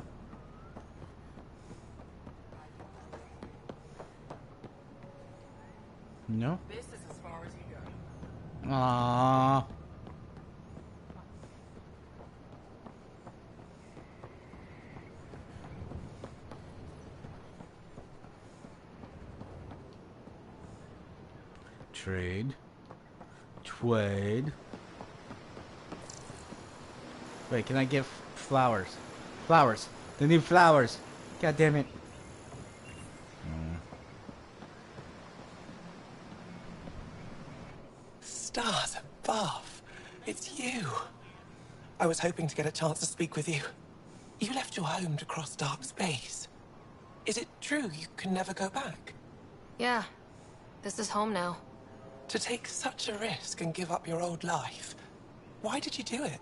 No? This is as far as you go. Aww. Trade. Wait, can I get flowers? Flowers. The new flowers. God damn it. Stars above. It's you. I was hoping to get a chance to speak with you. You left your home to cross dark space. Is it true you can never go back? Yeah. This is home now. To take such a risk and give up your old life, why did you do it?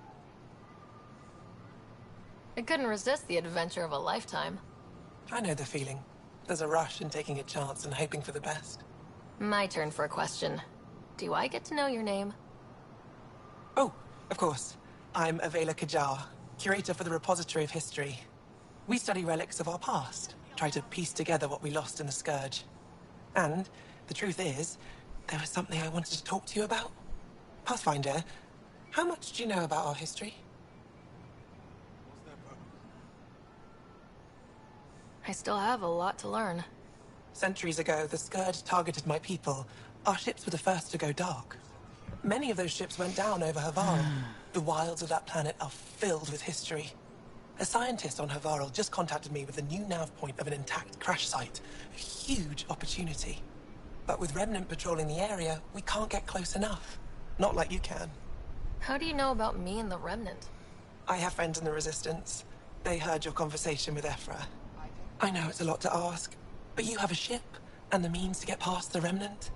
I couldn't resist the adventure of a lifetime. I know the feeling. There's a rush in taking a chance and hoping for the best. My turn for a question. Do I get to know your name? Oh, of course. I'm Avela Kajar, curator for the Repository of History. We study relics of our past, try to piece together what we lost in the Scourge. And the truth is, there was something I wanted to talk to you about. Pathfinder, how much do you know about our history? I still have a lot to learn. Centuries ago, the Scourge targeted my people. Our ships were the first to go dark. Many of those ships went down over Havarl. The wilds of that planet are filled with history. A scientist on Havarl just contacted me with a new nav point of an intact crash site. A huge opportunity. But with Remnant patrolling the area, we can't get close enough. Not like you can. How do you know about me and the Remnant? I have friends in the Resistance. They heard your conversation with Ephra. I know it's a lot to ask, but you have a ship and the means to get past the Remnant.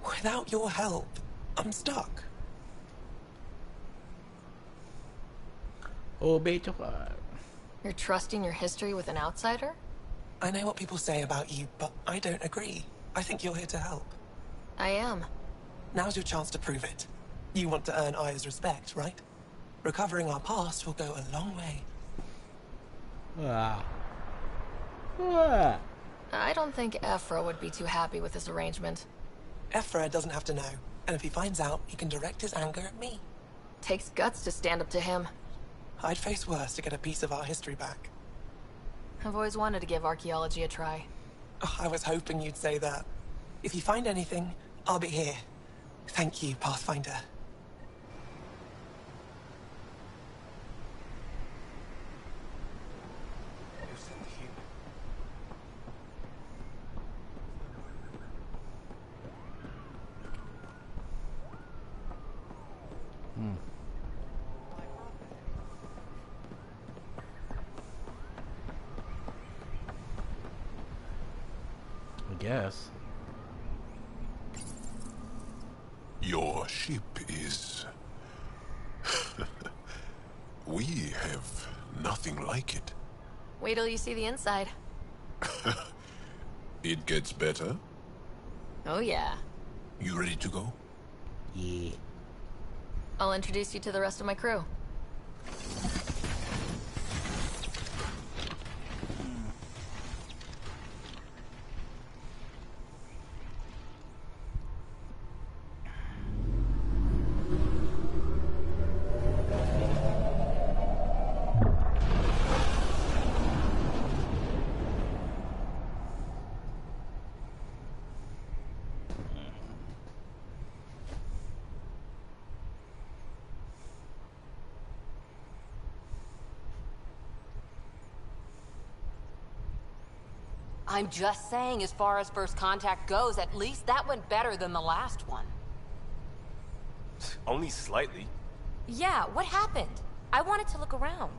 Without your help, I'm stuck. Oh, beta. You're trusting your history with an outsider? I know what people say about you, but I don't agree. I think you're here to help. I am. Now's your chance to prove it. You want to earn Aya's respect, right? Recovering our past will go a long way. Wow. I don't think Ephra would be too happy with this arrangement. Ephra doesn't have to know, and if he finds out, he can direct his anger at me. Takes guts to stand up to him. I'd face worse to get a piece of our history back. I've always wanted to give archaeology a try. Oh, I was hoping you'd say that. If you find anything, I'll be here. Thank you, Pathfinder. I guess. Your ship is... We have nothing like it. Wait till you see the inside. It gets better. Oh yeah. You ready to go? Yeah. I'll introduce you to the rest of my crew. I'm just saying, as far as first contact goes, at least that went better than the last one. Only slightly. Yeah, what happened? I wanted to look around.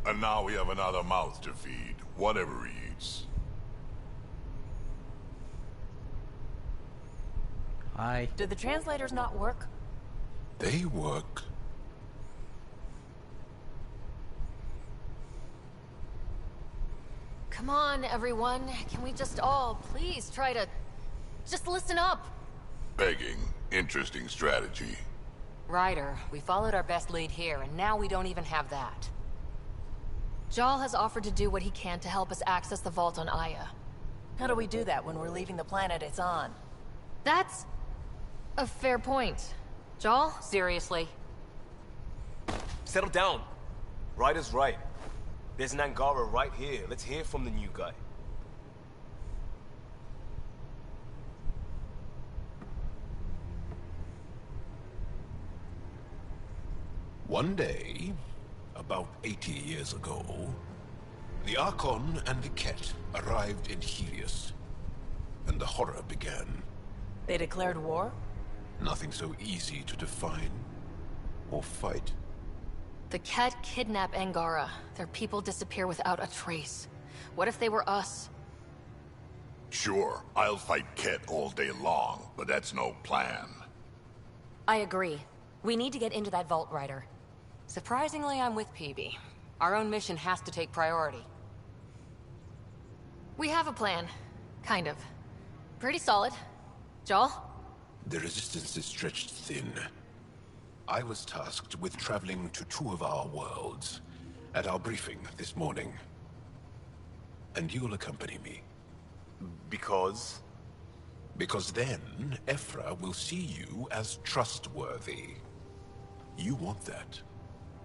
And now we have another mouth to feed, whatever he eats. Hi. Did the translators not work? They work. Come on, everyone. Can we just all please try to just listen up? Begging, interesting strategy. Ryder, we followed our best lead here, and now we don't even have that. Jaal has offered to do what he can to help us access the vault on Aya. How do we do that when we're leaving the planet it's on? That's a fair point. Jaal? Seriously? Settle down. Ryder's right. There's an Angara right here. Let's hear from the new guy. One day, about 80 years ago, the Archon and the Ket arrived in Helios, and the horror began. They declared war? Nothing so easy to define or fight. The Ket kidnap Angara. Their people disappear without a trace. What if they were us? Sure, I'll fight Ket all day long, but that's no plan. I agree. We need to get into that vault, Ryder. Surprisingly, I'm with PB. Our own mission has to take priority. We have a plan. Kind of. Pretty solid. Jaal? The resistance is stretched thin. I was tasked with traveling to two of our worlds at our briefing this morning. And you'll accompany me. Because? Because then, Ephra will see you as trustworthy. You want that.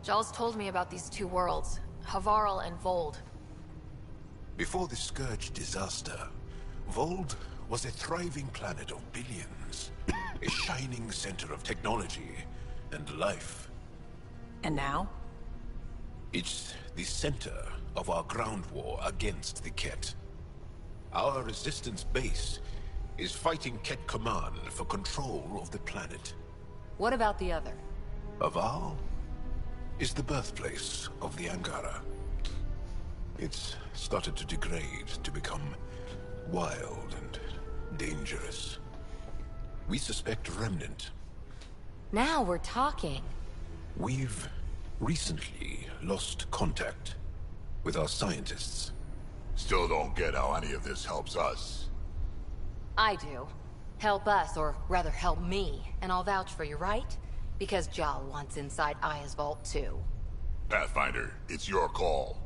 Jaal's told me about these two worlds, Havarl and Vold. Before the Scourge disaster, Vold was a thriving planet of billions. A shining center of technology and life. And now? It's the center of our ground war against the Ket. Our resistance base is fighting Ket Command for control of the planet. What about the other? Havarl is the birthplace of the Angara. It's started to degrade, to become wild and dangerous. We suspect Remnant. Now we're talking. We've recently lost contact with our scientists. Still don't get how any of this helps us. I do. Help us, or rather help me, and I'll vouch for you, right? Because Jaal wants inside Aya's vault too. Pathfinder, it's your call.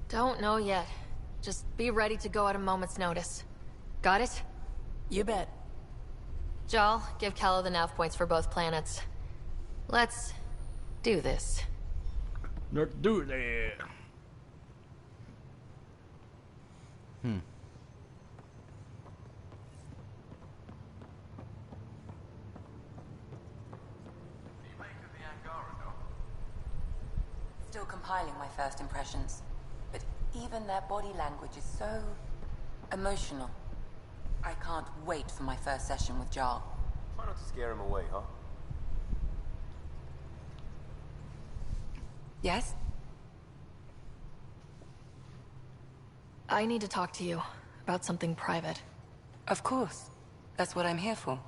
Don't know yet. Just be ready to go at a moment's notice. Got it? You bet. Jaal, give Calla the nav points for both planets. Let's do this. Let's do that. Still compiling my first impressions. But even their body language is so emotional. I can't wait for my first session with Jaal. Try not to scare him away, huh? Yes? I need to talk to you about something private. Of course. That's what I'm here for.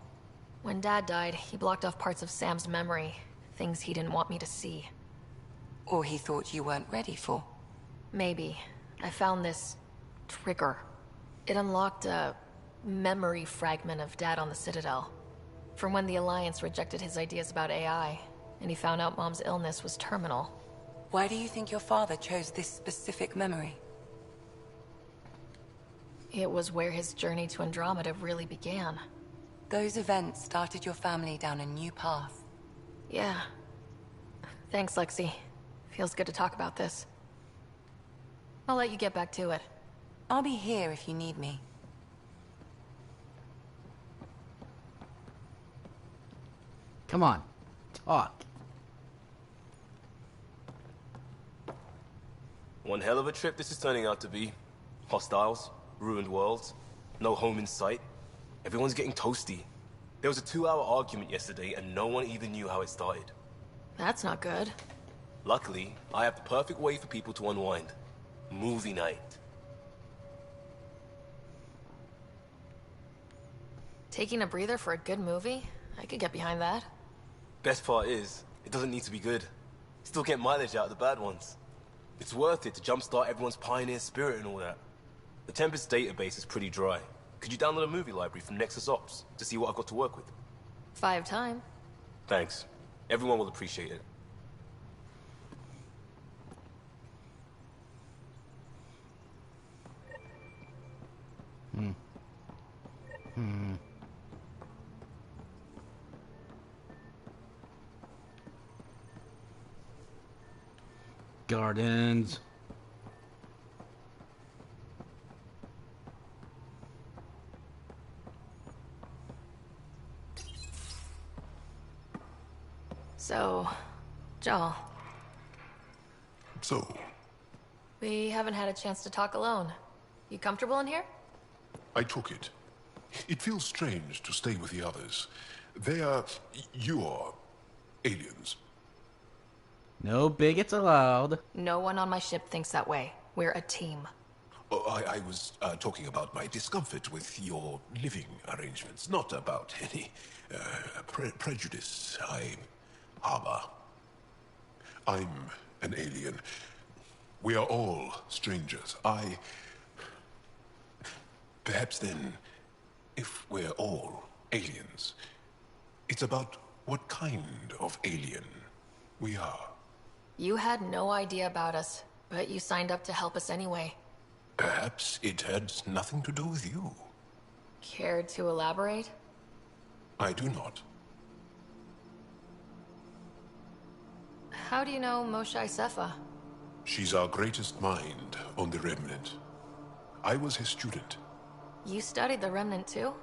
When Dad died, he blocked off parts of Sam's memory. Things he didn't want me to see. Or he thought you weren't ready for. Maybe. I found this trigger. It unlocked a memory fragment of Dad on the Citadel. From when the Alliance rejected his ideas about AI, and he found out Mom's illness was terminal. Why do you think your father chose this specific memory? It was where his journey to Andromeda really began. Those events started your family down a new path. Yeah. Thanks, Lexi. Feels good to talk about this. I'll let you get back to it. I'll be here if you need me. Come on. Talk. One hell of a trip this is turning out to be. Hostiles, ruined worlds, no home in sight. Everyone's getting toasty. There was a 2-hour argument yesterday and no one even knew how it started. That's not good. Luckily, I have the perfect way for people to unwind. Movie night. Taking a breather for a good movie? I could get behind that. Best part is, it doesn't need to be good. Still get mileage out of the bad ones. It's worth it to jumpstart everyone's pioneer spirit and all that. The Tempest database is pretty dry. Could you download a movie library from Nexus Ops to see what I've got to work with? 5 time. Thanks. Everyone will appreciate it. Gardens. So, Jaal, So, we haven't had a chance to talk alone. You comfortable in here? I took it. It feels strange to stay with the others. They are... you are... aliens. No bigots allowed. No one on my ship thinks that way. We're a team. Oh, I was talking about my discomfort with your living arrangements, not about any prejudice I harbor. I'm an alien. We are all strangers. Perhaps then, if we're all aliens, it's about what kind of alien we are. You had no idea about us, but you signed up to help us anyway. Perhaps it had nothing to do with you. Care to elaborate? I do not. How do you know Moshae Sefa? She's our greatest mind on the Remnant. I was her student. You studied the Remnant too?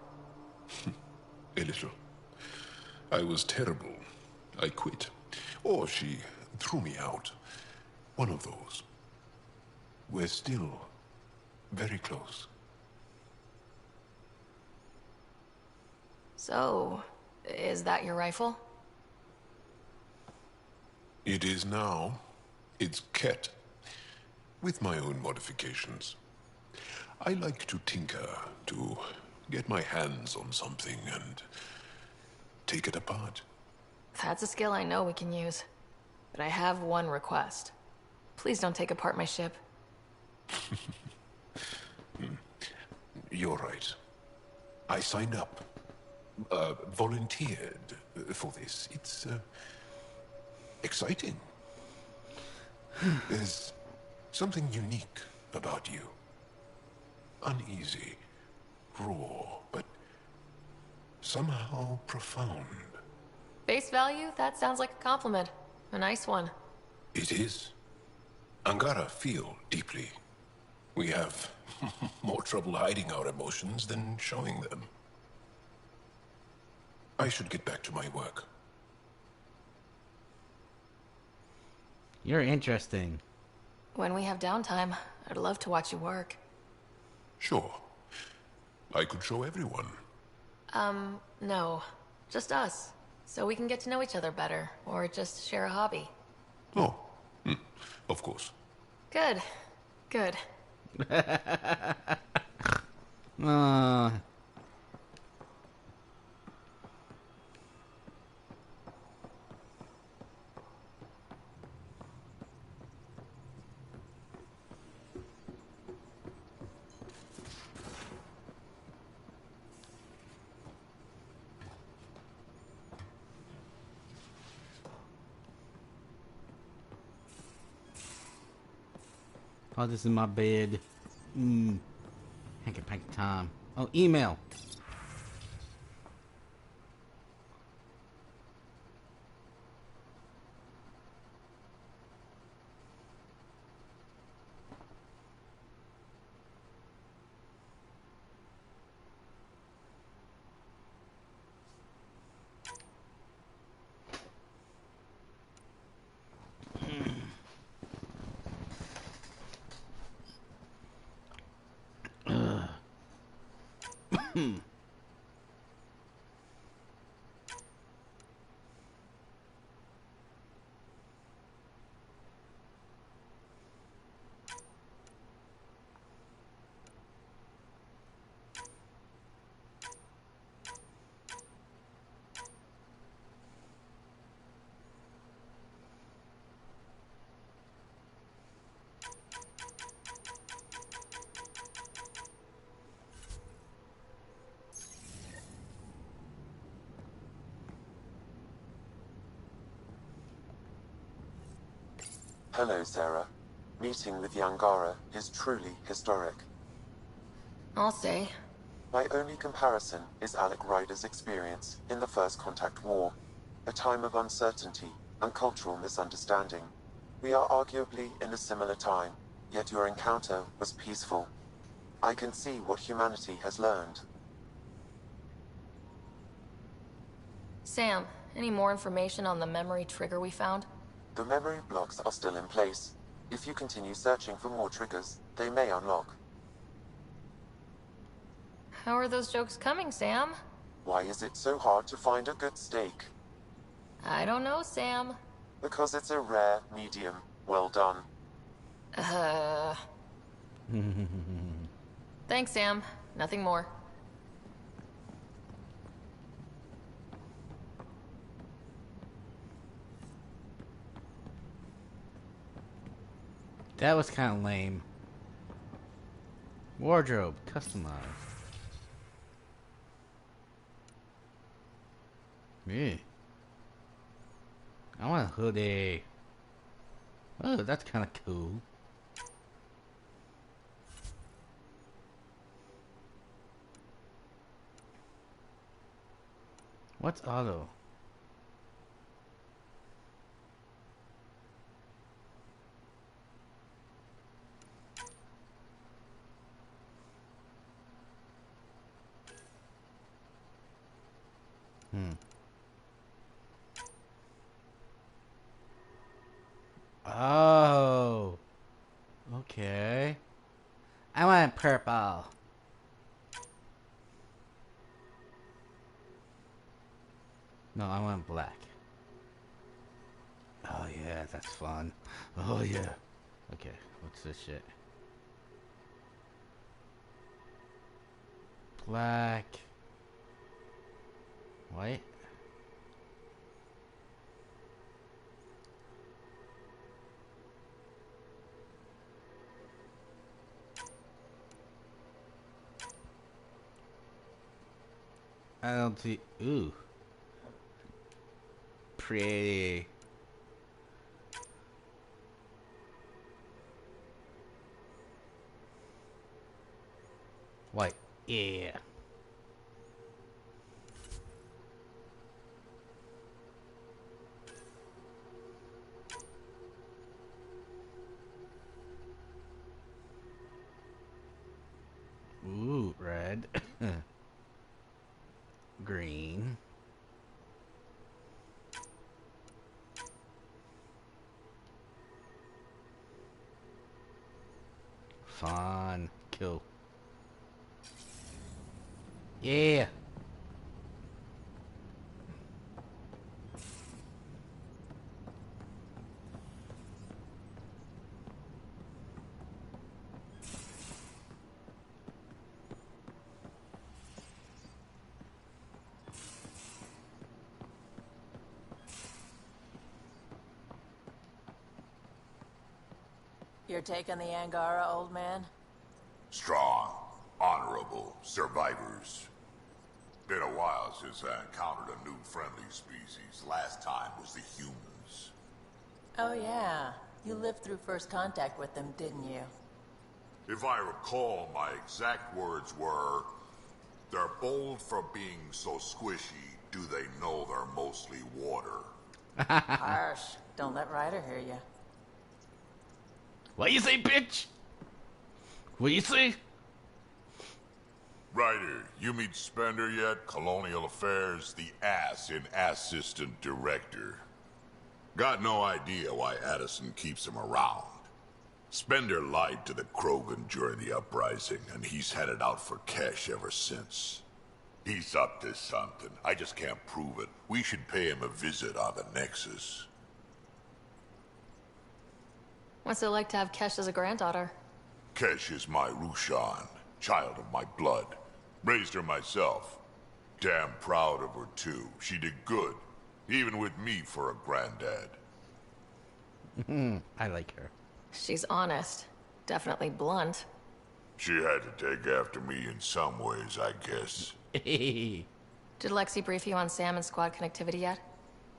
A little. I was terrible. I quit. Or she threw me out. One of those. We're still very close. So, is that your rifle? It is now. It's Ket. With my own modifications. I like to tinker, to get my hands on something and take it apart. That's a skill I know we can use. But I have one request. Please don't take apart my ship. You're right. I signed up. Volunteered for this. It's exciting. There's something unique about you. Uneasy, raw, but somehow profound. Face value? That sounds like a compliment. A nice one. It is. Angara feel deeply. We have more trouble hiding our emotions than showing them. I should get back to my work. You're interesting. When we have downtime, I'd love to watch you work. Sure. I could show everyone. No. Just us. So we can get to know each other better, or just share a hobby. Oh, of course. Good. Good. Oh, this is my bed. Hanky-panky time. Oh, email. Hello, Sarah. Meeting with Yangara is truly historic. I'll say. My only comparison is Alec Ryder's experience in the First Contact War, a time of uncertainty and cultural misunderstanding. We are arguably in a similar time, yet your encounter was peaceful. I can see what humanity has learned. Sam, any more information on the memory trigger we found? The memory blocks are still in place. If you continue searching for more triggers, they may unlock. How are those jokes coming, Sam? Why is it so hard to find a good steak? I don't know, Sam. Because it's a rare medium. Well done. Thanks, Sam. Nothing more. That was kind of lame. Wardrobe, customize. Me. I want a hoodie. Oh, that's kind of cool. What's auto? Oh. Okay. I want purple. No, I want black. Oh yeah, that's fun. Oh yeah. Okay, what's this shit? Black. White. I don't see. Ooh. Pretty. White. Yeah. Ooh, red. Green. Fun. Cool. Yeah. You're taking the Angara, old man? Strong, honorable survivors. Been a while since I encountered a new friendly species. Last time was the humans. Oh yeah. You lived through first contact with them, didn't you? If I recall, my exact words were, "They're bold for being so squishy. Do they know they're mostly water?" Harsh. Don't let Ryder hear you. What you say, bitch? What you say? Ryder, you meet Spender yet? Colonial Affairs, the ass in assistant director. Got no idea why Addison keeps him around. Spender lied to the Krogan during the uprising, and he's had it out for cash ever since. He's up to something. I just can't prove it. We should pay him a visit on the Nexus. What's it like to have Kesh as a granddaughter? Kesh is my Rushan, child of my blood. Raised her myself. Damn proud of her too. She did good, even with me for a granddad. I like her. She's honest. Definitely blunt. She had to take after me in some ways, I guess. Did Lexi brief you on Sam and squad connectivity yet?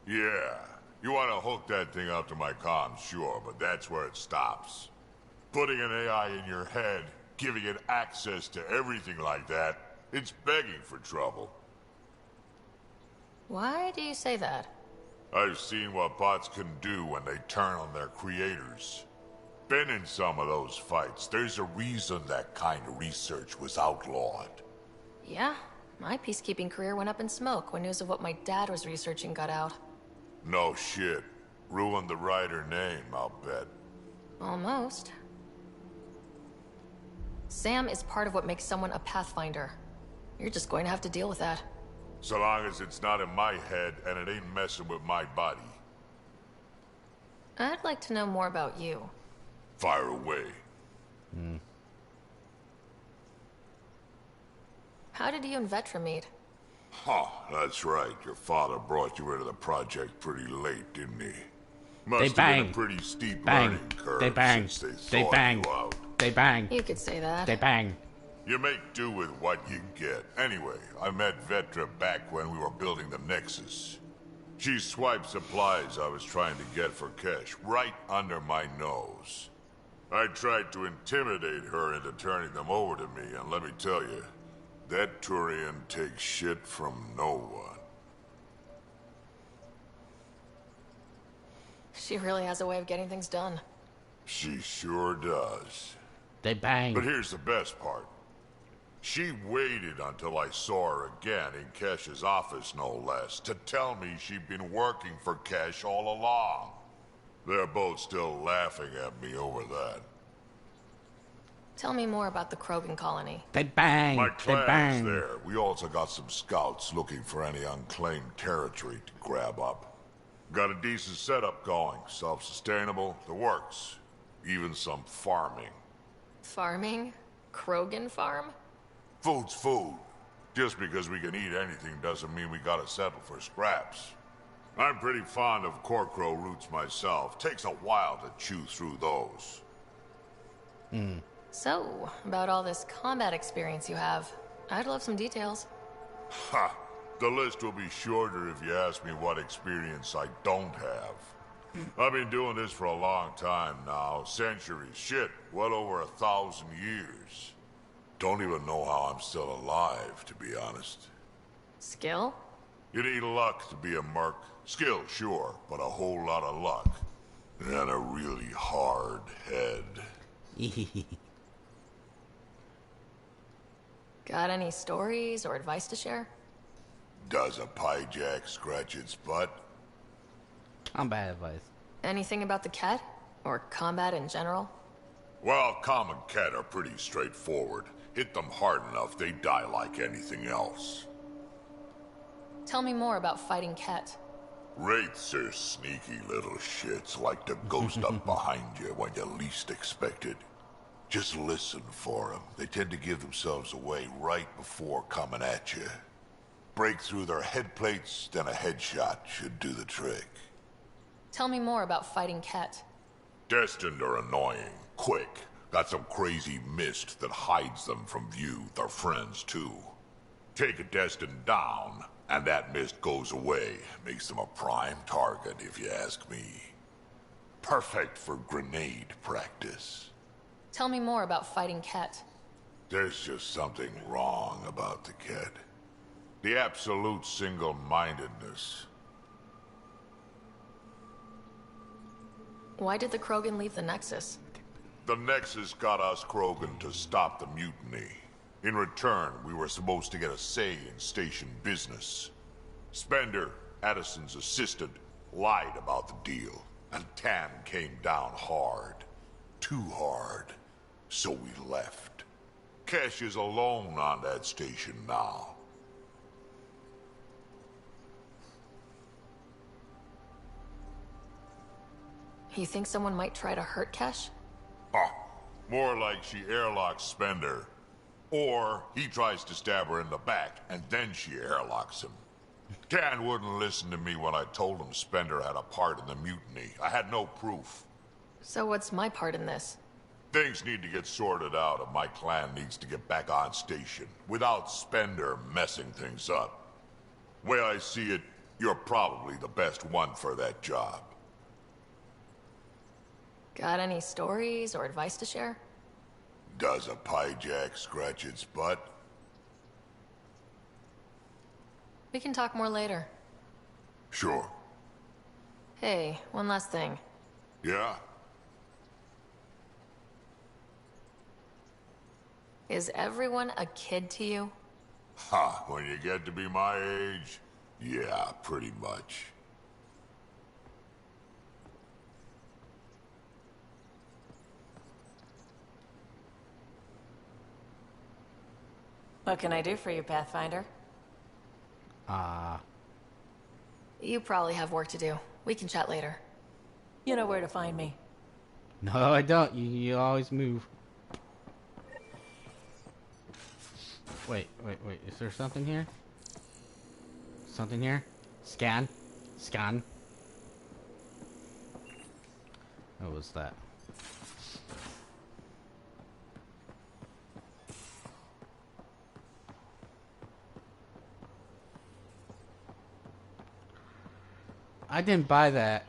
Yeah. You want to hook that thing up to my comms, sure, but that's where it stops. Putting an AI in your head, giving it access to everything like that, it's begging for trouble. Why do you say that? I've seen what bots can do when they turn on their creators. Been in some of those fights. There's a reason that kind of research was outlawed. Yeah, my peacekeeping career went up in smoke when news of what my dad was researching got out. No shit. Ruined the writer name, I'll bet. Almost. Sam is part of what makes someone a Pathfinder. You're just going to have to deal with that. So long as it's not in my head and it ain't messing with my body. I'd like to know more about you. Fire away. How did you and Vetra meet? Huh, that's right. Your father brought you into the project pretty late, didn't he? Must They have bang. been a pretty steep Bang. learning curve They bang. since They thawed bang. you out. They bang. You could say that. They bang. You make do with what you get. Anyway, I met Vetra back when we were building the Nexus. She swiped supplies I was trying to get for Kesh right under my nose. I tried to intimidate her into turning them over to me, and let me tell you, that Turian takes shit from no one. She really has a way of getting things done. She sure does. They bang. But here's the best part. She waited until I saw her again in Kesh's office, no less, to tell me she'd been working for Kesh all along. They're both still laughing at me over that. Tell me more about the Krogan colony. They bang. My They clan's bang. there. We also got some scouts looking for any unclaimed territory to grab up. Got a decent setup going. Self-sustainable, the works. Even some farming. Farming? Krogan farm? Food's food. Just because we can eat anything doesn't mean we gotta settle for scraps. I'm pretty fond of Corcro roots myself. Takes a while to chew through those. So, about all this combat experience you have, I'd love some details. Ha! The list will be shorter if you ask me what experience I don't have. I've been doing this for a long time now. Centuries. Shit, well over 1,000 years. Don't even know how I'm still alive, to be honest. Skill? You need luck to be a merc. Skill, sure, but a whole lot of luck. And a really hard head. Got any stories or advice to share? Does a pyjak scratch its butt? Combat advice. Anything about the Ket? Or combat in general? Well, common cat are pretty straightforward. Hit them hard enough, they die like anything else. Tell me more about fighting Ket. Wraiths are sneaky little shits, like to ghost up behind you when you least expect it. Just listen for them. They tend to give themselves away right before coming at you. Break through their head plates, then a headshot should do the trick. Tell me more about fighting Ket. Destined are annoying, quick. Got some crazy mist that hides them from view, their friends too. Take a Destined down, and that mist goes away. Makes them a prime target, if you ask me. Perfect for grenade practice. Tell me more about fighting Ket. There's just something wrong about the kid. The absolute single-mindedness. Why did the Krogan leave the Nexus? The Nexus got us Krogan to stop the mutiny. In return, we were supposed to get a say in station business. Spender, Addison's assistant, lied about the deal, and Tan came down hard. Too hard. So we left. Kesh is alone on that station now. You think someone might try to hurt Kesh? More like she airlocks Spender. Or he tries to stab her in the back, and then she airlocks him. Tan wouldn't listen to me when I told him Spender had a part in the mutiny. I had no proof. So what's my part in this? Things need to get sorted out, and my clan needs to get back on station, without Spender messing things up. Way I see it, You're probably the best one for that job. Got any stories or advice to share? Does a pyjak scratch its butt? We can talk more later. Sure. Hey, one last thing. Yeah? Is everyone a kid to you? Ha, when you get to be my age, yeah, pretty much. What can I do for you, Pathfinder? You probably have work to do. We can chat later. You know where to find me. No, I don't. You always move. Wait. Is there something here? Something here? Scan. What was that? I didn't buy that.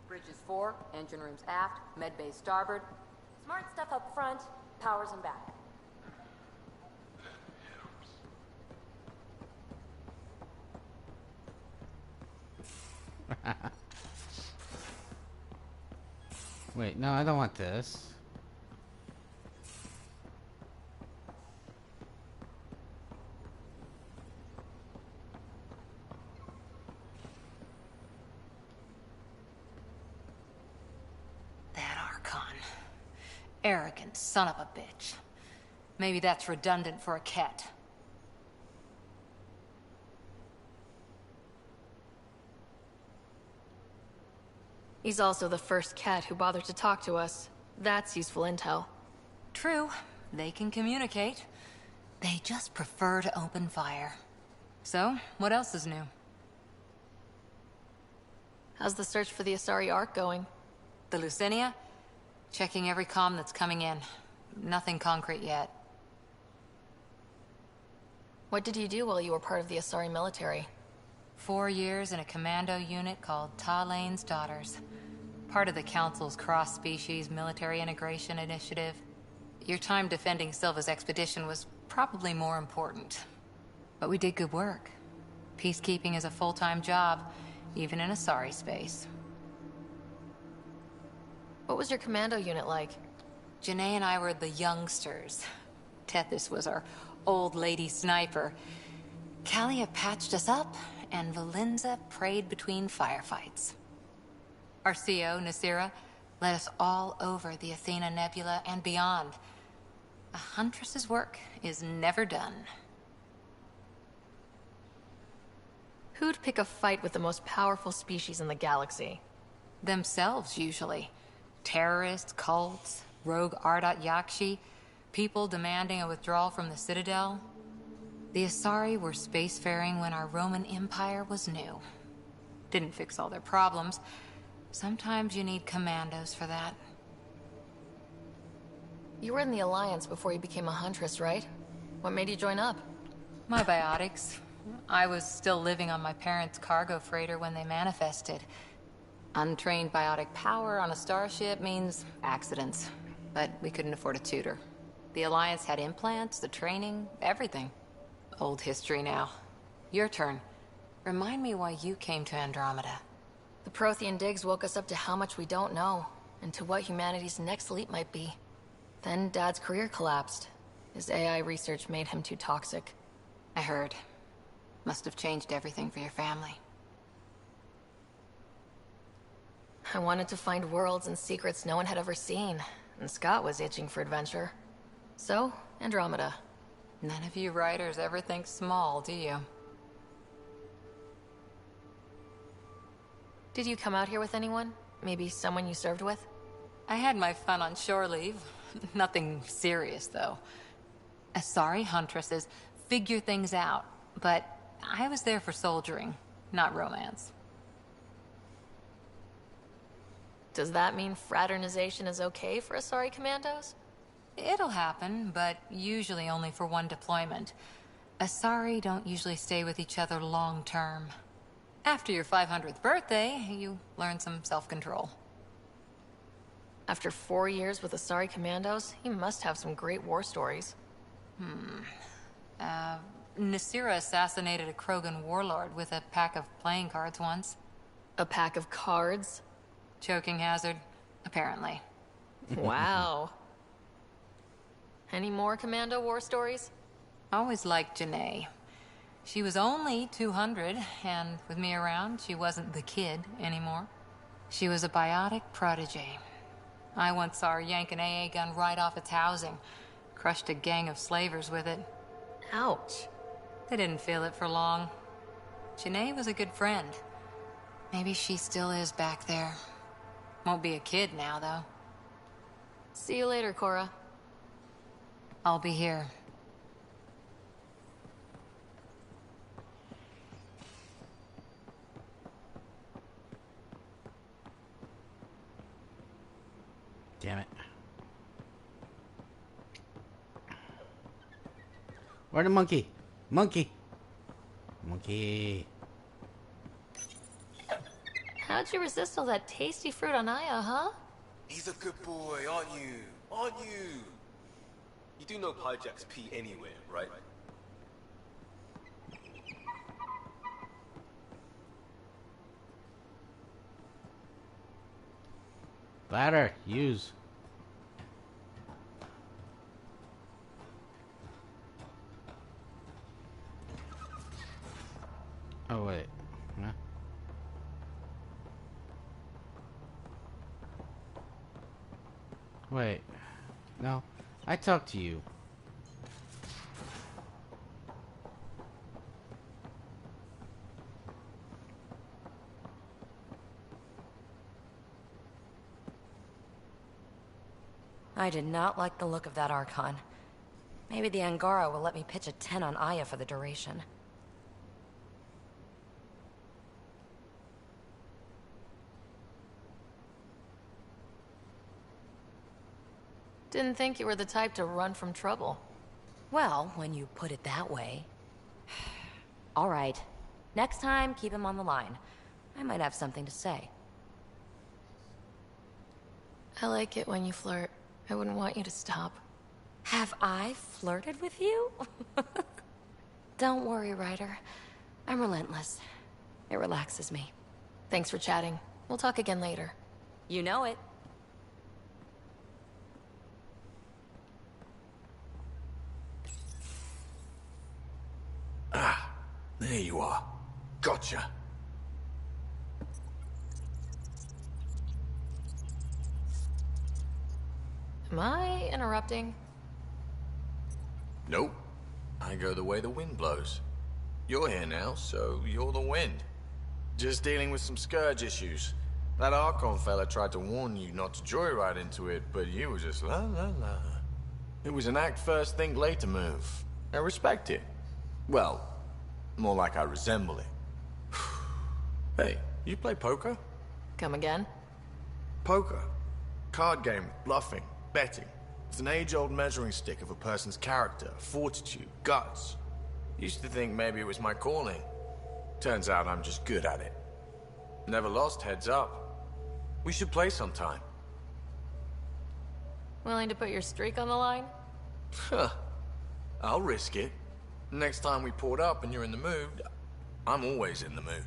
Bridges 4, engine rooms aft, med bay starboard. Smart stuff up front, powers in back. Wait, no, I don't want this. That Archon. Arrogant son of a bitch. Maybe that's redundant for a Ket. He's also the first cat who bothered to talk to us. That's useful intel. True. They can communicate. They just prefer to open fire. So, what else is new? How's the search for the Asari Ark going? The Lucinia? Checking every comm that's coming in. Nothing concrete yet. What did you do while you were part of the Asari military? 4 years in a commando unit called Talane's Daughters. Part of the Council's cross-species military integration initiative. Your time defending Silva's expedition was probably more important. But we did good work. Peacekeeping is a full-time job, even in Asari space. What was your commando unit like? Janae and I were the youngsters. Tethys was our old lady sniper. Kalia patched us up, and Valenza prayed between firefights. Our CO, Nasira, led us all over the Athena Nebula and beyond. A Huntress's work is never done. Who'd pick a fight with the most powerful species in the galaxy? Themselves, usually. Terrorists, cults, rogue Ardat Yakshi, people demanding a withdrawal from the Citadel. The Asari were spacefaring when our Roman Empire was new. Didn't fix all their problems. Sometimes you need commandos for that. You were in the Alliance before you became a Huntress, right? What made you join up? My biotics. I was still living on my parents' cargo freighter when they manifested. Untrained biotic power on a starship means accidents. But we couldn't afford a tutor. The Alliance had implants, the training, everything. Old history now. Your turn. Remind me why you came to Andromeda. The Prothean digs woke us up to how much we don't know, and to what humanity's next leap might be. Then Dad's career collapsed. His AI research made him too toxic. I heard. Must have changed everything for your family. I wanted to find worlds and secrets no one had ever seen, and Scott was itching for adventure. So, Andromeda. None of you writers ever think small, do you? Did you come out here with anyone? Maybe someone you served with? I had my fun on shore leave. Nothing serious, though. Asari Huntresses figure things out, but I was there for soldiering, not romance. Does that mean fraternization is okay for Asari commandos? It'll happen, but usually only for one deployment. Asari don't usually stay with each other long term. After your 500th birthday, you learn some self-control. After 4 years with Asari Commandos, he must have some great war stories. Nasira assassinated a Krogan warlord with a pack of playing cards once. A pack of cards? Choking hazard, apparently. Wow. Any more Commando war stories? Always liked Janae. She was only 200, and with me around, she wasn't the kid anymore. She was a biotic protege. I once saw her yank an AA gun right off its housing. Crushed a gang of slavers with it. Ouch. They didn't feel it for long. Janae was a good friend. Maybe she still is back there. Won't be a kid now, though. See you later, Cora. I'll be here. Damn it. Where the monkey? Monkey! Monkey! How'd you resist all that tasty fruit on Aya, huh? He's a good boy, aren't you? Aren't you? You do know Pyjack's pee anywhere, right? Ladder, use. Oh, wait. Huh? Wait. No. I talked to you. I did not like the look of that Archon. Maybe the Angara will let me pitch a 10 on Aya for the duration. Didn't think you were the type to run from trouble. Well, when you put it that way. All right. Next time, keep him on the line. I might have something to say. I like it when you flirt. I wouldn't want you to stop. Have I flirted with you? Don't worry, Ryder. I'm relentless. It relaxes me. Thanks for chatting. We'll talk again later. You know it. Ah, there you are. Gotcha. Am I interrupting? Nope. I go the way the wind blows. You're here now, so you're the wind. Just dealing with some Scourge issues. That Archon fella tried to warn you not to joyride into it, but you were just la la la. It was an act first, think later move. I respect it. Well, more like I resemble it. Hey, you play poker? Come again? Poker. Card game, bluffing, betting. It's an age-old measuring stick of a person's character, fortitude, guts. Used to think maybe it was my calling. Turns out I'm just good at it. Never lost heads up. We should play sometime. Willing to put your streak on the line? Huh. I'll risk it. Next time we port up and you're in the mood, I'm always in the mood.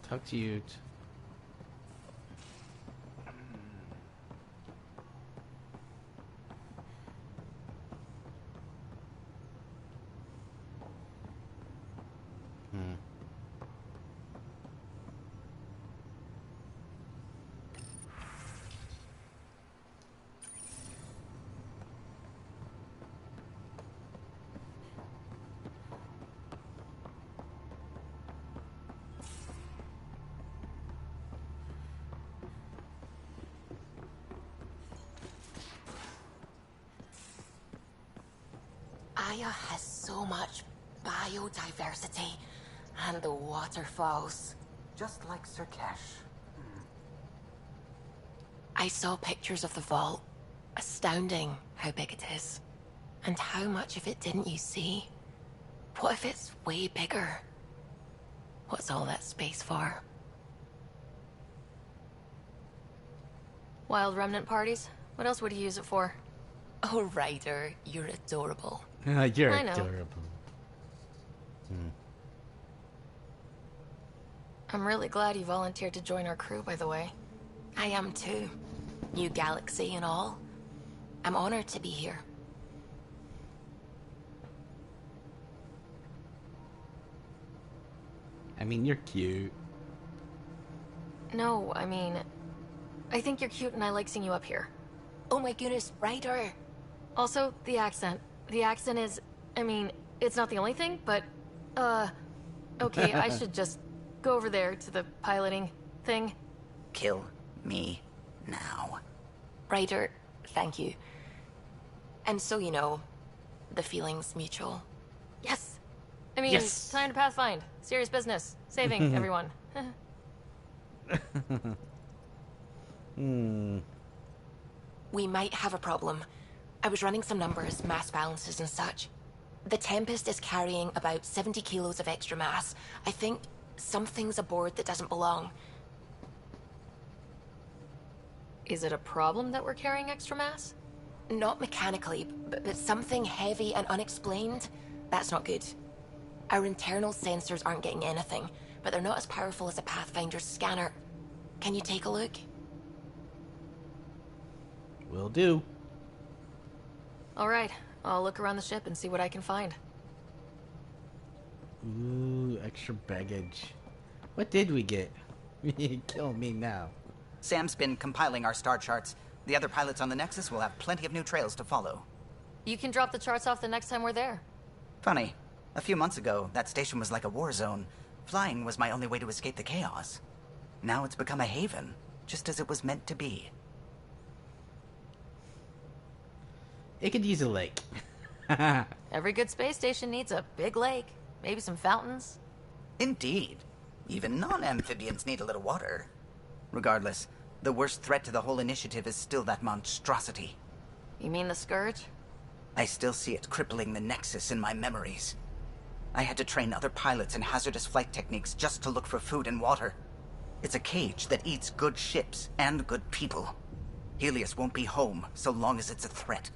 Talk to you. Aya has so much biodiversity and the waterfalls. Just like Sirkesh. I saw pictures of the vault. Astounding how big it is. And how much of it didn't you see? What if it's way bigger? What's all that space for? Wild remnant parties? What else would you use it for? Oh, Ryder, you're adorable. You're I know. adorable. I'm really glad you volunteered to join our crew, by the way. I am too. New galaxy and all. I'm honored to be here. I mean, you're cute. No, I mean... I think you're cute and I like seeing you up here. Oh my goodness, Ryder! Also, the accent. The accent is... I mean, it's not the only thing, but... Okay, I should just go over there to the piloting thing. Kill me now. Ryder, thank you. And so you know, the feeling's mutual. Yes! I mean, Yes. time to pathfind. Serious business. Saving everyone. We might have a problem. I was running some numbers, mass balances and such. The Tempest is carrying about 70 kilos of extra mass. I think something's aboard that doesn't belong. Is it a problem that we're carrying extra mass? Not mechanically, but something heavy and unexplained. That's not good. Our internal sensors aren't getting anything, but they're not as powerful as a Pathfinder's scanner. Can you take a look? Will do. Alright, I'll look around the ship and see what I can find. Ooh, extra baggage. What did we get? Kill me now. Sam's been compiling our star charts. The other pilots on the Nexus will have plenty of new trails to follow. You can drop the charts off the next time we're there. Funny. A few months ago, that station was like a war zone. Flying was my only way to escape the chaos. Now it's become a haven, just as it was meant to be. It could use a lake. Every good space station needs a big lake. Maybe some fountains. Indeed. Even non-amphibians need a little water. Regardless, the worst threat to the whole initiative is still that monstrosity. You mean the Scourge? I still see it crippling the Nexus in my memories. I had to train other pilots in hazardous flight techniques just to look for food and water. It's a cage that eats good ships and good people. Helios won't be home so long as it's a threat.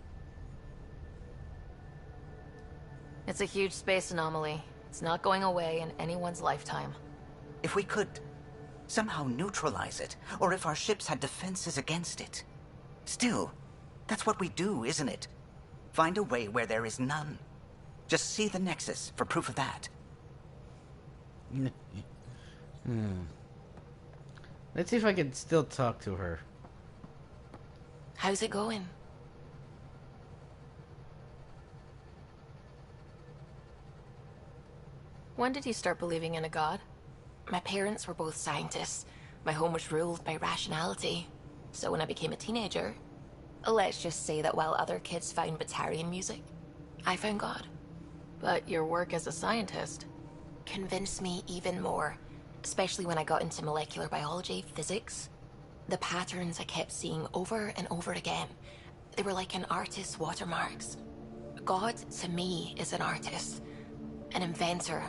It's a huge space anomaly. It's not going away in anyone's lifetime. If we could somehow neutralize it, or if our ships had defenses against it. Still, that's what we do, isn't it? Find a way where there is none. Just see the Nexus for proof of that. Let's see if I can still talk to her. How's it going? When did you start believing in a god? My parents were both scientists. My home was ruled by rationality. So when I became a teenager, let's just say that while other kids found Batarian music, I found God. But your work as a scientist convinced me even more, especially when I got into molecular biology, physics. The patterns I kept seeing over and over again, they were like an artist's watermarks. God, to me, is an artist, an inventor,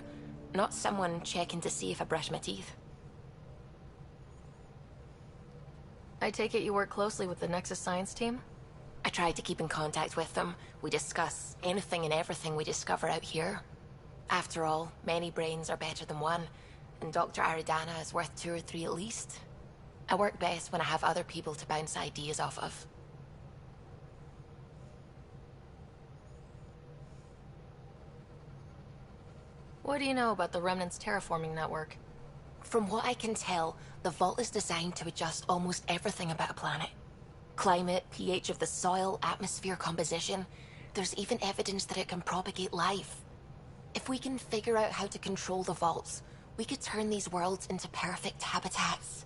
not someone checking to see if I brush my teeth. I take it you work closely with the Nexus science team? I try to keep in contact with them. We discuss anything and everything we discover out here. After all, many brains are better than one, and Dr. Aridana is worth 2 or 3 at least. I work best when I have other people to bounce ideas off of. What do you know about the Remnant's terraforming network? From what I can tell, the Vault is designed to adjust almost everything about a planet. Climate, pH of the soil, atmosphere composition. There's even evidence that it can propagate life. If we can figure out how to control the Vaults, we could turn these worlds into perfect habitats.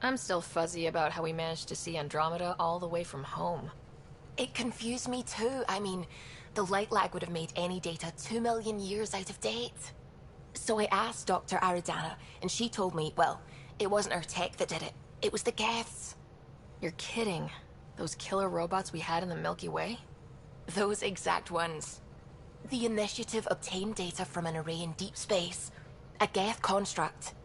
I'm still fuzzy about how we managed to see Andromeda all the way from home. It confused me too. I mean, The light lag would have made any data 2 million years out of date. So I asked Dr. Aridana, and she told me, well, it wasn't her tech that did it. It was the Geths. You're kidding. Those killer robots we had in the Milky Way? Those exact ones. The Initiative obtained data from an array in deep space. A Geth construct.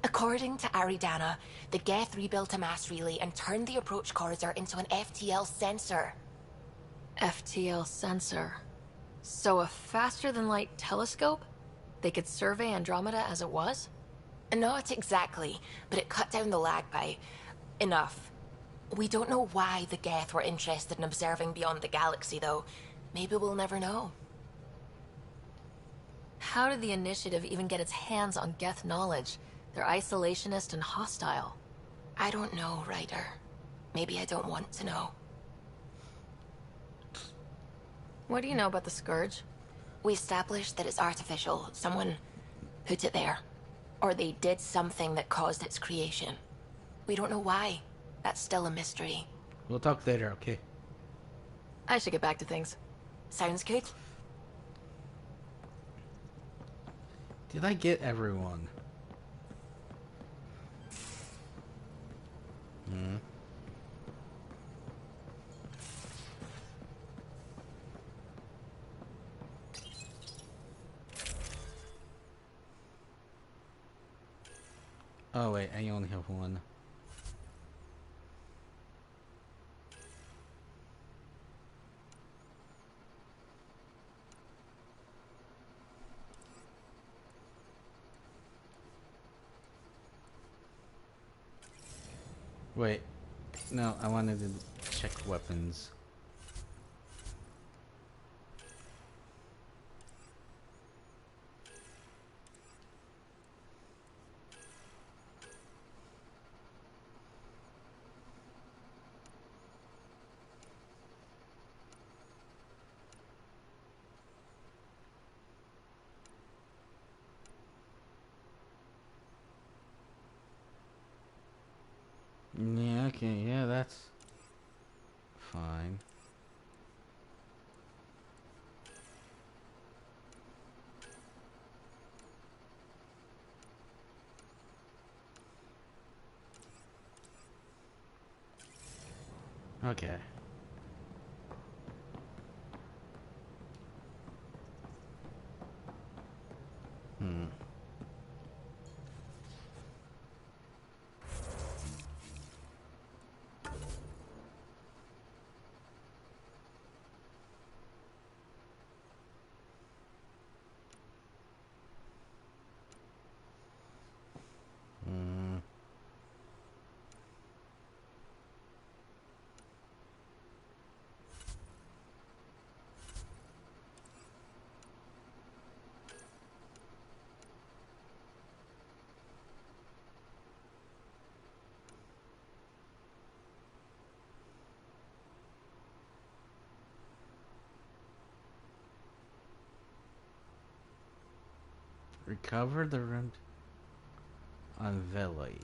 According to Aridana, the Geth rebuilt a mass relay and turned the approach corridor into an FTL sensor. FTL sensor. So a faster-than-light telescope? They could survey Andromeda as it was? Not exactly, but it cut down the lag by enough. We don't know why the Geth were interested in observing beyond the galaxy, though. Maybe we'll never know. How did the Initiative even get its hands on Geth knowledge? They're isolationist and hostile. I don't know, Ryder. Maybe I don't want to know. What do you know about the Scourge? We established that it's artificial. Someone put it there. Or they did something that caused its creation. We don't know why. That's still a mystery. We'll talk later, okay? I should get back to things. Sounds good. Did I get everyone? Hmm. Oh wait, I only have one. Wait, no, I wanted to check weapons. Yeah, okay, yeah, that's fine. Okay. Hmm. Hmm. Recover the rent on Veloid.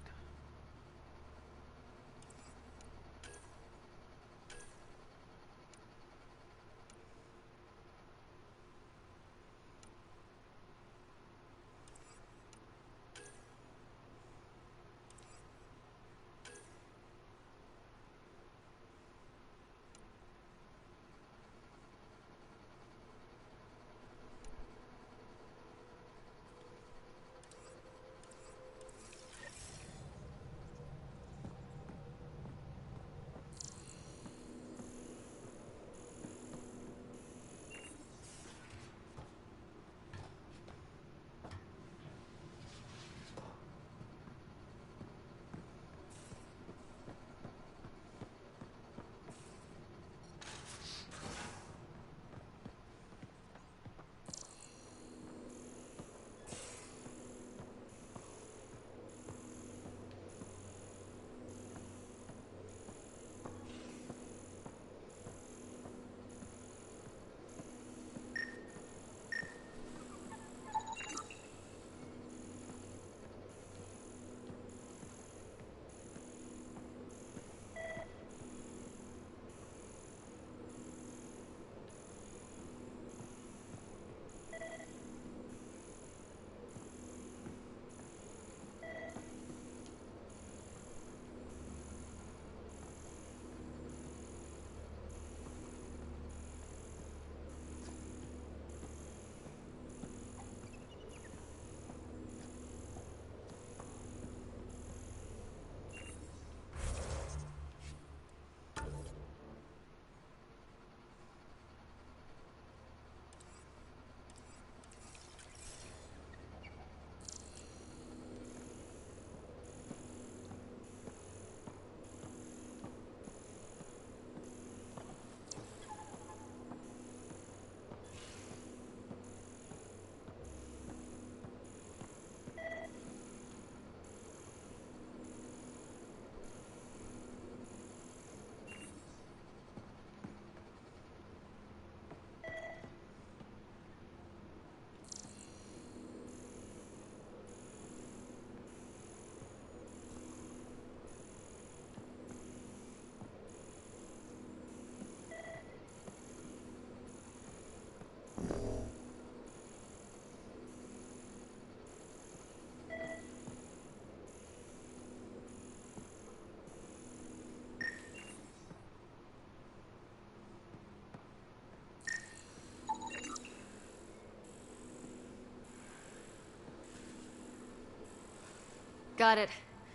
Got it.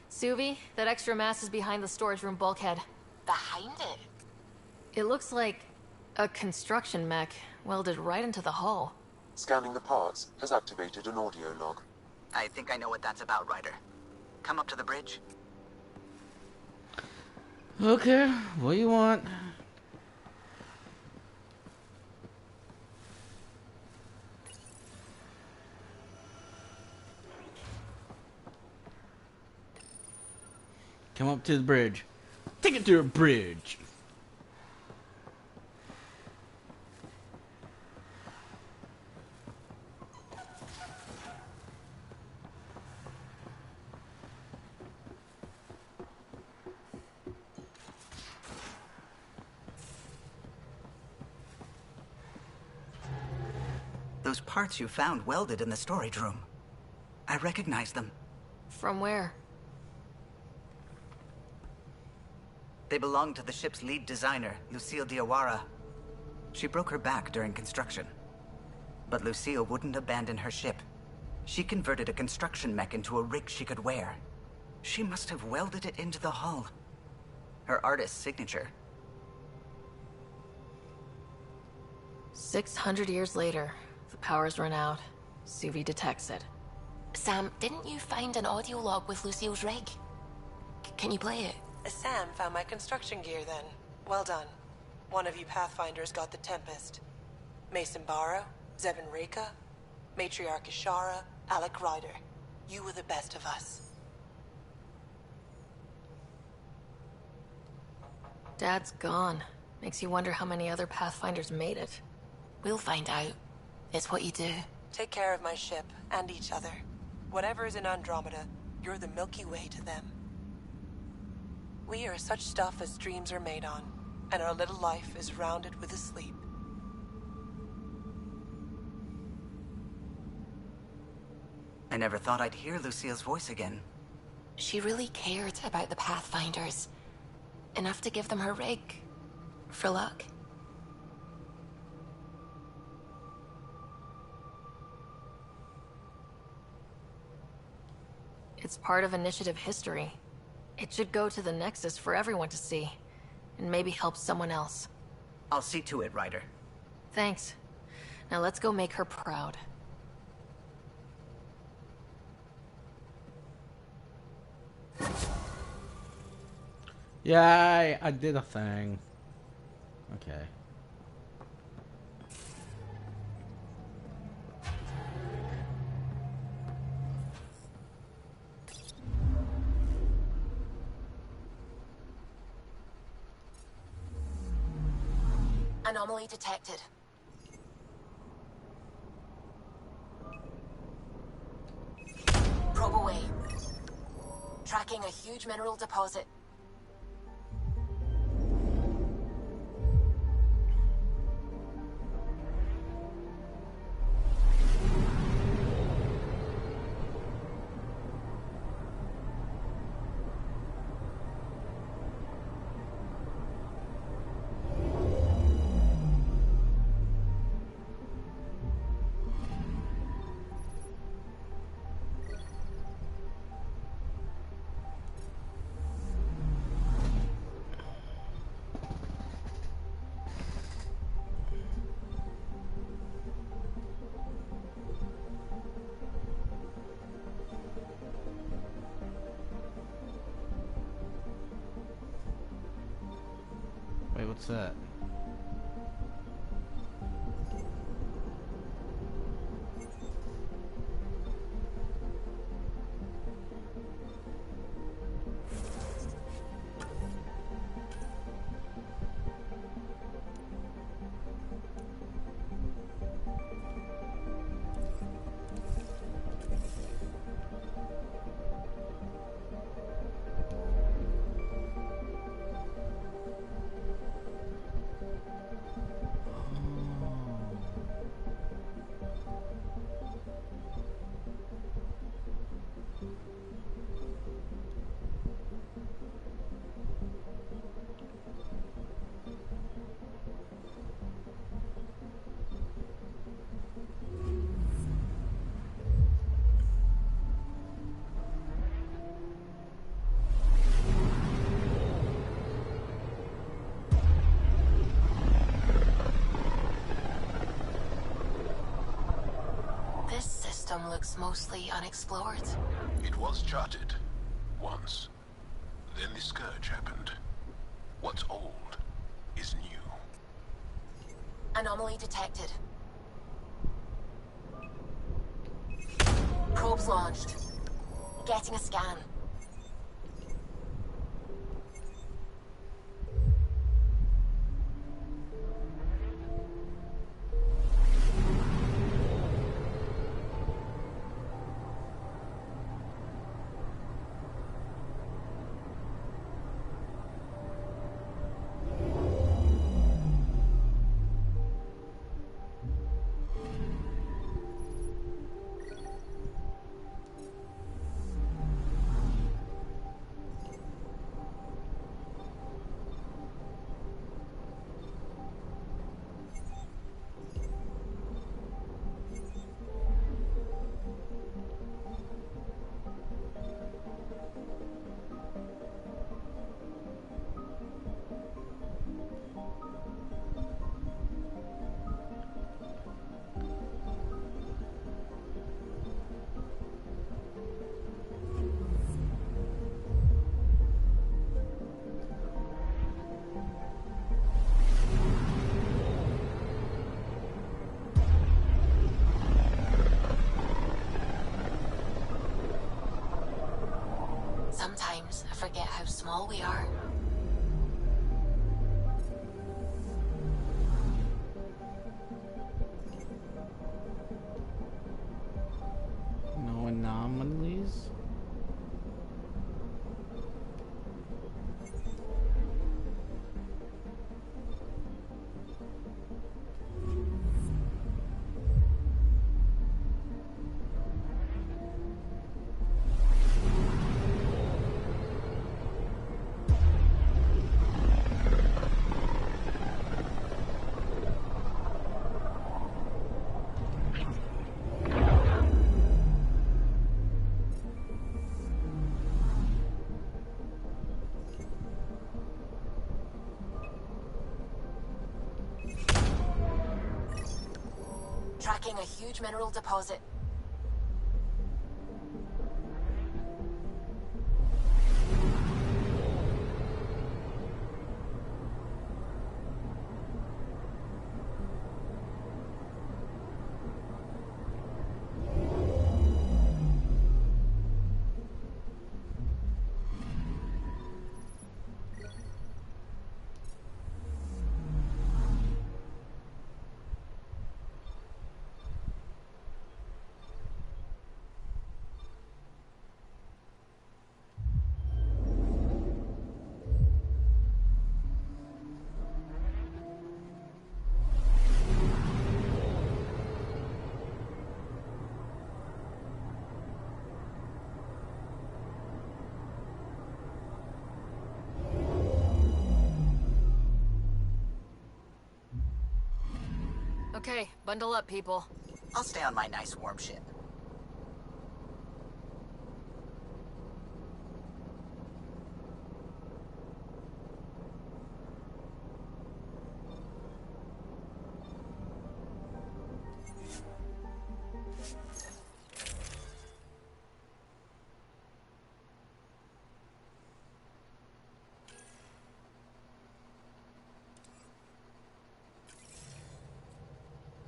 Suvi, that extra mass is behind the storage room bulkhead. Behind it? It looks like a construction mech welded right into the hull. Scanning the parts has activated an audio log. I think I know what that's about, Ryder. Come up to the bridge. Okay, what do you want? Come up to the bridge. Take it to a bridge. Those parts you found welded in the storage room. I recognize them. From where? They belong to the ship's lead designer, Lucille Diawara. She broke her back during construction. But Lucille wouldn't abandon her ship. She converted a construction mech into a rig she could wear. She must have welded it into the hull. Her artist's signature. 600 years later, the power's run out. Suvi detects it. Sam, didn't you find an audio log with Lucille's rig? Can you play it? Sam found my construction gear then. Well done. One of you Pathfinders got the Tempest. Mason Barrow, Zevin Reka, Matriarch Ishara, Alec Ryder. You were the best of us. Dad's gone. Makes you wonder how many other Pathfinders made it. We'll find out. It's what you do. Take care of my ship, and each other. Whatever is in Andromeda, you're the Milky Way to them. We are such stuff as dreams are made on, and our little life is rounded with a sleep. I never thought I'd hear Lucille's voice again. She really cared about the Pathfinders. Enough to give them her rig. For luck. It's part of Initiative history. It should go to the Nexus for everyone to see. And maybe help someone else. I'll see to it, Ryder. Thanks. Now let's go make her proud. Yeah, I did a thing. Okay. Anomaly detected. Probe away. Tracking a huge mineral deposit. Wait, what's that? system looks mostly unexplored. It was charted. Once. Then the Scourge happened. What's old is new. Anomaly detected. Probes launched. Getting a scan. Sometimes I forget how small we are. No anomalies? Tracking a huge mineral deposit. Okay, bundle up, people. I'll stay on my nice warm ship.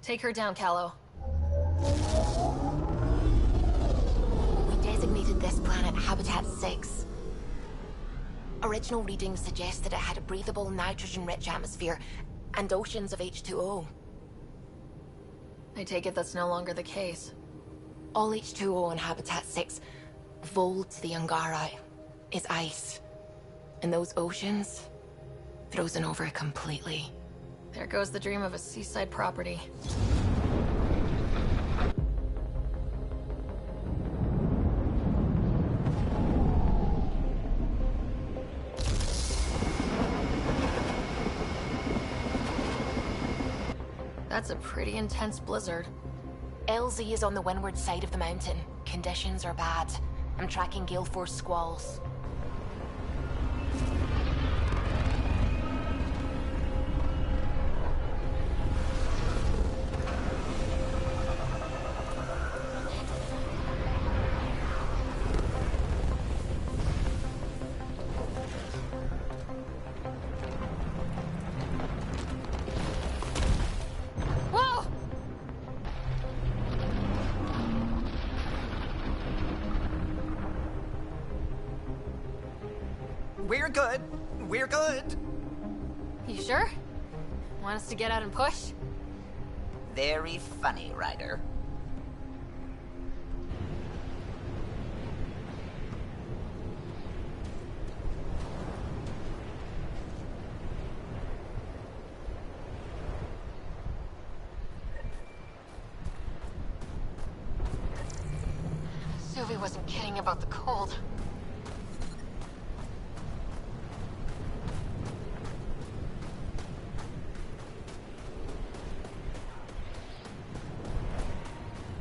Take her down, Callow. We designated this planet Habitat 6. Original readings suggest that it had a breathable, nitrogen-rich atmosphere and oceans of H2O. I take it that's no longer the case. All H2O on Habitat 6, vol to the Angara, is ice. And those oceans, frozen over completely. There goes the dream of a seaside property. That's a pretty intense blizzard. LZ is on the windward side of the mountain. Conditions are bad. I'm tracking gale force squalls. We're good. We're good. You sure? Want us to get out and push? Very funny, Ryder. Suvi wasn't kidding about the cold.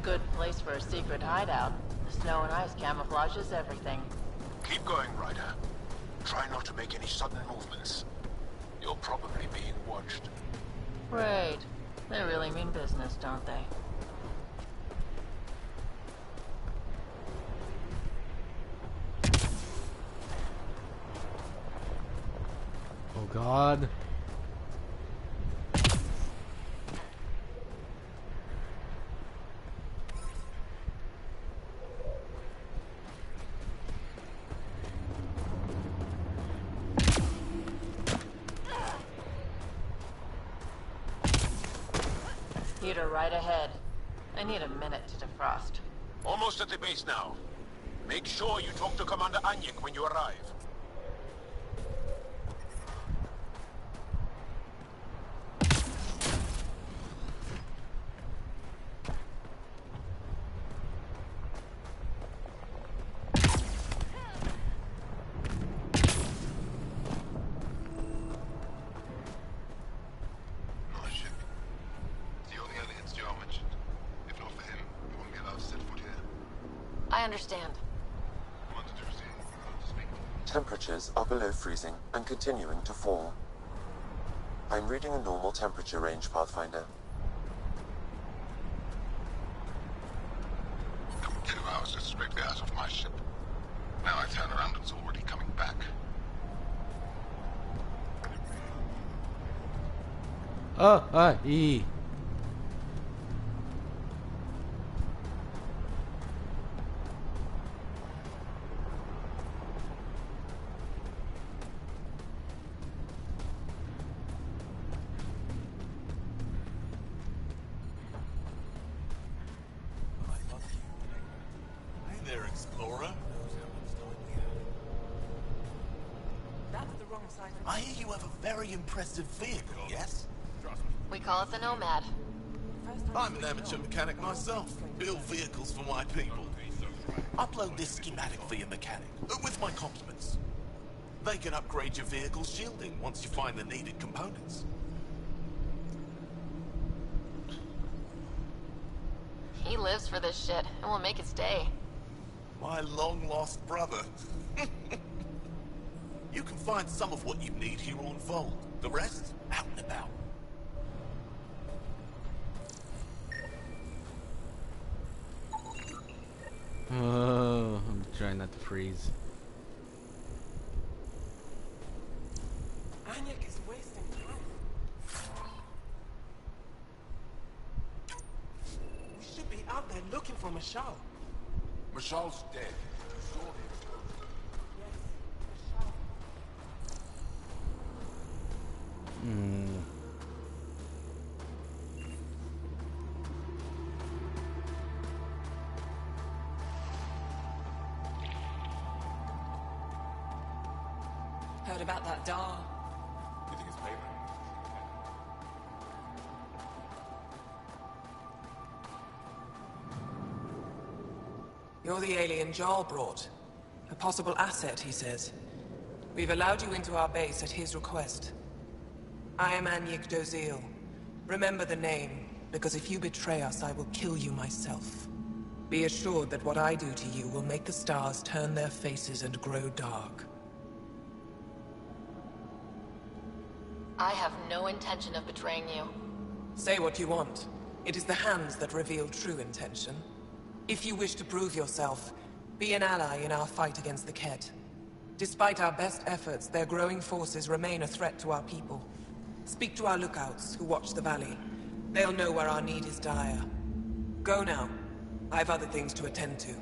Good place for a secret hideout. The snow and ice camouflages everything. Keep going, Ryder. Try not to make any sudden movements. You're probably being watched. Right. They really mean business, don't they? Oh God. Peter, right ahead. I need a minute to defrost. Almost at the base now. Make sure you talk to Commander Anyik when you arrive. I understand. Temperatures are below freezing and continuing to fall. I'm reading a normal temperature range, Pathfinder. 2 hours just straight out of my ship. Now I turn around, it's already coming back. E. Hey there, Explorer. That's the wrong side. I hear you have a very impressive vehicle, yes? We call it the Nomad. I'm an amateur mechanic myself. Build vehicles for my people. Upload this schematic for your mechanic, with my compliments. They can upgrade your vehicle's shielding once you find the needed components. He lives for this shit, and will make it stay. My long-lost brother. You can find some of what you need here on Vold. The rest, out and about. Oh, I'm trying not to freeze. Anyik is wasting time. We should be out there looking for Mashal. Mashal's dead. Heard about that doll? You think it's payment? You're the alien Jarl brought. A possible asset, he says. We've allowed you into our base at his request. I am Anyik Dozil. Remember the name, because if you betray us, I will kill you myself. Be assured that what I do to you will make the stars turn their faces and grow dark. I have no intention of betraying you. Say what you want. It is the hands that reveal true intention. If you wish to prove yourself, be an ally in our fight against the Kett. Despite our best efforts, their growing forces remain a threat to our people. Speak to our lookouts, who watch the valley. They'll know where our need is dire. Go now. I have other things to attend to.